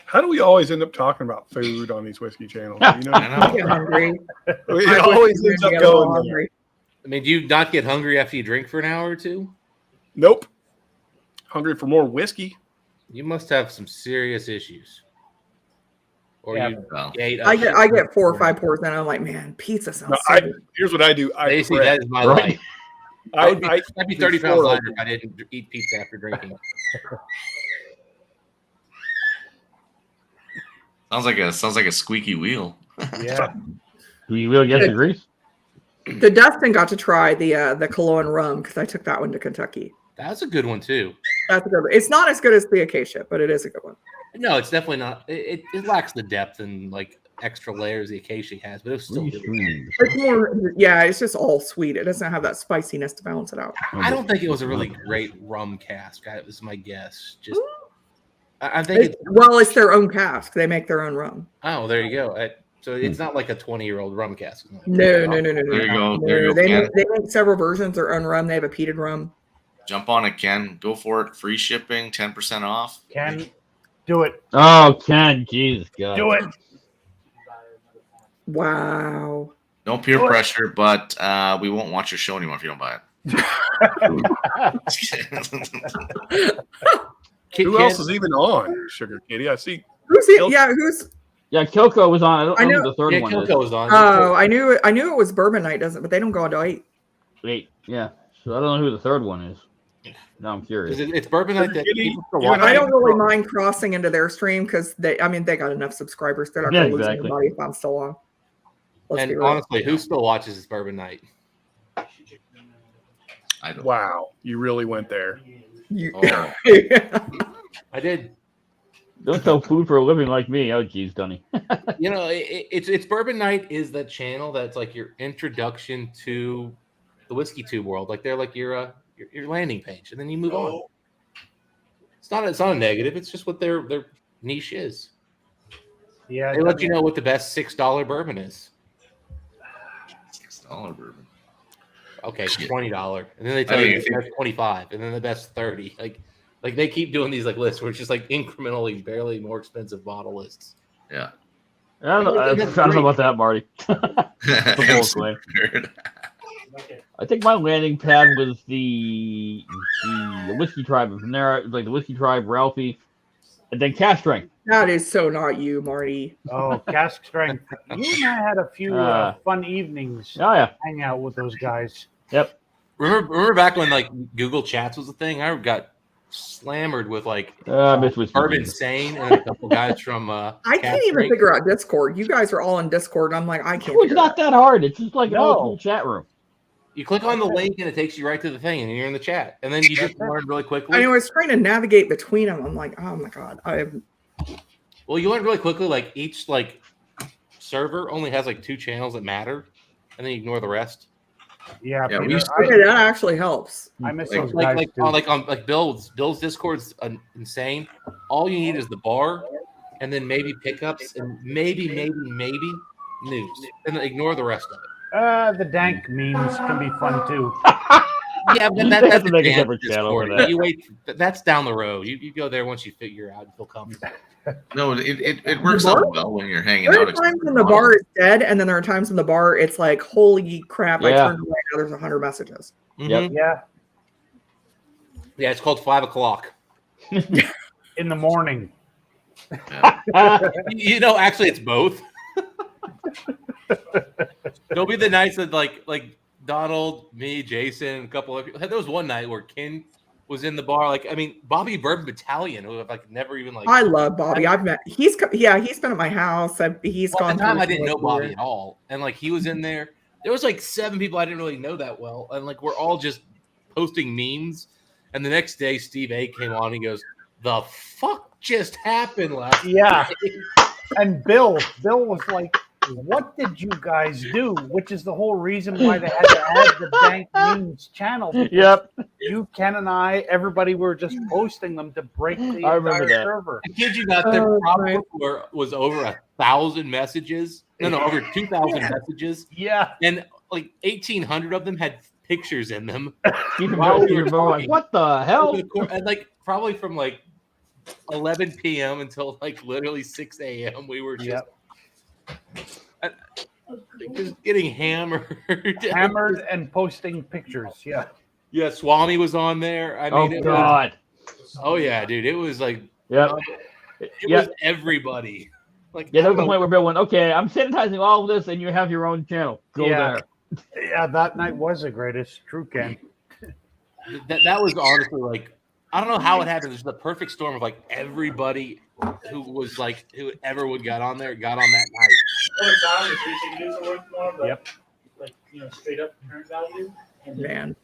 How do we always end up talking about food on these whiskey channels? I I know. get hungry. It always ends up going there. hungry. I mean, do you not get hungry after you drink for an hour or two? Nope. Hungry for more whiskey. You must have some serious issues. Or Yeah. you Well, ate I get 4 or 5 pours, and I'm like, man, pizza sounds No, so good. Here's what I do. I Basically, prep. that is my Right. life. I'd be 30 pounds before I- lighter if I didn't eat pizza after drinking. sounds like a squeaky wheel. Yeah. Do you really get the grease? The Dustin got to try the Cologne rum because I took that one to Kentucky. That's a good one too. That's a good one. It's not as good as the Acacia, but it is a good one. No, it's definitely not. It lacks the depth and like extra layers the Acacia has, but it was still Grease good. rings. It's more, yeah, it's just all sweet. It doesn't have that spiciness to balance it out. I don't think it was a really great rum cask. This is my guess. Just I think it's Well, it's their own cask. They make their own rum. oh, there you go. So it's not like a 20-year-old rum cask. No. There you go. There you go, They Ken. make several versions of their own rum. They have a peated rum. Jump on it, Ken. Go for it. Free shipping, 10% off. Ken, do it. Oh, Ken, Jesus God. Do it. Wow. No peer pressure, but we won't watch your show anymore if you don't buy it. Who else is even on Sugar Kitty? I see. Who's it? Yeah, who's? Yeah, Kyoko was on. I don't know who the third Yeah, one Kilco was on. Oh, I knew it was Bourbon Night, doesn't? But they don't go on diet. is. Wait, yeah. So I don't know who the third one is. Now I'm curious. It's Bourbon Night that Kitty, people still you and watch. I don't really mind crossing into their stream because they got enough subscribers. They're not going to lose Exactly. anybody if I'm still on. Let's be And real. honestly, who still watches this Bourbon Night? I don't. Wow, you really went there. You- Oh. I did. Don't sell food for a living like me. Oh, geez, Dunny. You know, it's Bourbon Night is the channel that's like your introduction to the whiskey tube world. Like they're like your landing page, and then you move on. It's not a negative. It's just what their niche is. Yeah. They let you know what the best $6 bourbon is. $6 bourbon. Okay, $20, and then they tell you the best 25, and then the best 30. Like they keep doing these like lists where it's just like incrementally, barely more expensive bottle lists. Yeah. I don't know about that, Marty. The full claim. I think my landing pad was the Whiskey Tribe. From there, it was like the Whiskey Tribe, Ralphie, and then Cask Strength. That is so not you, Marty. Oh, cask strength. You and I had a few fun evenings Oh yeah. hang out with those guys. Yep. Remember back when like Google Chats was a thing? I got slammered with like Miss Whiskey. Bourbon Sane and a couple guys from I can't even figure out Discord. You guys are all in Discord. I'm like, I can't. It's figure not that hard. It's just like an old No. school chat room. You click on the link and it takes you right to the thing, and you're in the chat, and then you just learn really quickly. I know I was trying to navigate between them. I'm like, oh my god, Well, you learn really quickly. Like each like server only has like 2 channels that matter, and then you ignore the rest. Yeah, Yeah, we Peter, used to- okay, that actually helps. I miss Like- those guys too. Bill's Discord's insane. All you need is the bar, and then maybe pickups, and maybe news, and then ignore the rest of it. The dank memes can be fun too. Yeah, but They that's have to make a advanced separate channel for Discord. that. You wait. That's down the road. You go there once you figure out and feel comfortable. No, it works The bar? out well when you're hanging There out. are times when the bar is dead, and then there are times when the bar it's like, holy crap! I Yeah. turned away. Now there's 100 messages. Yep. Yeah, Yeah, it's called 5 o'clock. in the morning. You know, actually, it's both. There'll be the nights that like Donald, me, Jason, a couple of people. There was one night where Ken was in the bar. Like, I mean, Bobby Bourbon Battalion, who I've like never even like. I love Bobby. I've met. He's been at my house. He's Well, gone. at the time, through I didn't know some Bobby weird- at all, and like he was in there. There was like 7 people I didn't really know that well, and like we're all just posting memes. And the next day, Steve A came on. He goes, "The fuck just happened last Yeah. night?" And Bill was like, "What did you guys do?" Which is the whole reason why they had to add the dank memes channel. because Yep. You, Ken, and I, everybody were just posting them to break the I remember entire that. server. The kid you got there Oh, probably right. was over 1,000 messages. No, over 2,000 messages, Yeah. and like 1,800 of them had pictures in them. Keep it While going, we were keep it going. talking. What the hell? And like probably from like 11 p.m. until like literally 6 a.m. we were just, just getting hammered. Hammered and posting pictures. Yeah. Yeah, Swami was on there. I Oh mean, God. Oh yeah, dude, it was like Yep. it Yeah. was everybody. Like Yeah, there I was a don't point where Bill went, okay, I'm sanitizing all of this, and you have your own channel. Go Yeah. there. Yeah, that night was the greatest. True, Ken. know. that was honestly like I don't know how it happened. There's the perfect storm of like everybody who was like who ever would got on there got on that night. Yep. Like, straight up current value. Man.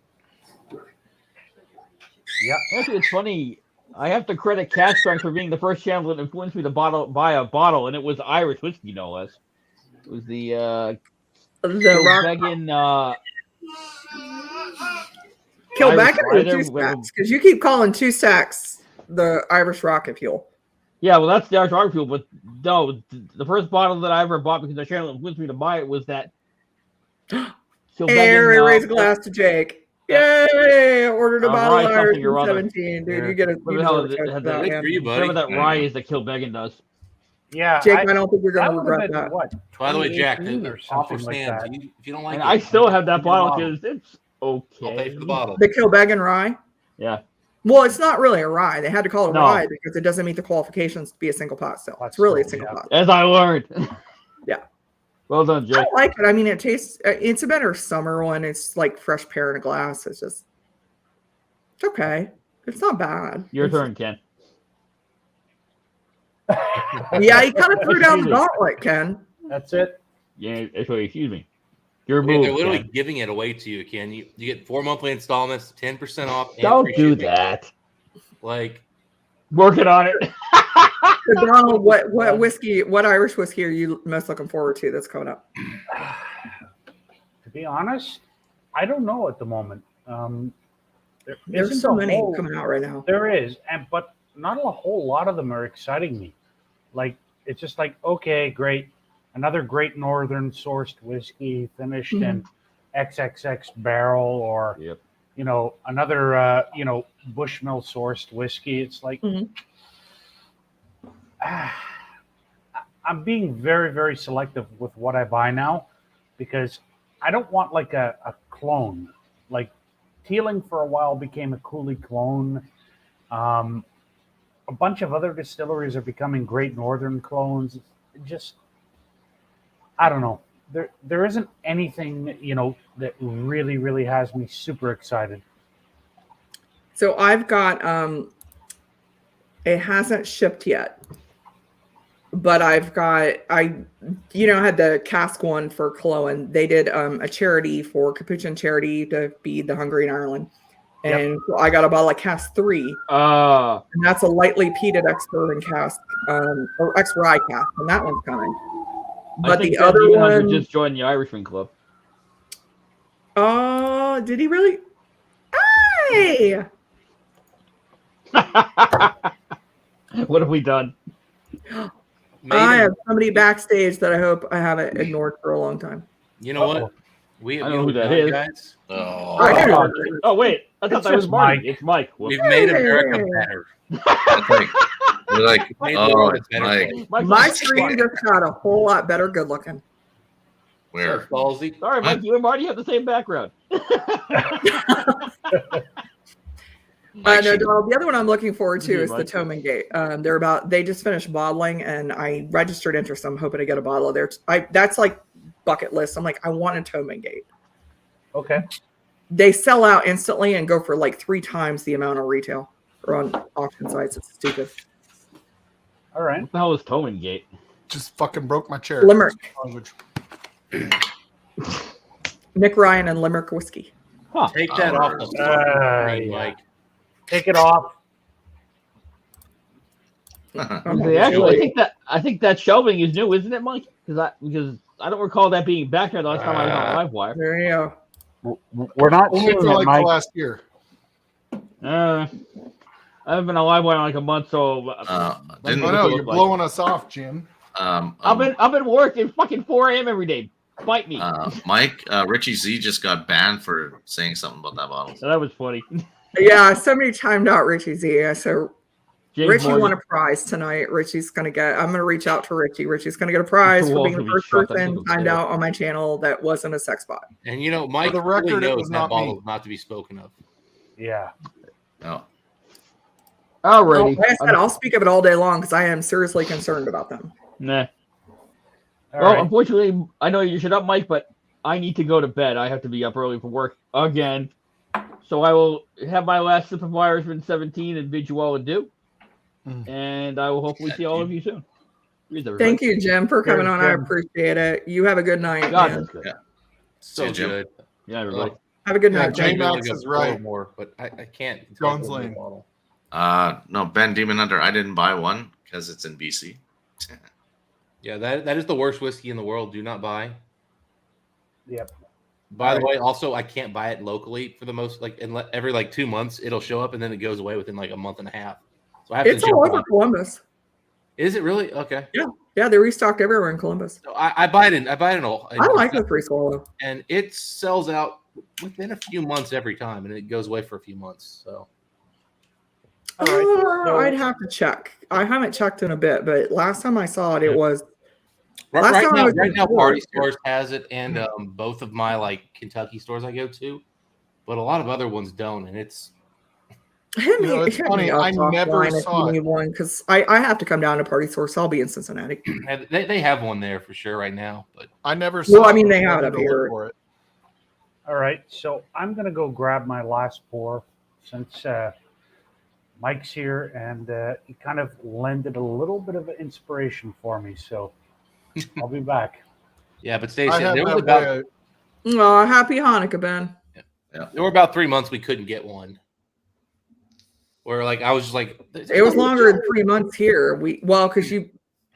Yeah. Actually, it's funny. I have to credit Cash Strength for being the first channel that influenced me to buy a bottle, and it was Irish whiskey, no less. It was the The Kilbeggan, Kilbeggan or Irish two Rider, stacks? Because you keep calling two stacks the Irish Rocket Fuel. Yeah, well, that's the Irish Rocket Fuel, but no, the first bottle that I ever bought because the channel influenced me to buy it was that. Harry, raise a glass to Jake. Yay! Ordered a bottle rye of Irish something or in other. 17. Dude, Yeah. you get a Whatever you the hell deserve it a had for that, Good man. for you, buddy. Whatever that There you rye go. is that Kilbeggan does. Yeah. Jake, I don't think you're going that to would have regret been that. what? By the way, Jack, 2018 or off your something like stand. that. If you don't like And it, I still have that Give me the bottle bottle. because it's okay. I'll pay for the bottle. The Kilbeggan rye? Yeah. Well, it's not really a rye. They had to call it a No. rye because it doesn't meet the qualifications to be a single pot still. Pot It's really a still, single yeah. pot. As I learned. Yeah. Well done, I Jake. like it. I mean, it tastes, it's a better summer one. It's like fresh pear in a glass. It's just, it's okay. It's not bad. Your It's- turn, Ken. Yeah, you kind of threw down the Excuse me. gauntlet, Ken. That's it. Yeah, actually, excuse me. Your Okay, move, they're literally Ken. giving it away to you, Ken. You get 4 monthly installments, 10% off. And Don't free do shipping. that. Like, Working on it. So Donald, what whiskey, what Irish whiskey are you most looking forward to that's coming up? To be honest, I don't know at the moment. There's isn't so a many whole- coming out right now. There is, but not a whole lot of them are exciting me. Like it's just like, okay, great, another great northern sourced whiskey finished in XXX barrel, or Yep. another Bushmill sourced whiskey. It's like I'm being very, very selective with what I buy now because I don't want like a clone. Like Teeling for a while became a Cooley clone. A bunch of other distilleries are becoming great northern clones. Just, I don't know. There isn't anything, that really, really has me super excited. So I've got, it hasn't shipped yet, but I've got, had the cask one for Cologne. They did a charity for Capuchin Charity to feed the hungry in Ireland. And so I got a bottle of cask 3. And that's a lightly peated ex-bourbon cask, or ex-rye cask, and that one's coming. But the other one just joined the Irishman Club. Oh, did he really? Hey! What have we done? I have somebody backstage that I hope I haven't ignored for a long time. You know what? We I know who that is. guys. I Oh, do. oh, wait. I thought It's that was just Marty. Mike. It's Mike. Whoops. We've made America better. You're like, Made the world a better Mike, place. Mike, My screen just got a whole lot better good looking. where? Ballsy. Sorry, Mike. You and Marty have the same background. Mike No, should- Donald, the other one I'm looking forward to Yeah, is the Mike. Toman Gate. They just finished bottling and I registered interest. I'm hoping to get a bottle of there. That's like bucket list. I'm like, I want a Toman Gate. Okay. They sell out instantly and go for like 3 times the amount of retail or on auction sites. It's stupid. All right. What the hell is Towing Gate? Just fucking broke my chair. Limerick. Language. Nick Ryan and Limerick whiskey. Huh. Take that off the screen, yeah. Mike. Take it off. I think that shelving is new, isn't it, Mike? Because I don't recall that being back there the last time I was on Livewire. There you go. We're not Only seeing for it, like the Mike. last year. I haven't been on Livewire in like a month, so Didn't I know you're blowing us off, Jim. I've been working fucking 4 a.m. every day. Bite me. Mike, Richie Z just got banned for saying something about that bottle. So that was funny. Yeah, somebody timed out Richie Z. So James Richie Morgan. won a prize tonight. I'm going to reach out to Richie. Richie's going to get a prize for being the first person timed out on my channel that wasn't a sex bot. And Mike For the record, really it knows was that not me. bottle is not to be spoken of. Yeah. No. Alrighty. Like I said, I'll speak of it all day long because I am seriously concerned about them. Nah. All Well, right. unfortunately, I know you should up, Mike, but I need to go to bed. I have to be up early for work again. So I will have my last sip of Irishman 17 and bid you all adieu. And I will hopefully see all of you soon. Thank you, Jim, for coming Cheers, on. I Jim. appreciate it. You have a good night. God, man. that's good. Yeah. So See you, Jim. good. Yeah, everybody. Have a good Yeah, night, Jay Jim. Max Like is a right. pour more, but I can't. Jones take a Lane. bottle. No, Ben Demon Hunter. I didn't buy one because it's in BC. Yeah, that is the worst whiskey in the world. Do not buy. Yep. By the way, also I can't buy it locally for the most every 2 months it'll show up and then it goes away within a month and a half. So I have It's to all jump over on. Columbus. Is it really? Okay. Yeah, they're restocked everywhere in Columbus. So I buy it in I like the Free Swallow. and it sells out within a few months every time, and it goes away for a few months. So All right. So- I'd have to check. I haven't checked in a bit, but last time I saw it, it was right, Last right time I now, was right in now, Florida. Party Stores has it, and both of my Kentucky stores I go to, but a lot of other ones don't, and it's hit me. You know, it's hit funny, me up I never offline if saw you it. need one because I have to come down to Party Source. I'll be in Cincinnati. they have one there for sure right now. But I never saw Well, I it, mean, but they I have it wanted up to look here. for it. All right, so I'm going to go grab my last pour since Mike's here, and he kind of lended a little bit of inspiration for me. So I'll be back. yeah, but I Stacey, have there was that about boy. Oh, happy Hanukkah, Ben. there were about 3 months we couldn't get one. Where I was just It was longer than 3 months here. Because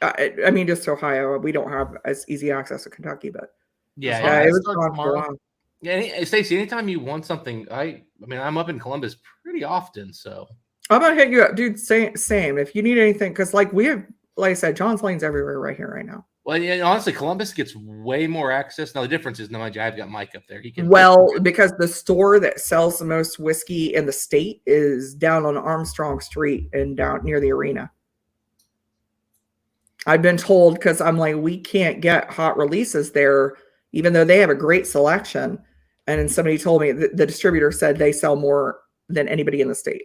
I mean, just Ohio, we don't have as easy access to Kentucky, but yeah, yeah, yeah. it was Start gone for a tomorrow. while. Yeah, Stacey, anytime you want something, I mean, I'm up in Columbus pretty often, so I'm gonna hit you up, dude. Same. If you need anything, because we have, like I said, John's Lane's everywhere right here, right now. well, yeah, honestly, Columbus gets way more access. Now the difference is, no, I've got Mike up there. He can Because the store that sells the most whiskey in the state is down on Armstrong Street and down near the arena. I've been told because I'm we can't get hot releases there, even though they have a great selection. And then somebody told me the distributor said they sell more than anybody in the state.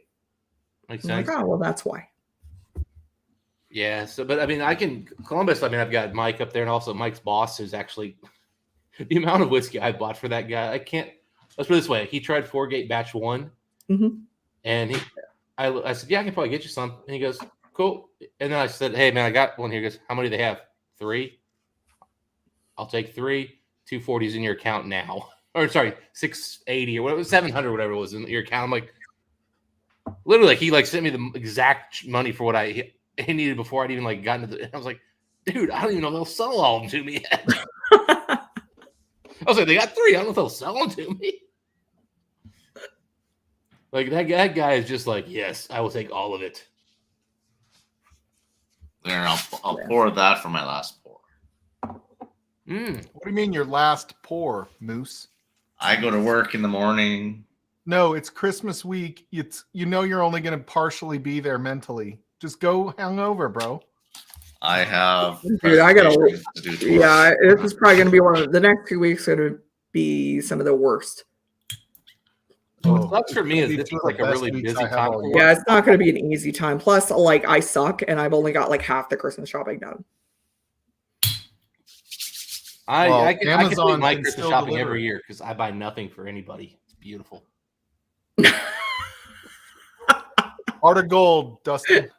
makes I'm sense. like, oh, well, that's why. Yeah, so but I mean, Columbus. I mean, I've got Mike up there, and also Mike's boss, who's actually the amount of whiskey I bought for that guy. I can't. Let's put it this way: he tried 4-Gate Batch 1, Mhm. and I said, "Yeah, I can probably get you some." And he goes, "Cool." And then I said, "Hey, man, I got one here." He goes, "How many do they have? 3? I'll take 3. 240's in your account now." Or sorry, 680 or whatever, 700, whatever it was in your account. I'm like, literally, he sent me the exact money for what he needed before I'd even got into the. I was like, dude, I don't even know if they'll sell all of them to me yet. I was like, they got 3. I don't know if they'll sell them to me. That guy is just yes, I will take all of it. There, I'll pour that for my last pour. What do you mean your last pour, Moose? I go to work in the morning. No, it's Christmas week. You're only going to partially be there mentally. Just go hungover, bro. I have Dude, I gotta. presentations to do tomorrow. Yeah, this is probably going to be one of the next 2 weeks. Going to be some of the worst. What sucks for me is Maybe this two is of the a best really weeks busy I have time. all for year. work. Yeah, it's not going to be an easy time. Plus, I suck, and I've only got half the Christmas shopping done. I can Amazon do my can Christmas still shopping deliver. every year because I buy nothing for anybody. It's beautiful. Heart of gold, Dustin.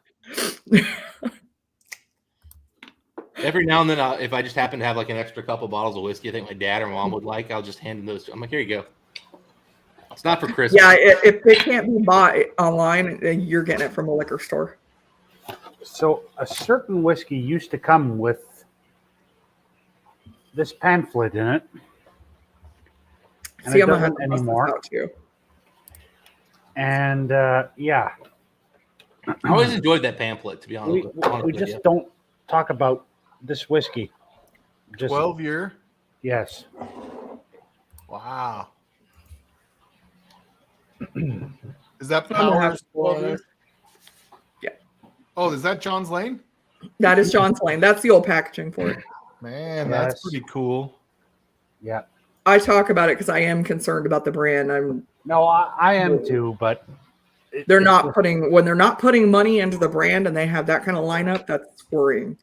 Every now and then, if I just happen to have an extra couple bottles of whiskey, I think my dad or mom would like, I'll just hand them those. I'm like, here you go. It's not for Christmas. Yeah, if it can't be bought online, then you're getting it from a liquor store. So a certain whiskey used to come with this pamphlet in it. And See, it I'm gonna have doesn't to bust this anymore. out too. And yeah, I always enjoyed that pamphlet, to be honest. we just don't talk about this whiskey. Just 12 year. yes. Wow. Is that I'm gonna have Powers to pull 12 year? this. Yeah. Oh, is that John's Lane? That is John's Lane. That's the old packaging for it. Man, Yes. that's pretty cool. Yeah. I talk about it because I am concerned about the brand. No, I am too, but They're not putting money into the brand, and they have that kind of lineup. That's worrying.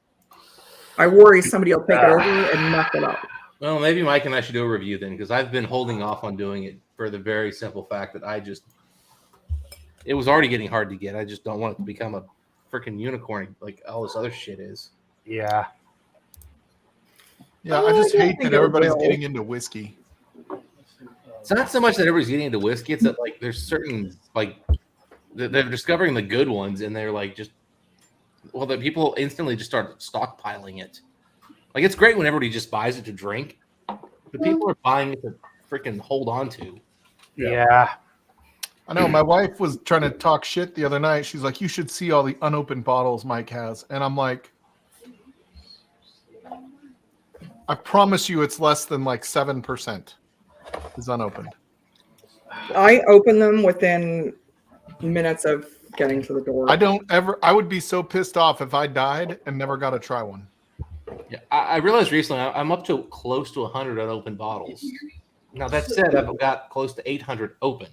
I worry somebody will take it over and mess it up. Well, maybe Mike and I should do a review then, because I've been holding off on doing it for the very simple fact that it was already getting hard to get. I just don't want it to become a freaking unicorn like all this other shit is. Yeah. Yeah, I just don't hate think that it everybody's will. getting into whiskey. It's not so much that everybody's getting into whiskey. It's that like there's certain like they're discovering the good ones, and they're like just the people instantly just start stockpiling it. Like it's great when everybody just buys it to drink, but people are buying it to freaking hold on to. Yeah. I know my wife was trying to talk shit the other night. She's like, "You should see all the unopened bottles Mike has," and I'm like, "I promise you, it's less than like 7% is unopened." I open them within minutes of getting to the door. I would be so pissed off if I died and never got to try one. Yeah, I realized recently I'm up to close to 100 unopened bottles. Now that said, I've got close to 800 open.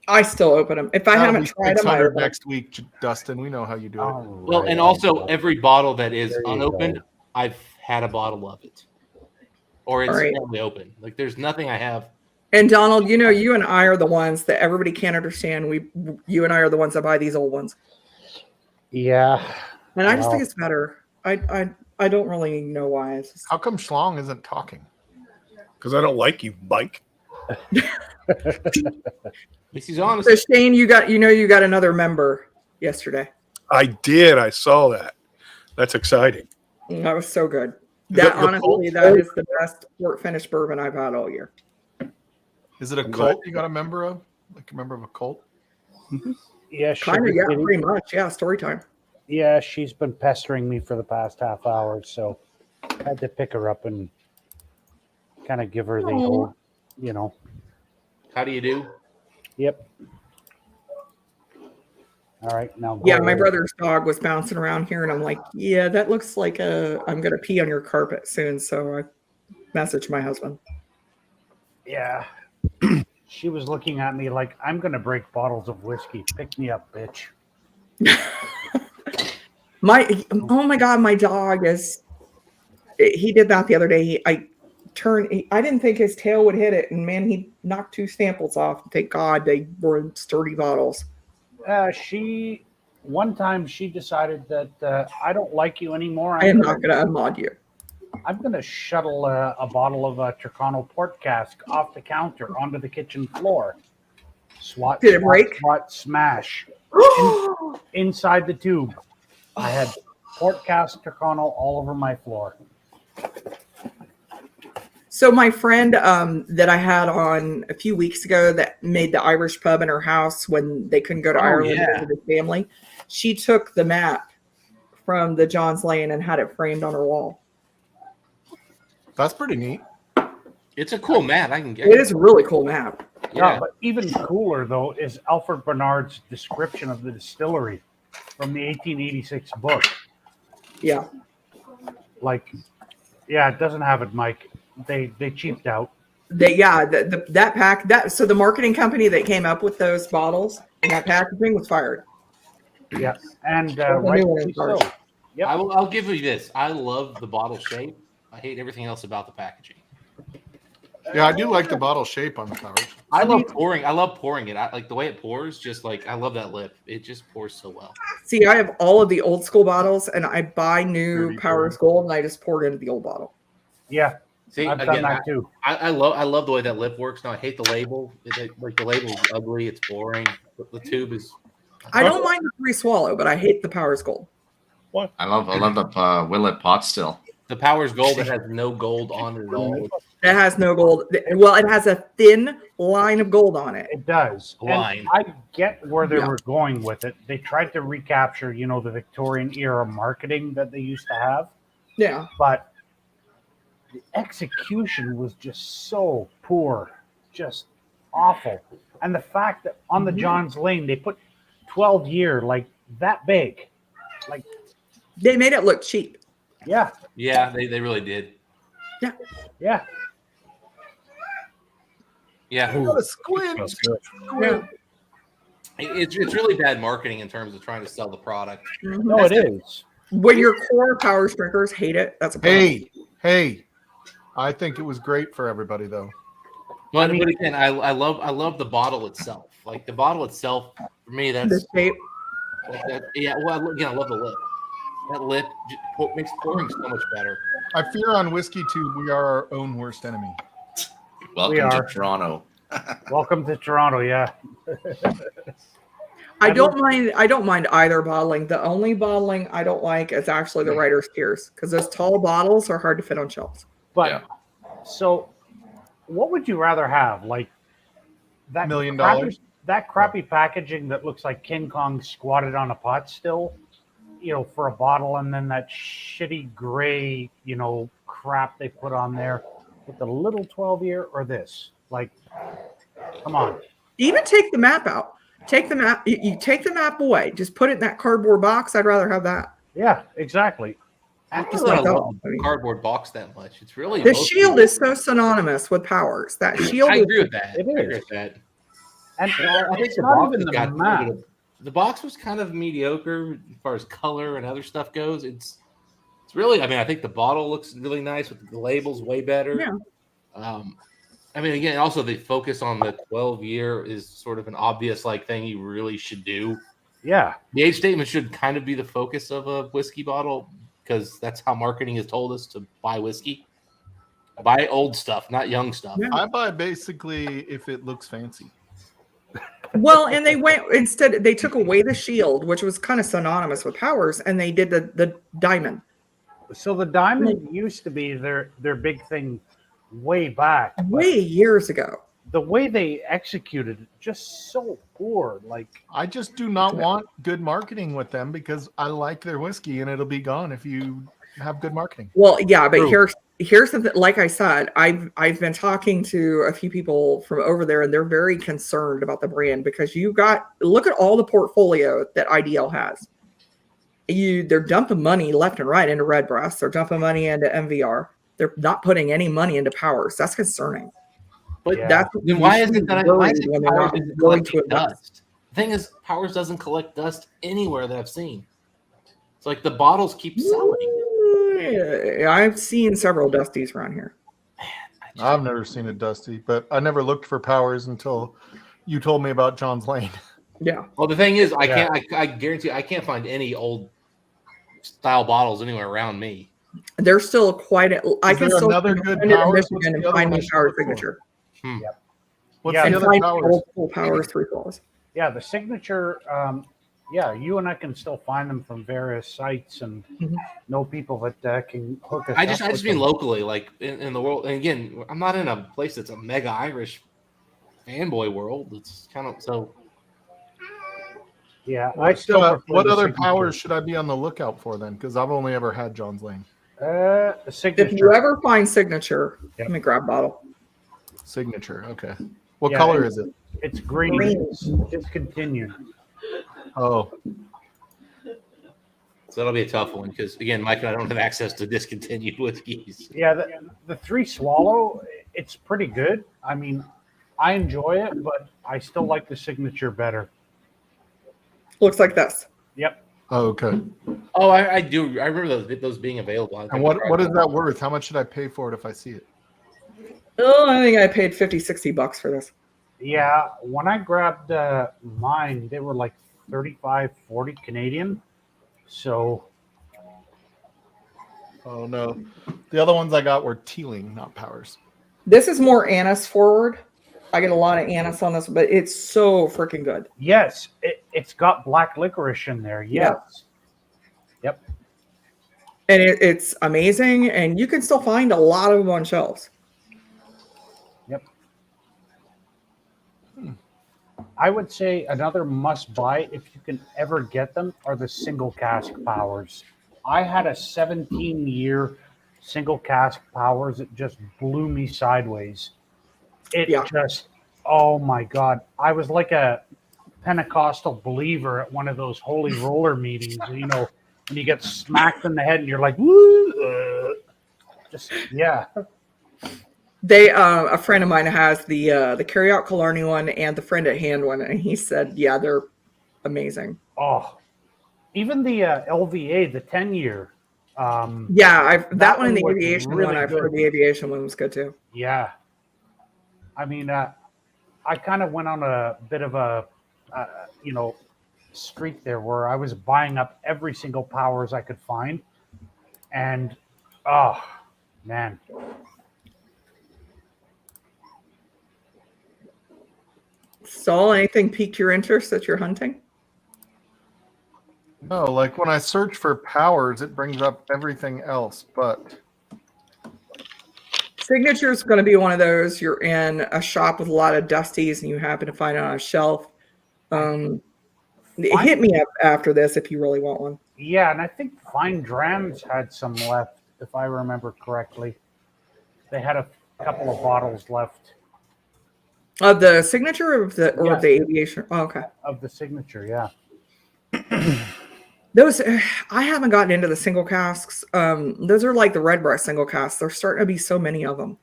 I still open them. If I That'll haven't be tried them, I 600 open them. next week, Dustin. We know how you do it. Well, and also every bottle that is There you unopened, go. I've had a bottle of it, or it's All right. only open. Like there's nothing I have. And Donald, you know, you and I are the ones that everybody can't understand. You and I are the ones that buy these old ones, Yeah. and I just think Well, it's better. I don't really know why. It's just, How come Schlong isn't talking? Because I don't like you, Mike. At least he's honest. so Shane, you got another member yesterday. I did. I saw that. That's exciting. That was so good. Is That it the honestly, Colt? that is the best port finish bourbon I've had all year. Is it a I'm cult you got a member of? Like a member of a cult? yeah, Kind Sugar of, yeah, Kitty. pretty much. Yeah, story time. Yeah, she's been pestering me for the past half hour, so I had to pick her up and kind of give her the old, How do you do? Yep. All right, now go Yeah, my away. brother's dog was bouncing around here, and I'm like, yeah, that looks like I'm gonna pee on your carpet soon. So I messaged my husband. Yeah. She was looking at me like, I'm going to break bottles of whiskey. Pick me up, bitch. Oh my god, my dog he did that the other day. I didn't think his tail would hit it, and man, he knocked 2 samples off. Thank God they were sturdy bottles. One time she decided that I don't like you anymore. I am not gonna unmod you. I'm going to shuttle a bottle of Turcano port cask off the counter onto the kitchen floor. Swat, Did it break? Swat, smash. Inside the tube. I had port cask Turcano all over my floor. So my friend that I had on a few weeks ago that made the Irish pub in her house when they couldn't go to Ireland yeah. to visit his family, she took the map from the John's Lane and had it framed on her wall. That's pretty neat. It's a cool map. I can get It is a really cool map. Yeah, but even cooler, though, is Alfred Bernard's description of the distillery from the 1886 book. Yeah. Like, yeah, it doesn't have it, Mike. They cheaped out. So the marketing company that came up with those bottles and that packaging was fired. Yeah, and Well, the new one rightfully is ours. so. Yep. I'll give you this. I love the bottle shape. I hate everything else about the packaging. Yeah, I do like the bottle shape on the covers. I love pouring it. I like the way it pours. Just like I love that lip. It just pours so well. See, I have all of the old school bottles and I buy new Powers Gold and I just pour it into the old bottle. Yeah, See, I've again, done that too. I love the way that lip works. Now I hate the label. Like the label is ugly. It's boring. The tube is. I don't mind the free swallow, but I hate the Powers Gold. I love the Willet pot still. The Powers Gold that has no gold on it at all. It has no gold. Well, it has a thin line of gold on it. It does. Line. And I get where they were going with it. They tried to recapture, the Victorian era marketing that they used to have. Yeah. But the execution was just so poor, just awful. And the fact that on the John's Lane, they put 12 year, like that big. Like, they made it look cheap. Yeah. Yeah, they really did. Yeah. Yeah. Yeah. What a squid. Yeah. It's really bad marketing in terms of trying to sell the product. No, it is. When your core Powers drinkers hate it, that's a problem. Hey, I think it was great for everybody though. But again, I love the bottle itself. Like the bottle itself, for me, that's The shape. yeah. Well, I love the lip. that lip makes pouring so much better. I fear on whiskey too. We are our own worst enemy. Welcome to are. Toronto. Welcome to Toronto. Yeah. I don't mind either bottling. The only bottling I don't like is actually the writer's tears because those tall bottles are hard to fit on shelves. But Yeah. so, what would you rather have? Like that $1 million? that crappy packaging that looks like King Kong squatted on a pot still, for a bottle, and then that shitty gray, crap they put on there with the little 12-year, or this? Like, come on. Even take the map out. Take the map. You take the map away. Just put it in that cardboard box. I'd rather have that. Yeah, exactly. I Just don't like love that. the cardboard box that much. It's really The shield is so synonymous with Powers. That shield. I agree with that. It I is. agree with that. And I think it's the not box even the got map. the box was kind of mediocre as far as color and other stuff goes. It's really, I think the bottle looks really nice with the labels way better. Yeah. Again, also the focus on the 12-year is sort of an obvious thing you really should do. Yeah. The age statement should kind of be the focus of a whiskey bottle because that's how marketing has told us to buy whiskey. Buy old stuff, not young stuff. Yeah. I buy basically if it looks fancy. Well, and they took away the shield, which was kind of synonymous with Powers, and they did the diamond. So the diamond used to be their big thing way back. but Way years ago. the way they executed it, just so poor. Like, I just do not want good marketing with them because I like their whiskey and it'll be gone if you have good marketing. Well, yeah, but True. here's the like I said, I've been talking to a few people from over there, and they're very concerned about the brand because look at all the portfolio that IDL has. They're dumping money left and right into Redbreast. They're dumping money into MVR. They're not putting any money into Powers. That's concerning. But Yeah. That's then why you should isn't be that? worried Why is it when they're Powers not isn't willing to collecting invest. dust? The thing is, Powers doesn't collect dust anywhere that I've seen. It's like the bottles keep selling. I've seen several Dusties around here. I've never seen a Dusty, but I never looked for Powers until you told me about John's Lane. Yeah. Well, the thing is, I Yeah. can't. I guarantee I can't find any old style bottles anywhere around me. There's still quite a. I Is can there still another go good into Powers? Michigan What's and the other find one me I Power should look for? signature What's Yeah, and the other find Powers? old school Powers 3 flaws. yeah, the signature. You and I can still find them from various sites and know people that can hook us. I up just with mean them. locally, like in the world. And again, I'm not in a place that's a mega Irish fanboy world. It's kind of so. Yeah, I still What prefer the other signature. Powers should I be on the lookout for then? Because I've only ever had John's Lane. The If signature. you ever find signature, Yep. let me grab a bottle. Signature. Okay. What Yeah, color and- is it? It's green. Green. It's discontinued. Oh, So that'll be a tough one because again, Mike and I don't have access to discontinued whiskeys. Yeah, the 3 Swallow, it's pretty good. I mean, I enjoy it, but I still like the signature better. Looks like this. Yep. oh, okay. Oh, I do. I remember those being available. I And think what is that worth? How much should I pay for it if I see it? Oh, I think I paid $50-$60 for this. Yeah, when I grabbed mine, they were like 35-40 Canadian. So, Oh no, the other ones I got were Teeling, not Powers. This is more anise forward. I get a lot of anise on this, but it's so freaking good. yes, it's got black licorice in there. Yes. Yep. And it's amazing. And you can still find a lot of them on shelves. I would say another must buy if you can ever get them are the single cask Powers. I had a 17-year single cask Powers that just blew me sideways. It Yeah. just, oh my God. I was like a Pentecostal believer at one of those holy roller meetings, when you get smacked in the head and you're like, woo, just, yeah. They a friend of mine has the carryout Killarney one and the friend at hand one, and he said, yeah, they're amazing. Oh, even the LVA, the 10-year. Yeah, that one and the was aviation really one. I've good. heard the aviation one was good too. Yeah. I mean, I kind of went on a bit of a, streak there where I was buying up every single powers I could find, and oh man, Saul, anything piqued your interest that you're hunting? No, like when I search for powers, it brings up everything else. But Signature is going to be one of those. You're in a shop with a lot of dusties, and you happen to find it on a shelf. Hit me up after this if you really want one. yeah, and I think Fine Drams had some left, if I remember correctly. They had a couple of bottles left Of the signature or of the Yes. aviation? Oh, okay. of the signature. Yeah. Those I haven't gotten into the single casks. Those are like the Redbreast single casks. There's starting to be so many of them.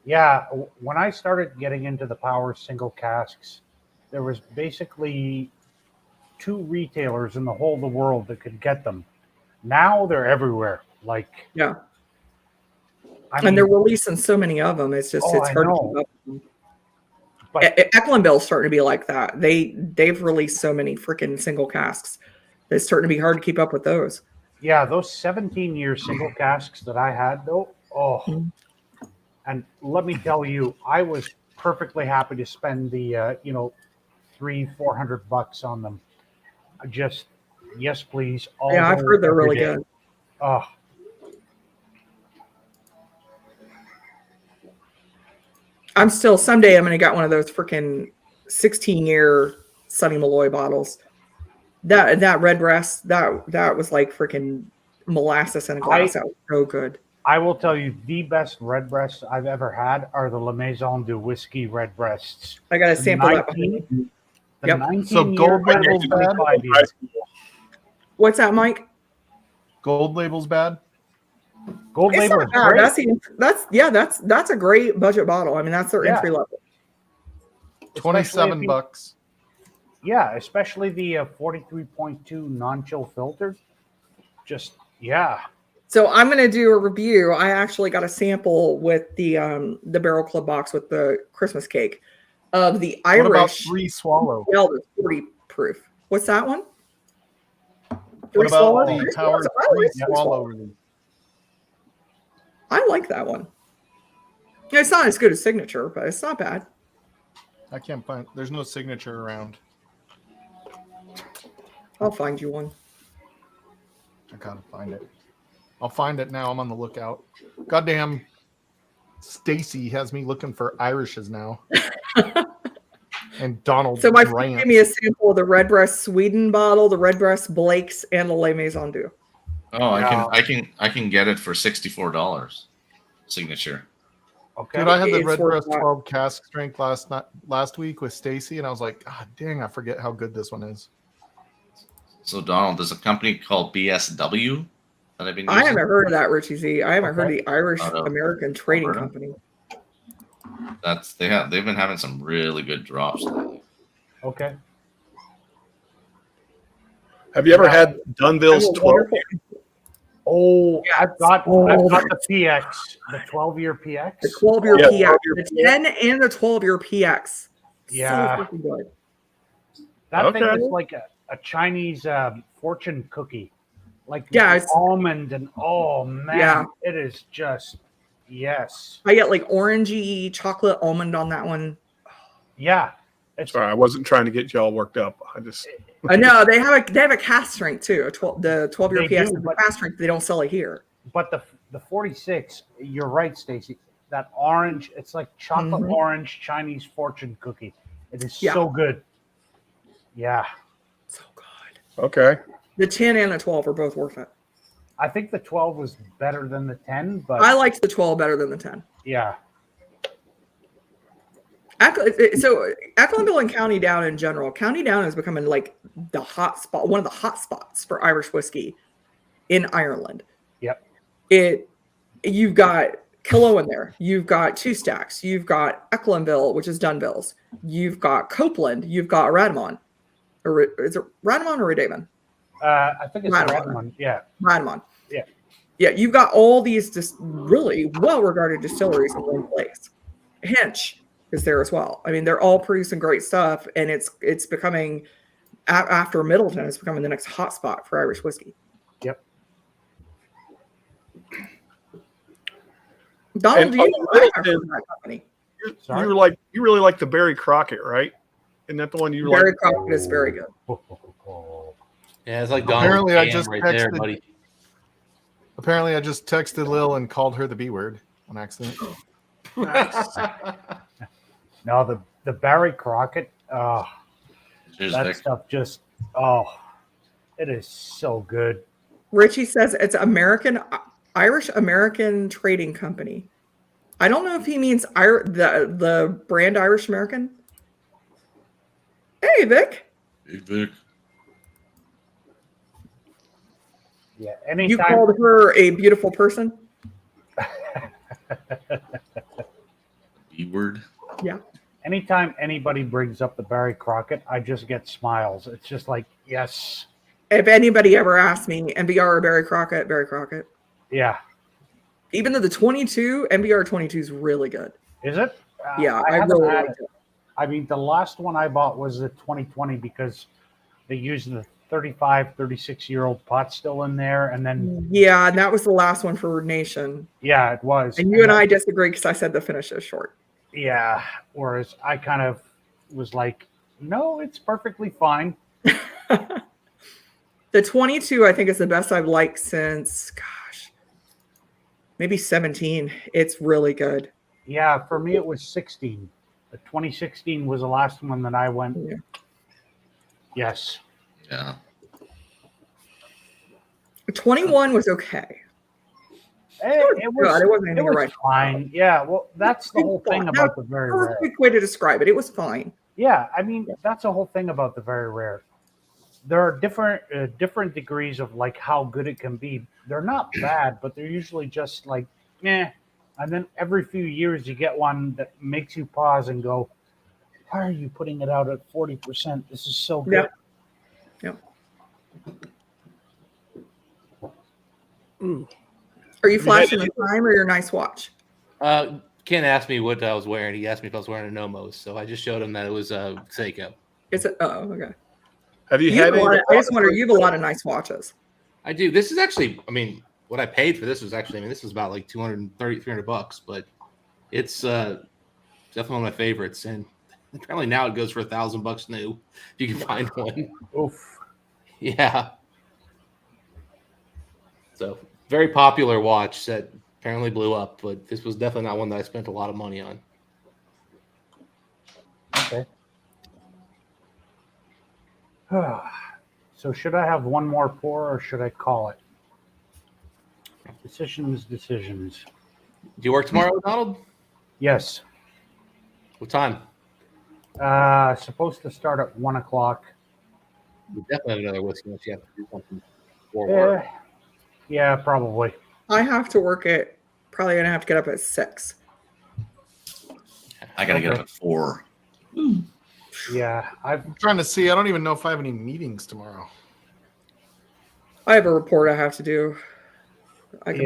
Yeah, when I started getting into the power single casks, there was basically 2 retailers in the whole of the world that could get them. Now they're everywhere. Like, Yeah. I And they're mean, releasing so many of them. It's just Oh, it's I hard to know. keep up with them. but Ecklenbill's starting to be like that. They've released so many freaking single casks. It's starting to be hard to keep up with those. yeah, those 17-year single casks that I had, though, oh, Mhm. and let me tell you, I was perfectly happy to spend the $300-400 on them. Just yes, please. All Yeah, I've day, heard they're every really day. good. Oh, Someday I'm gonna get one of those freaking 16-year Sunny Malloy bottles. That Redbreast, that was like freaking molasses in a glass. That was so good. I will tell you, the best Redbreasts I've ever had are the La Maison de Whiskey Redbreasts. I gotta The sample that behind 19 me. The Yep. 19 So year gold and label's bad? 25 year. What's that, Mike? gold label's bad. Gold It's label not is bad. great. That's a great budget bottle. I mean, that's their Yeah. entry level. Especially 27 if you- bucks. Yeah, especially the 43.2 non-chill filter. Just, yeah. So I'm gonna do a review. I actually got a sample with the Barrel Club box with the Christmas cake of the What about Irish 3 Swallow? Elder 40 proof. What's that one? What Three about Swallow? the Three Power Swallows? I 3 like Three Swallow Swallow. release? I like that one. It's not as good as Signature, but it's not bad. I can't find. There's no signature around. I'll find you one. I gotta find it. I'll find it now. I'm on the lookout. Goddamn, Stacy has me looking for Irishes now. And Donald So my friend Rance. gave me a sample of the Redbreast Sweden bottle, the Redbreast Blake's, and the Les Maison Deux. Oh, Yeah. I can get it for $64. Signature. Okay. Dude, I had the It's worth Redbreast that. 12 cask strength last week with Stacy, and I was like, God dang, I forget how good this one is. So Donald, there's a company called BSW that I've been I using. haven't heard of that, Richie Z. I haven't heard Okay. the Irish Out of American Trading Alberta. Company. They've been having some really good drops lately. Okay. Have you ever had Dunville's Oh, 12? wonderful. Oh, Yes. I've got Oh. the PX, the 12-year The PX. 12-year Yeah, PX, 12-year the 10 and the 12-year PX. Yeah. So freaking good. That thing Okay. is like a Chinese fortune cookie. Like Yeah, it's- almond and oh man, Yeah. it is just yes. I get like orangey chocolate almond on that one. Yeah. It's Sorry, I wasn't trying to get y'all worked up. I just No, they have a cast strength too. The 12-year They PX do, has a but- cast strength. They don't sell it here. but the 46, you're right, Stacy. That orange, it's like chocolate Mhm. orange Chinese fortune cookie. It is Yeah. so good. Yeah. So good. okay. The 10 and the 12 are both worth it. I think the 12 was better than the 10, but I liked the 12 better than the 10. yeah. So Ecklenville and County Down in general, County Down is becoming like the hot spot, one of the hot spots for Irish whiskey in Ireland. Yep. You've got Kilo in there, you've got Two Stacks, you've got Ecklenville, which is Dunville's, you've got Copeland, you've got Radamon, or is it Radamon or Redavon? I think it's Right the on. red one. Yeah. Radamon. Yeah. Yeah, you've got all these just really well-regarded distilleries in one place. Hinch is there as well. I mean, they're all producing great stuff, and it's becoming after Middleton is becoming the next hotspot for Irish whiskey. Yep. Donald, And do you know Middleton- that company? Sorry? You really like the Barry Crockett, right? Isn't that the one you Barry like? Crockett is very good. Yeah, it's like Donald Apparently, I Cam just right there, texted- buddy. Apparently, I just texted Lil and called her the B word on accident. No, the Barry Crockett, Cheers, that Vic. stuff just, it is so good. Richie says it's Irish American Trading Company. I don't know if he means the brand Irish American. Hey, Vic. Hey, Vic. Yeah, You anytime. called her a beautiful person? B word. Yeah. Anytime anybody brings up the Barry Crockett, I just get smiles. It's just like, yes. If anybody ever asks me, NBR or Barry Crockett. Yeah. Even though the 22, NBR 22 is really good. Is it? Yeah, I haven't really had liked it. I mean, the last one I bought was the 2020 because they used the 35, 36-year-old pot still in there. And then, Yeah, and that was the last one for Nation. yeah, it was. And you and then- I disagree because I said the finish is short. Yeah. Whereas I kind of was like, no, it's perfectly fine. The 22, I think, is the best I've liked since, gosh, maybe 17. It's really good. Yeah, for me, it was 16. The 2016 was the last one that I went, Yeah. yes. Yeah. 21 was okay. It was, good. It wasn't anything was right. fine. Yeah, well, that's the whole thing That about the very rare. Perfect way to describe it. It was fine. Yeah, I mean, that's the whole thing about the very rare. There are different degrees of like how good it can be. They're not bad, but they're usually just like, eh. And then every few years you get one that makes you pause and go, why are you putting it out at 40%? This is so good. Yep. Are you flashing the time or your nice watch? Ken asked me what I was wearing. He asked me if I was wearing a Nomos, so I just showed him that it was Seiko. Is it? Oh, okay. Have you You had have a any? lot I just wonder, you have a lot of nice watches. I do. This is actually, I mean, what I paid for this was actually, I mean, this was about like $230-$300, but it's definitely one of my favorites. And apparently now it goes for $1,000 new if you can find one. Oof. Yeah. So very popular watch that apparently blew up, but this was definitely not one that I spent a lot of money on. Okay. So should I have one more pour or should I call it? Decisions. Do you work tomorrow, Donald? Yes. What time? Supposed to start at 1 o'clock. We definitely have another whiskey unless you have to do something before work. Yeah, probably. I have to work at, probably going to have to get up at 6. I gotta get up at 4. Yeah, I'm trying to see. I don't even know if I have any meetings tomorrow. I have a report I have to do. After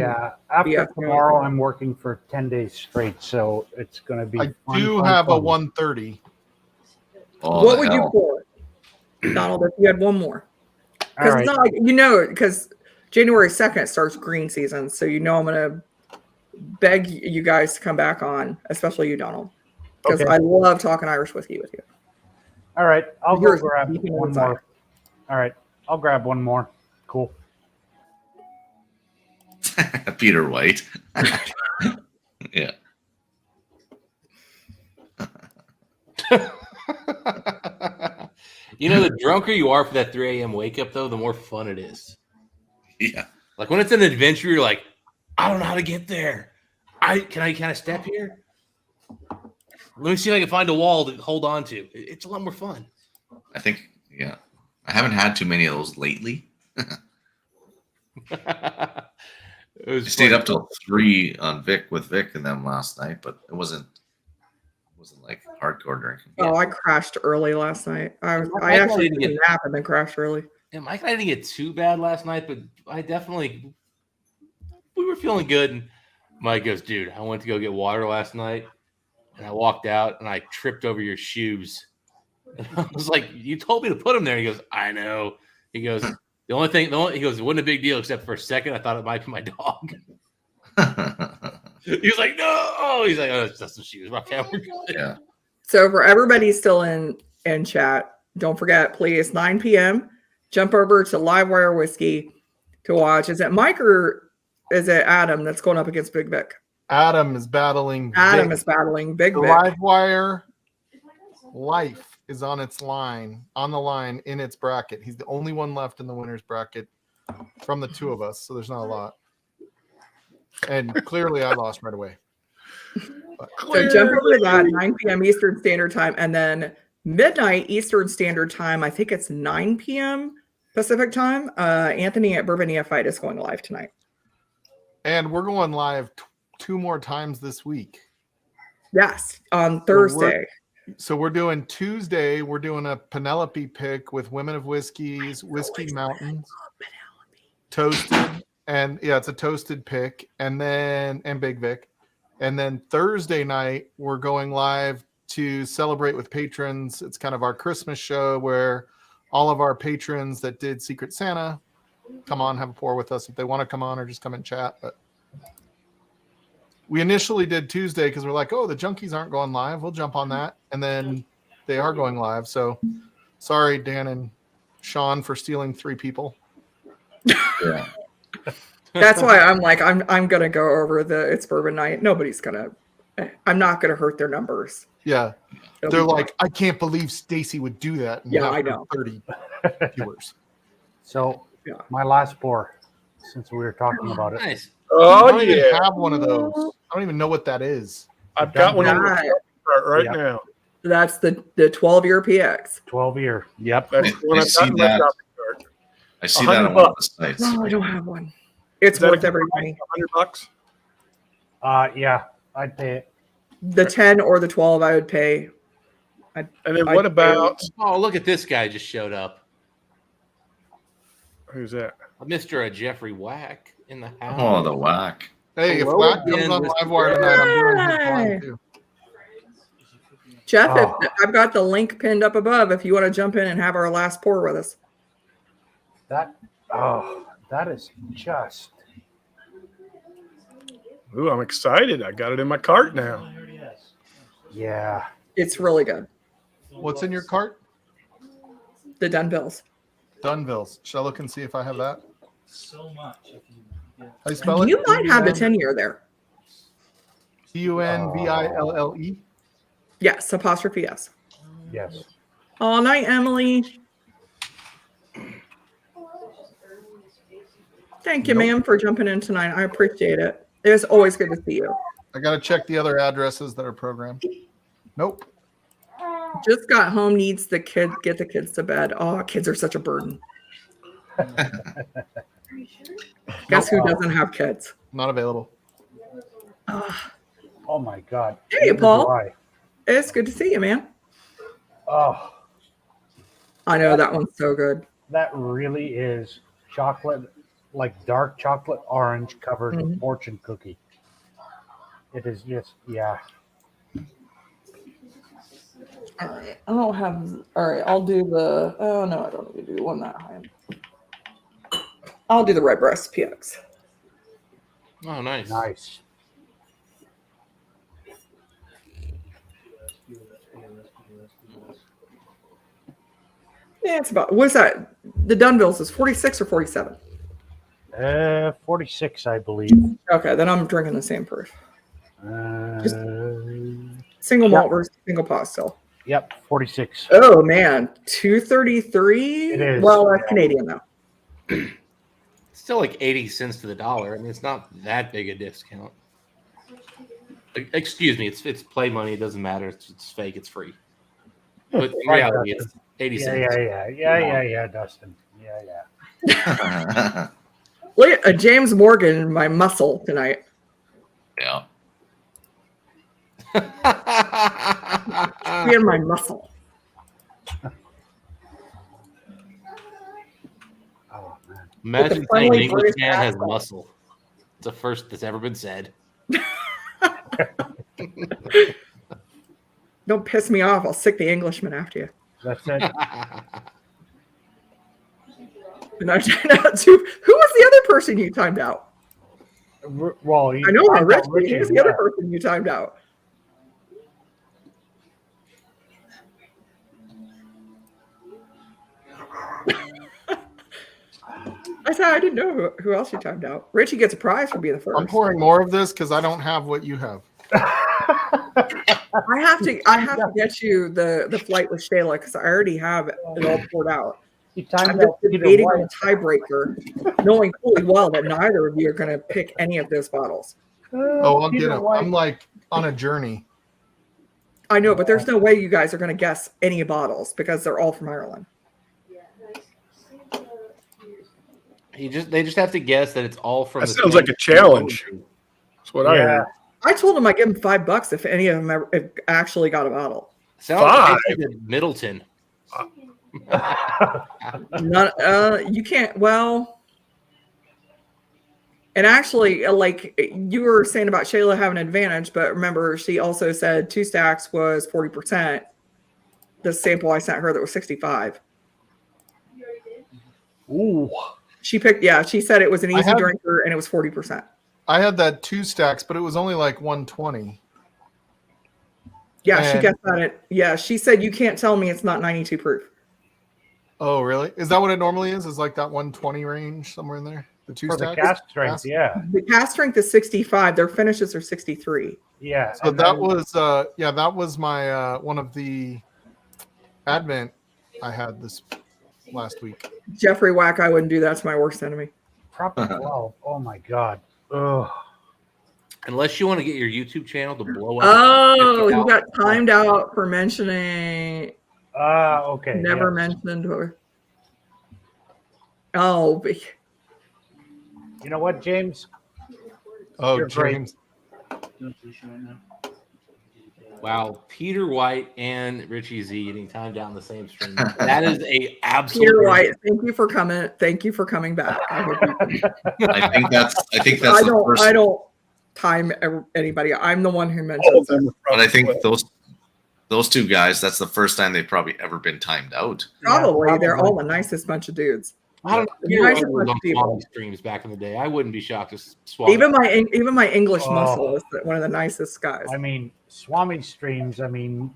Yeah. tomorrow, I'm working for 10 days straight, so it's going to be. I fun, do fun, have a fun. 1:30. Oh, What the would you hell. pour, Donald, if you had one more? All Because right. it's not like, because January 2nd starts green season. So I'm going to beg you guys to come back on, especially you, Donald. Because Okay. I love talking Irish whiskey with you. All right, I'll go Yours, grab you can one decide. more. All right, I'll grab one more. Cool. Peter White. Yeah. You know, the drunker you are for that 3 a.m. wake up, though, the more fun it is. Yeah. Like when it's an adventure, you're like, I don't know how to get there. Can I step here? Let me see if I can find a wall to hold on to. It's a lot more fun. I think, yeah. I haven't had too many of those lately. It I was stayed funny. up till 3 on Vic with Vic and them last night, but it wasn't like hardcore drinking. Oh, I crashed early last night. I I actually didn't took a get- nap and then crashed early. Yeah, Mike and I didn't get too bad last night, but we were feeling good. And Mike goes, dude, I went to go get water last night, and I walked out and I tripped over your shoes. I was like, you told me to put him there. He goes, I know. He goes, he goes, it wasn't a big deal except for a second. I thought it might be my dog. He was like, no. He's like, oh, it's Dustin Shoes. Okay, we're good. Yeah. So for everybody still in chat, don't forget, please, 9 p.m., jump over to Livewire Whiskey to watch. Is it Mike or is it Adam that's going up against Big Vic? Adam is battling. Adam Vic. is battling Big The Vic. Livewire life is on the line in its bracket. He's the only one left in the winner's bracket from the two of us, so there's not a lot. And clearly I lost right away. So jump over to that, 9 p.m. Eastern Standard Time, and then midnight Eastern Standard Time, I think it's 9 p.m. Pacific Time. Anthony at Bourbon Fight is going live tonight. And we're going live 2 more times this week. Yes, on Thursday. So we're doing Tuesday. We're doing a Penelope pick with Women of Whiskeys, Whiskey Mountains, Toasted, and yeah, it's a toasted pick, and Big Vic, and then Thursday night we're going live to celebrate with patrons. It's kind of our Christmas show where all of our patrons that did Secret Santa come on, have a pour with us if they want to come on, or just come and chat. But we initially did Tuesday because we're like, oh, the junkies aren't going live. We'll jump on that. And then they are going live. So sorry, Dan and Sean, for stealing 3 people. Yeah. That's why I'm like, I'm going to go over It's Bourbon Night. I'm not going to hurt their numbers. Yeah. It'll They're be like, fine. I can't believe Stacy would do that. And Yeah, have I know. 30 viewers. So Yeah. my last pour, since we were talking about it. Nice. I Oh don't even yeah, have one of those. I don't even know what that is. I've got one in the Right. cart right Yeah. now. That's the 12-year PX. 12-year. Yep. That's the one I I've see got in my that. shopping cart. I see that on one of the sites. No, I don't have one. It's Is that worth a every good penny. price? $100. Yeah, I'd pay it. The 10 or the 12 I would pay. And then I- what about Oh, look at this guy just showed up. who's that? Mr. Jeffrey Whack in the house. Oh, the whack. Hey, Hello if Whack comes again, on Mr. Livewire tonight, I'm doing his Hey. live too. Jeff, Oh. I've got the link pinned up above if you want to jump in and have our last pour with us. That is just. Ooh, I'm excited. I got it in my cart now. Yeah. It's really good. What's in your cart? The Dunbills. Dunvilles. Shall I look and see if I have that? So much. If you How do you spell it? You might have the 10-year there. Tunville. Yes, apostrophe S. Yes. All night, Emily. Thank you, Nope. ma'am, for jumping in tonight. I appreciate it. It's always good to see you. I got to check the other addresses that are programmed. Nope. Just got home, needs the kid, get the kids to bed. Oh, kids are such a burden. Guess who doesn't have kids? Not available. Oh my God. Hey, Neither Paul. do I. It's good to see you, man. Oh, I know that one's so good. that really is chocolate, like dark chocolate orange covered Mhm. fortune cookie. It is just, yeah. All right. I don't have. All right. I'll do the. Oh, no, I don't need to do one that high. I'll do the red breast PX. Oh, nice. Nice. Yeah, it's about. What's that? The Dunvilles is 46 or 47. 46, I believe. Okay, then I'm drinking the same proof. Uh, Single Yeah. malt versus single pot still. yep, 46. Oh man, 233. It is. Well, that's Canadian though. It's still like 80 cents to the dollar. I mean, it's not that big a discount. Excuse me, it's play money. It doesn't matter. It's fake. It's free. But in Right, reality, it's 80 Yeah, cents. yeah, Dustin. Yeah. Look at James Morgan in my muscle tonight. Yeah. Be in my muscle. Oh man. Imagine With the saying an friendly English British man has accent. muscle. It's the first that's ever been said. Don't piss me off. I'll sick the Englishman after you. That's it. And I timed out too. Who was the other person you timed out? Well, I know how Rich. Richie, Who's the other person you timed out? I said I didn't know who else you timed out. Richie gets a prize for being the first. I'm pouring more of this because I don't have what you have. I have to get you the flight with Shayla because I already have it all poured out. I'm just debating on a tiebreaker, knowing fully well that neither of you are going to pick any of those bottles. Oh, I'll get them. I'm like on a journey. I know, but there's no way you guys are going to guess any bottles because they're all from Ireland. They just have to guess that it's all from. That sounds like a challenge. That's what I heard. I told him I'd give him $5 if any of them actually got a bottle. Sounds like Middleton. You can't. Well, and actually, like you were saying about Shayla having an advantage, but remember, she also said 2 stacks was 40%. The sample I sent her that was 65. Ooh. She picked. Yeah, she said it was an easy drinker, and it was 40%. I had that 2 stacks, but it was only like 120. Yeah, she guessed that. Yeah, she said you can't tell me it's not 92 proof. Oh, really? Is that what it normally is? Is like that 120 range somewhere in there? The 2 For stacks? the cast strength, yeah. The cast strength is 65. Their finishes are 63. Yeah. So that was my one of the Advent I had this last week. Jeffrey Wack, I wouldn't do that to my worst enemy. Proper 12. Oh my God. Ugh. Unless you want to get your YouTube channel to blow up. Oh, he got timed out for mentioning. Okay. Never mentioned her. Oh, you know what, James? Oh, You're James. Wow, Peter White and Richie Z getting timed out in the same stream. That is a absolute. Peter White, thank you for coming. Thank you for coming back. I think that's. I don't time anybody. I'm the one who mentions them. But I think those 2 guys, that's the first time they've probably ever been timed out. Probably. They're all the nicest bunch of dudes. I don't know. Nicest bunch of people. Streams back in the day. I wouldn't be shocked if Swami. Even my English muscle is one of the nicest guys. I mean, Swami streams. I mean,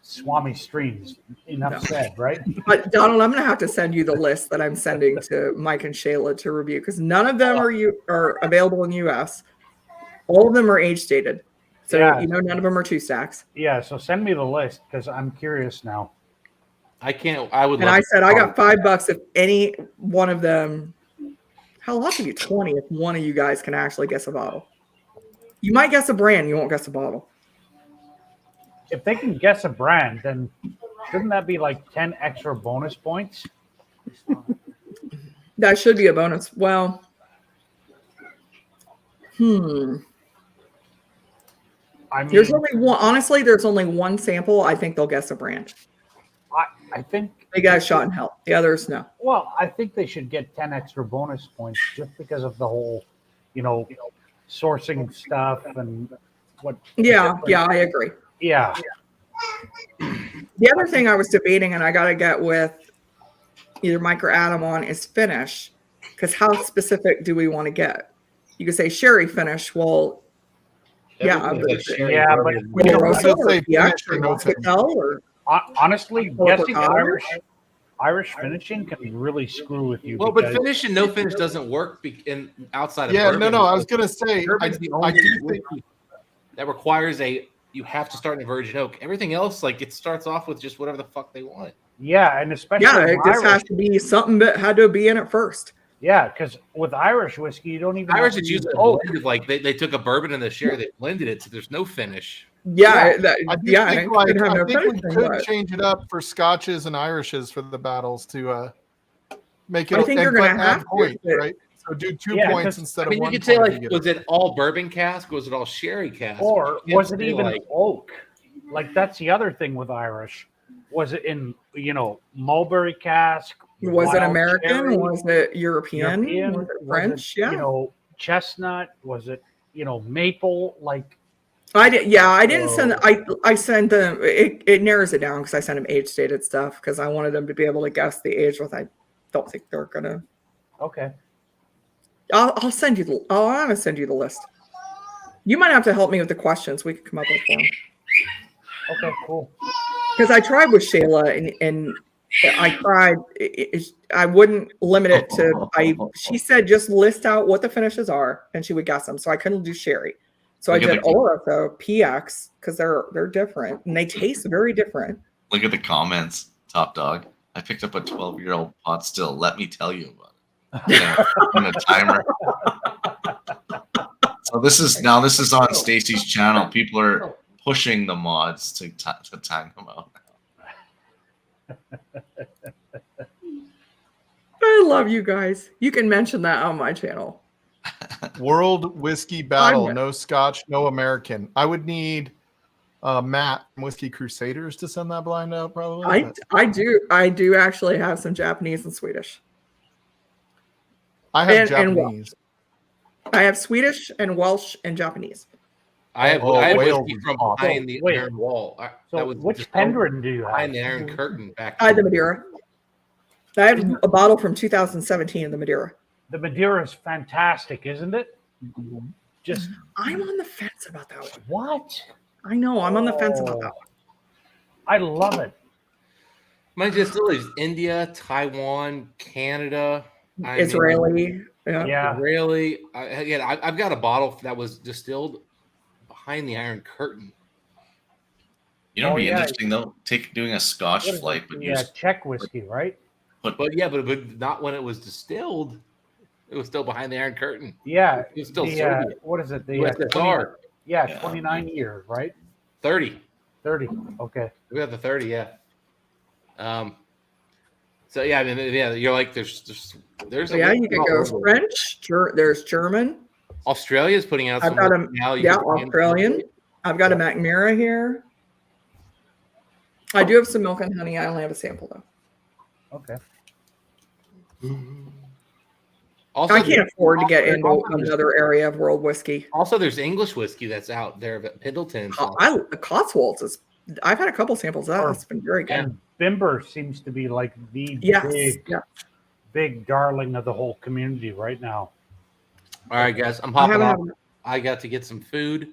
Swami streams. Enough said, right? But Donald, I'm going to have to send you the list that I'm sending to Mike and Shayla to review because none of them are available in the U.S. All of them are age stated, so none of them are 2 stacks. Yeah, so send me the list because I'm curious now. I can't. I would. And I said I got $5 if any one of them. Hell, I'll give you 20 if one of you guys can actually guess a bottle. You might guess a brand, you won't guess a bottle. If they can guess a brand, then shouldn't that be like 10 extra bonus points? That should be a bonus. Well, I mean, there's only one. Honestly, there's only one sample. I think they'll guess a brand. I think they got a shot in hell. The others, no. Well, I think they should get 10 extra bonus points just because of the whole, sourcing stuff and what. Yeah, I agree. Yeah. The other thing I was debating, and I got to get with either Mike or Adam on, is finish. Because how specific do we want to get? You could say sherry finish. Well, but honestly, guessing Irish finishing can really screw with you. Well, but finish and no finish doesn't work outside of bourbon. No. I was gonna say I do think that requires you have to start in a virgin oak. Everything else, like it starts off with just whatever the fuck they want. Yeah, and especially it just has to be something that had to be in it first. Yeah, because with Irish whiskey, you don't even. Irish is used a blend of like they took a bourbon and the sherry, they blended it, so there's no finish. I think we could change it up for Scotches and Irishes for the battles to make it. I think you're going to have points, right? So do 2 points instead of 1. You could say was it all bourbon cask? Was it all sherry cask? Or was it even oak? Like that's the other thing with Irish. Was it in mulberry cask? Was it American? Cherry? Was it European? Was it French? Was it, chestnut? Was it maple? Like I did. Yeah, I didn't send. So- I sent them. It narrows it down because I sent them age stated stuff because I wanted them to be able to guess the age. With I don't think they're gonna. Okay. I'll send you. I'm gonna send you the list. You might have to help me with the questions. We could come up with one Okay, cool. because I tried with Shayla and I tried. I wouldn't limit it to. She said just list out what the finishes are and she would guess them. So I couldn't do Sherry. So Look I at did the- Oloroso, PX because they're different and they taste very different. Look at the comments. Top dog. I picked up a 12-year-old pot still. Let me tell you about it. Yeah, and a timer. So this is on Stacy's channel. People are pushing the mods to time them out. I love you guys. You can mention that on my channel. World Whiskey Battle. I'm- No Scotch, no American. I would need Matt from Whiskey Crusaders to send that blind out, probably. I do actually have some Japanese and Swedish. I have and Japanese. I have Swedish and Welsh and Japanese. I have Wales whiskey is from awesome. behind the Wait. iron wall. So that was which just Pendrin do you have? behind the iron curtain back? I have the Madeira. I have a bottle from 2017 in the Madeira. The Madeira is fantastic, isn't it? Just I'm on the fence about that one. what? I know I'm on the fence about that one. I love it. My distilleries: India, Taiwan, Canada, Israeli. Yeah. Yeah. Israeli. I've got a bottle that was distilled behind the iron curtain. You know, Oh, it'd be yeah. interesting though, doing a Scotch What is flight, it? but Yeah, Czech whiskey, right? But not when it was distilled. It was still behind the iron curtain. Yeah. It was still The, Soviet. what is it? The USSR. 29 years, right? 30. 30. Okay. We got the 30, yeah. So yeah, I mean, yeah, you're like there's So yeah, you can go French. There's German. Australia's putting out I've some got a now. You yeah can find- Australian. I've got a McNamara here. I do have some milk and honey. I only have a sample though. Okay. Also, I can't afford to get into also, another area of world whiskey. Also, there's English whiskey that's out there, but Pendleton. The Cotswolds is. I've had a couple samples of that. That's been very good. And Bimber seems to be like the Yes. big darling of the whole community right now. All right, guys, I'm I hopping haven't off. I got to get some food,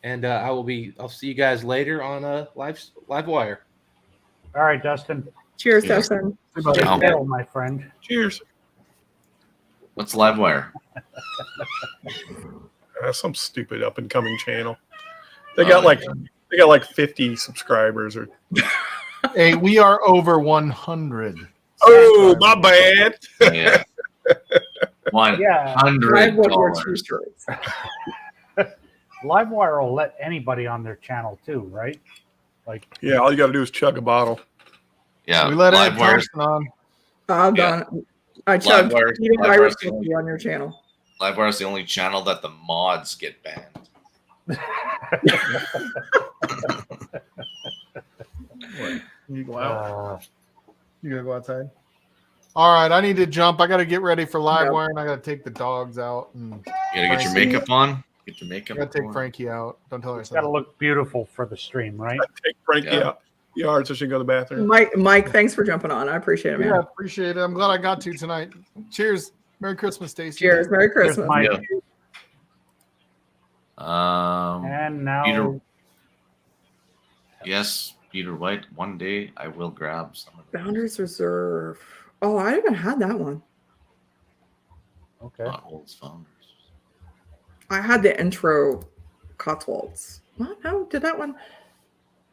and I'll see you guys later on live wire. All right, Dustin. Cheers, Cheers. Dustin. Ciao. Hello, my friend. Cheers. What's Livewire? Some stupid up and coming channel. They got like 50 subscribers or. Hey, we are over 100. Oh, my bad. Yeah. Yeah. $100. Livewire will let anybody on their channel too, right? Like, Yeah, all you got to do is chug a bottle. Yeah, We let Ed Livewire's Thompson on. I'm Yeah. done. I chugged Livewire's- eating Livewire's Irish the only- whiskey on your channel. Livewire's the only channel that the mods get banned. You go out. You gotta go outside. All right, I need to jump. I got to get ready for Livewire, and I got to take the dogs out. And You gotta get your makeup on. Get your I makeup got to take on. Frankie out. Don't tell her. I got said to look beautiful for the stream, right? Take Frankie Yeah. out yard so she can go to the bathroom. Mike, thanks for jumping on. I appreciate it, man. Yeah, appreciate it. I'm glad I got to tonight. Cheers. Merry Christmas, Stacy. Cheers. Merry Here's Christmas. Mike. And now, Peter. Yes, Peter White. One day I will grab some of Founders Reserve. Oh, I haven't had that one. okay. Old's Founders. I had the intro Cotswolds. What? No, did that one?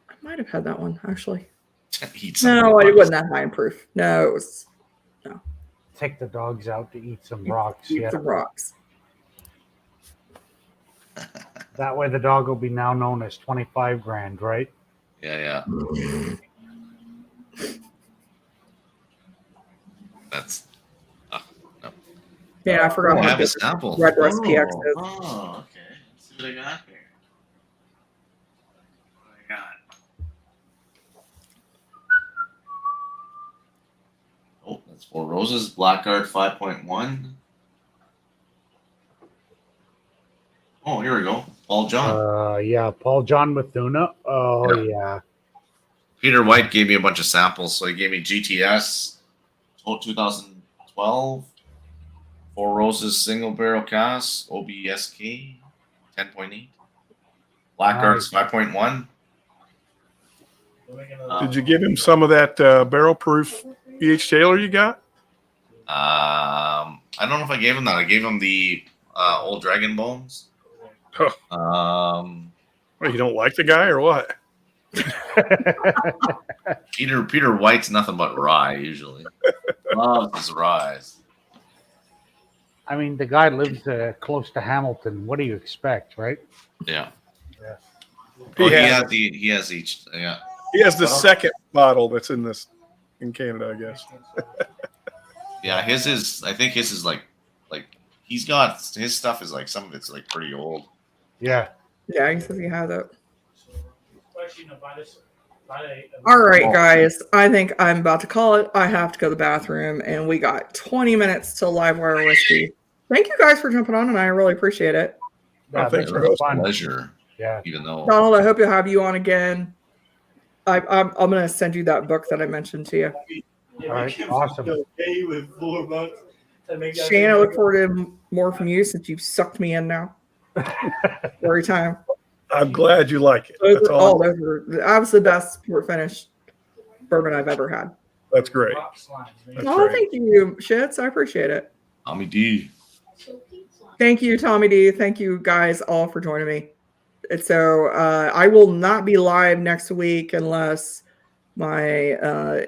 I might have had that one actually. Eat some No, of it it. wasn't that high in proof. No, it was Take the dogs out to eat some rocks. eat Yeah. some rocks. That way the dog will be now known as 25 grand, right? Yeah. That's. No. Yeah, I forgot Oh, I how have a good sample. Red Rust PX is. Oh, okay. Let's see what I got here. What I got? Oh, that's Four Roses Blackguard 5.1. Oh, here we go. Paul John. Yeah, Paul John Mathuna. Oh yeah. Peter White gave me a bunch of samples. So he gave me GTS 2012, Four Roses single barrel cask, OBSK 10.8, Black Arts 5.1. Did you give him some of that barrel proof EH Taylor you got? I don't know if I gave him that. I gave him the Old Dragon Bones. Well, you don't like the guy or what? Peter White's nothing but rye usually. Loves his rye. I mean, the guy lives close to Hamilton. What do you expect, right? Yeah. Yeah. He has each. Yeah. He has the second bottle that's in Canada, I guess. Yeah, his is. I think his is like he's got his stuff is like some of it's like pretty old. Yeah. Yeah, he says he has it. All right, guys. I think I'm about to call it. I have to go to the bathroom, and we got 20 minutes till Live Wire Whiskey. Thank you guys for jumping on, and I really appreciate it. Yeah, thanks It for was a hosting. pleasure. Yeah. Even though Donald, I hope you'll have you on again. I'm going to send you that book that I mentioned to you. All right. Awesome. Shane, I look forward to more from you since you've sucked me in now. Every time. I'm glad you like it. Those That's are, all. that was the best port finish bourbon I've ever had. That's great. That's Oh, great. thank you, Shits. I appreciate it. Tommy D. Thank you, Tommy D. Thank you guys all for joining me. And so I will not be live next week unless my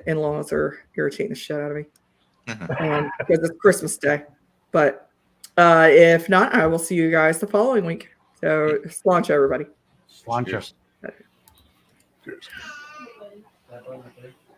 in-laws are irritating the shit out of me because it's Christmas Day. But if not, I will see you guys the following week. So launch everybody. Slancha. Cheers. Cheers.